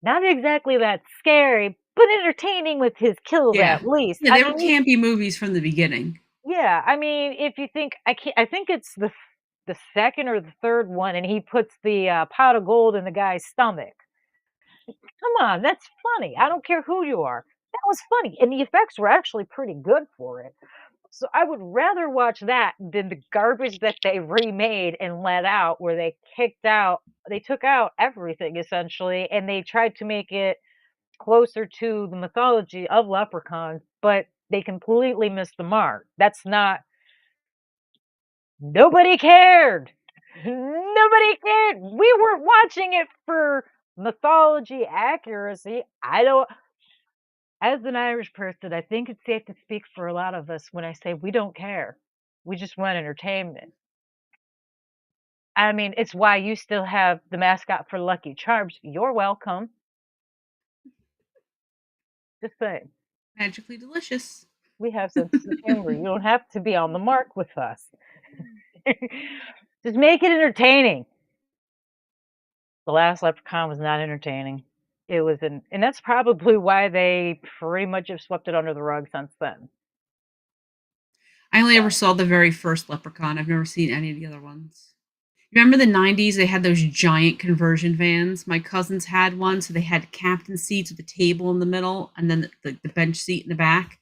Not exactly that scary, but entertaining with his kills Yeah. at least. Yeah, I they were mean, campy movies from the beginning. yeah, I mean, if you think I think it's the 2nd or the 3rd one, and he puts the, pot of gold in the guy's stomach. Come on, that's funny. I don't care who you are. That was funny, and the effects were actually pretty good for it. So I would rather watch that than the garbage that they remade and let out, where they took out everything essentially, and they tried to make it closer to the mythology of leprechauns, but they completely missed the mark. That's not Nobody cared. Nobody cared. We weren't watching it for mythology accuracy. I don't As an Irish person, I think it's safe to speak for a lot of us when I say we don't care. We just want entertainment. I mean, it's why you still have the mascot for Lucky Charms. You're welcome. Just saying. Magically delicious. We have senses of humor. You don't have to be on the mark with us. Just make it entertaining. The last Leprechaun was not entertaining. It was an and that's probably why they pretty much have swept it under the rug since then. I only ever So, saw the very first Leprechaun. I've never seen any of the other ones. Remember the 90s? They had those giant conversion vans. My cousins had one, so they had captain seats with a table in the middle and then the bench seat in the back.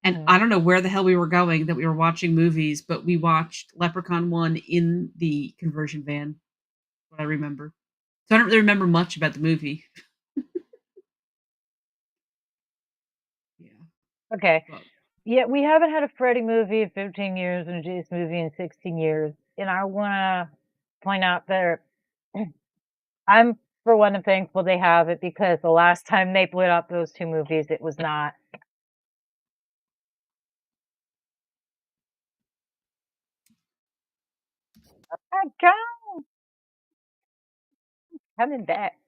And mhm. I don't know where the hell we were going that we were watching movies, but we watched Leprechaun 1 in the conversion van, what I remember. So I don't really remember much about the movie. Yeah. Okay. But Yeah, we haven't had a Freddy movie in 15 years and a Jason movie in 16 years, and I wanna point out that I'm, for one, thankful they have it because the last time they put up those 2 movies, it was not. My God, coming back.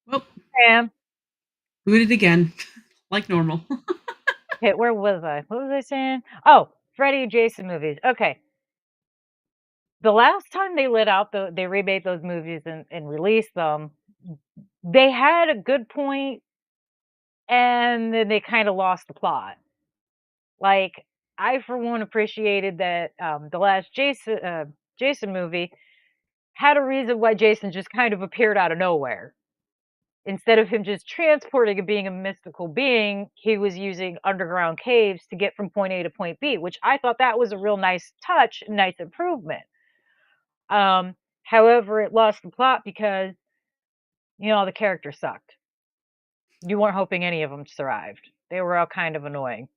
well, Sam. booted again, like normal. Okay, where was I? What was I saying? Oh, Freddy and Jason movies. Okay. The last time they remade those movies and released them, they had a good point, and then they kinda lost the plot. Like, I for one appreciated that the last Jason movie had a reason why Jason just kind of appeared out of nowhere. Instead of him just transporting and being a mystical being, he was using underground caves to get from point A to point B, which I thought that was a real nice touch, nice improvement. Um, However, it lost the plot because the characters sucked. You weren't hoping any of them survived. They were all kind of annoying.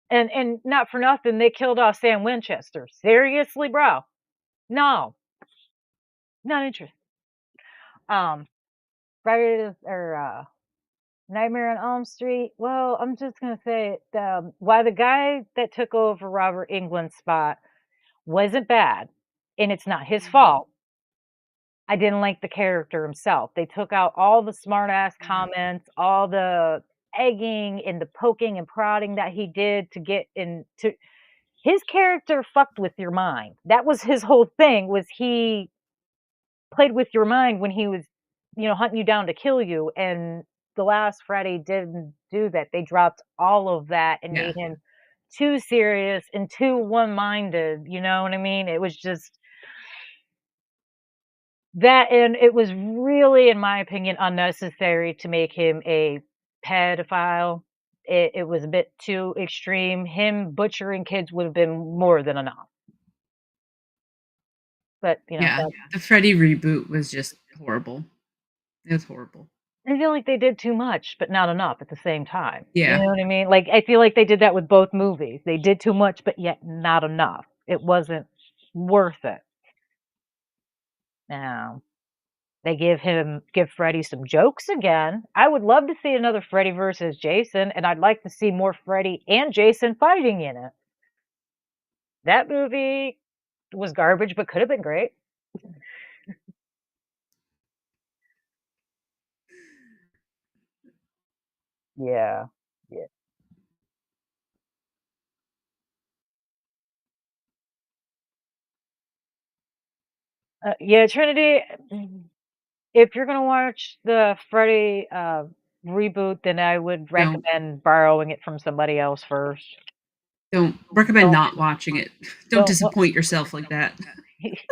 And not for nothing, they killed off Sam Winchester. Seriously, bro? No, not interested. Um, Friday or Nightmare on Elm Street. Well, I'm just gonna say why the guy that took over Robert Englund's spot wasn't bad, and it's not his fault. I didn't like the character himself. They took out all the smart ass comments, all the egging and the poking and prodding that he did to get into his character fucked with your mind. That was his whole thing was he played with your mind when he was, hunting you down to kill you. And the last Freddy didn't do that. They dropped all of that and Yeah. made him too serious and too one-minded. You know what I mean? It was just that, and it was really, in my opinion, unnecessary to make him a pedophile. It was a bit too extreme. Him butchering kids would have been more than enough. But Yeah. The Freddy reboot was just horrible. It was horrible. I feel like they did too much, but not enough at the same time. You Yeah. know what I mean? Like, I feel like they did that with both movies. They did too much, but yet not enough. It wasn't worth it. Now, they give Freddy some jokes again. I would love to see another Freddy versus Jason, and I'd like to see more Freddy and Jason fighting in it. That movie was garbage, but could have been great. Yeah. Yeah. Yeah, Trinity, if you're gonna watch the Freddy, reboot, then I would Don't recommend borrowing it from somebody else first. don't recommend Don't not watching it. Don't don't wa disappoint yourself like that.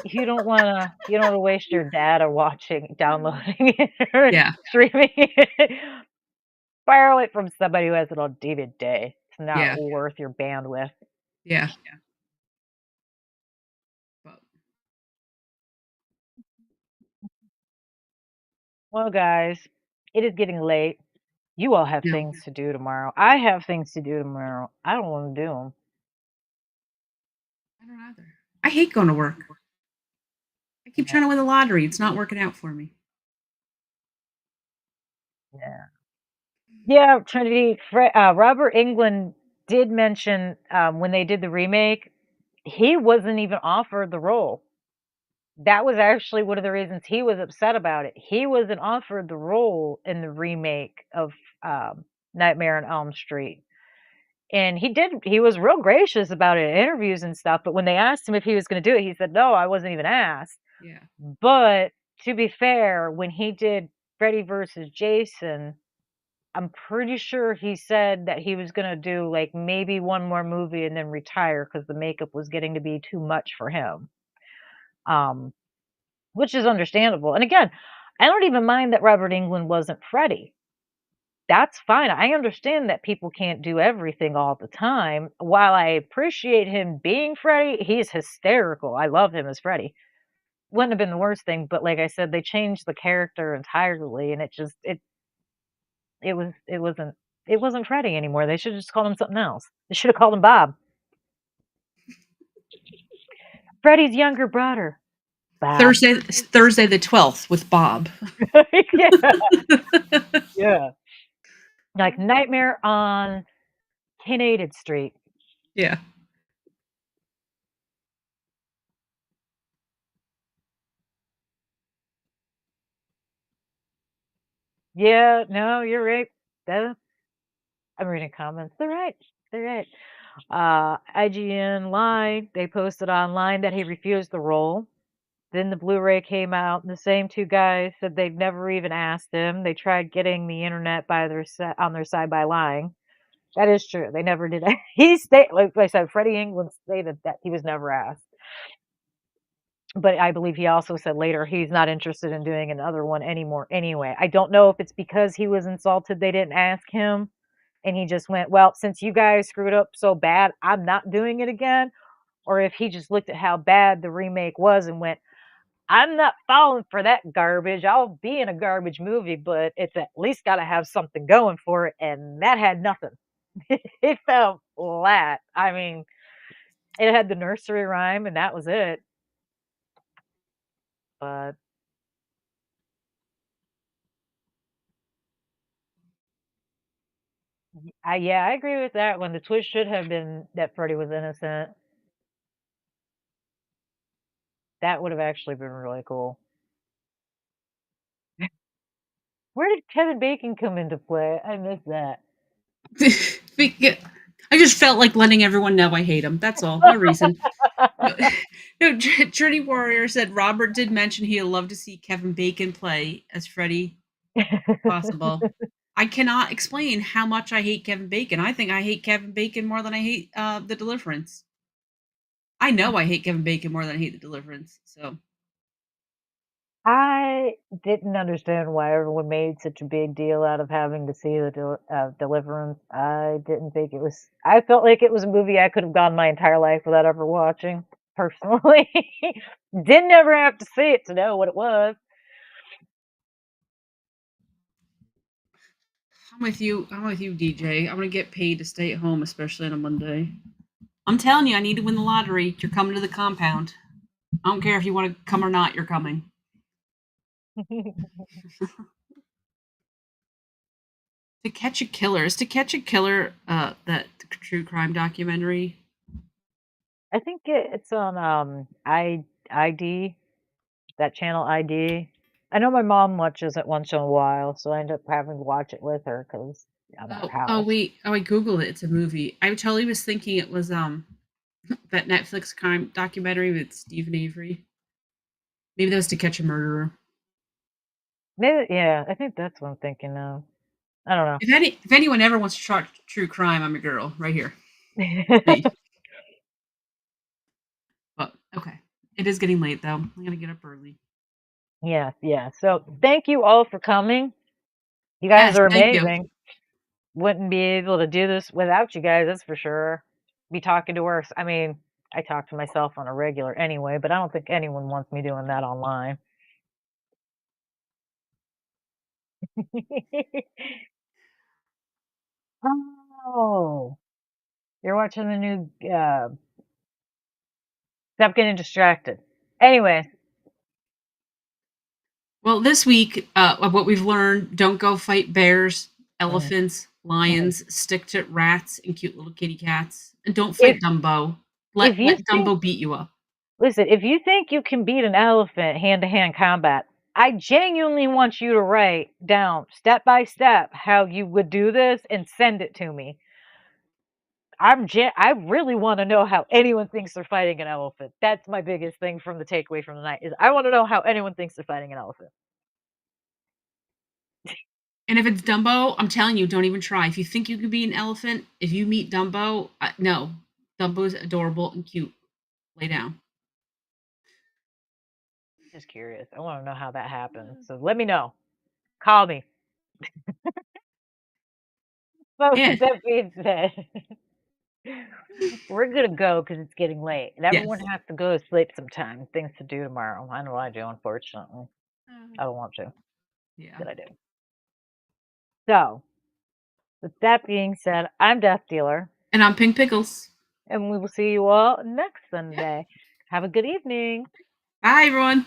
you don't wanna waste your data watching downloading it or Yeah. streaming it. Borrow it from somebody who has it on DVD. It's not Yeah. worth your bandwidth. Yeah. But Well, guys, it is getting late. You all have no, things to do tomorrow. I have things to do tomorrow. I don't wanna do them. I don't either. I hate going to work. I keep trying to win the lottery. It's not working out for me. Yeah. Yeah, Trinity, Robert Englund did mention, when they did the remake, he wasn't even offered the role. That was actually one of the reasons he was upset about it. He wasn't offered the role in the remake of, Nightmare on Elm Street, and he was real gracious about it in interviews and stuff, but when they asked him if he was gonna do it, he said, "No, I wasn't even asked." Yeah. But, to be fair, when he did Freddy versus Jason, I'm pretty sure he said that he was gonna do, like, maybe one more movie and then retire because the makeup was getting to be too much for him, um, which is understandable, and again, I don't even mind that Robert Englund wasn't Freddy. That's fine, I understand that people can't do everything all the time. While I appreciate him being Freddy, he's hysterical, I love him as Freddy. Wouldn't have been the worst thing, but like I said, they changed the character entirely, and it wasn't Freddy anymore. They should've just called him something else. They should have called him Bob. Freddy's younger brother. Bob. Thursday the 12th with Bob. Yeah, yeah. Like Nightmare on Kinnated Street. Yeah. Yeah, no, you're right. That I'm reading comments. They're right. They're right. IGN lied. They posted online that he refused the role. Then the Blu-ray came out, and the same 2 guys said they'd never even asked him. They tried getting the internet by on their side by lying. That is true. They never did. He stayed, like I said, Freddie England stated that he was never asked. But I believe he also said later he's not interested in doing another one anymore anyway. I don't know if it's because he was insulted they didn't ask him and he just went, "Well, since you guys screwed up so bad, I'm not doing it again," or if he just looked at how bad the remake was and went, "I'm not falling for that garbage. I'll be in a garbage movie, but it's at least gotta have something going for it," and that had nothing. It fell flat. I mean, it had the nursery rhyme and that was it, but yeah, I agree with that one. The twist should have been that Freddie was innocent. That would have actually been really cool. Where did Kevin Bacon come into play? I missed that. I just felt like letting everyone know I hate him. That's all. No reason. No, no, Journey Warrior said Robert did mention he'd love to see Kevin Bacon play as Freddy if possible. I cannot explain how much I hate Kevin Bacon. I think I hate Kevin Bacon more than I hate The Deliverance. I know I hate Kevin Bacon more than I hate The Deliverance. So I didn't understand why everyone made such a big deal out of having to see the Deliverance. I didn't think it was. I felt like it was a movie I could have gone my entire life without ever watching. Personally, didn't ever have to see it to know what it was. I'm with you. I'm with you, DJ. I'm gonna get paid to stay at home, especially on a Monday. I'm telling you, I need to win the lottery. You're coming to the compound. I don't care if you want to come or not. You're coming. To Catch a Killer. Is To Catch a Killer that true crime documentary? I think it's on ID, that channel ID. I know my mom watches it once in a while, so I end up having to watch it with her because I'm at her Oh house. wait. Oh, I googled it. It's a movie. I totally was thinking it was that Netflix crime documentary with Stephen Avery. Maybe that was To Catch a Murderer. Maybe, yeah, I think that's what I'm thinking of. I don't If anyone ever wants to talk true crime, I'm your girl right here. know. Hey. But okay, it is getting late though. I'm gonna get up early. Yeah, yeah. So thank you all for coming. You guys Yes, are thank you. amazing. Wouldn't be able to do this without you guys, that's for sure. Be talking to her. I mean, I talk to myself on a regular anyway, but I don't think anyone wants me doing that online. Oh, you're watching the new Stop Getting Distracted. Anyway, Well, this week, of what we've learned: don't go fight bears, mm, elephants, mm. lions. Stick to rats and cute little kitty cats, and don't if fight Dumbo. if you Let think Dumbo beat you up. listen, if you think you can beat an elephant hand to hand combat, I genuinely want you to write down step by step how you would do this and send it to me. I really want to know how anyone thinks they're fighting an elephant. That's my biggest thing from the takeaway from the night is I want to know how anyone thinks they're fighting an elephant. And if it's Dumbo, I'm telling you, don't even try. If you think you can be an elephant, if you meet Dumbo, no, Dumbo's adorable and cute. Lay down. Just curious. I want to know how that happens. So let me know. Call me. So Yeah. with that being said, we're gonna go because it's getting late, and everyone Yes. has to go to sleep sometime. Things to do tomorrow. I know I do. Unfortunately, I don't want to, Yeah. but I do. So, with that being said, I'm Death Dealer, And I'm Pink Pickles. and we will see you all next Yeah. Sunday. Have a good evening. Bye, everyone.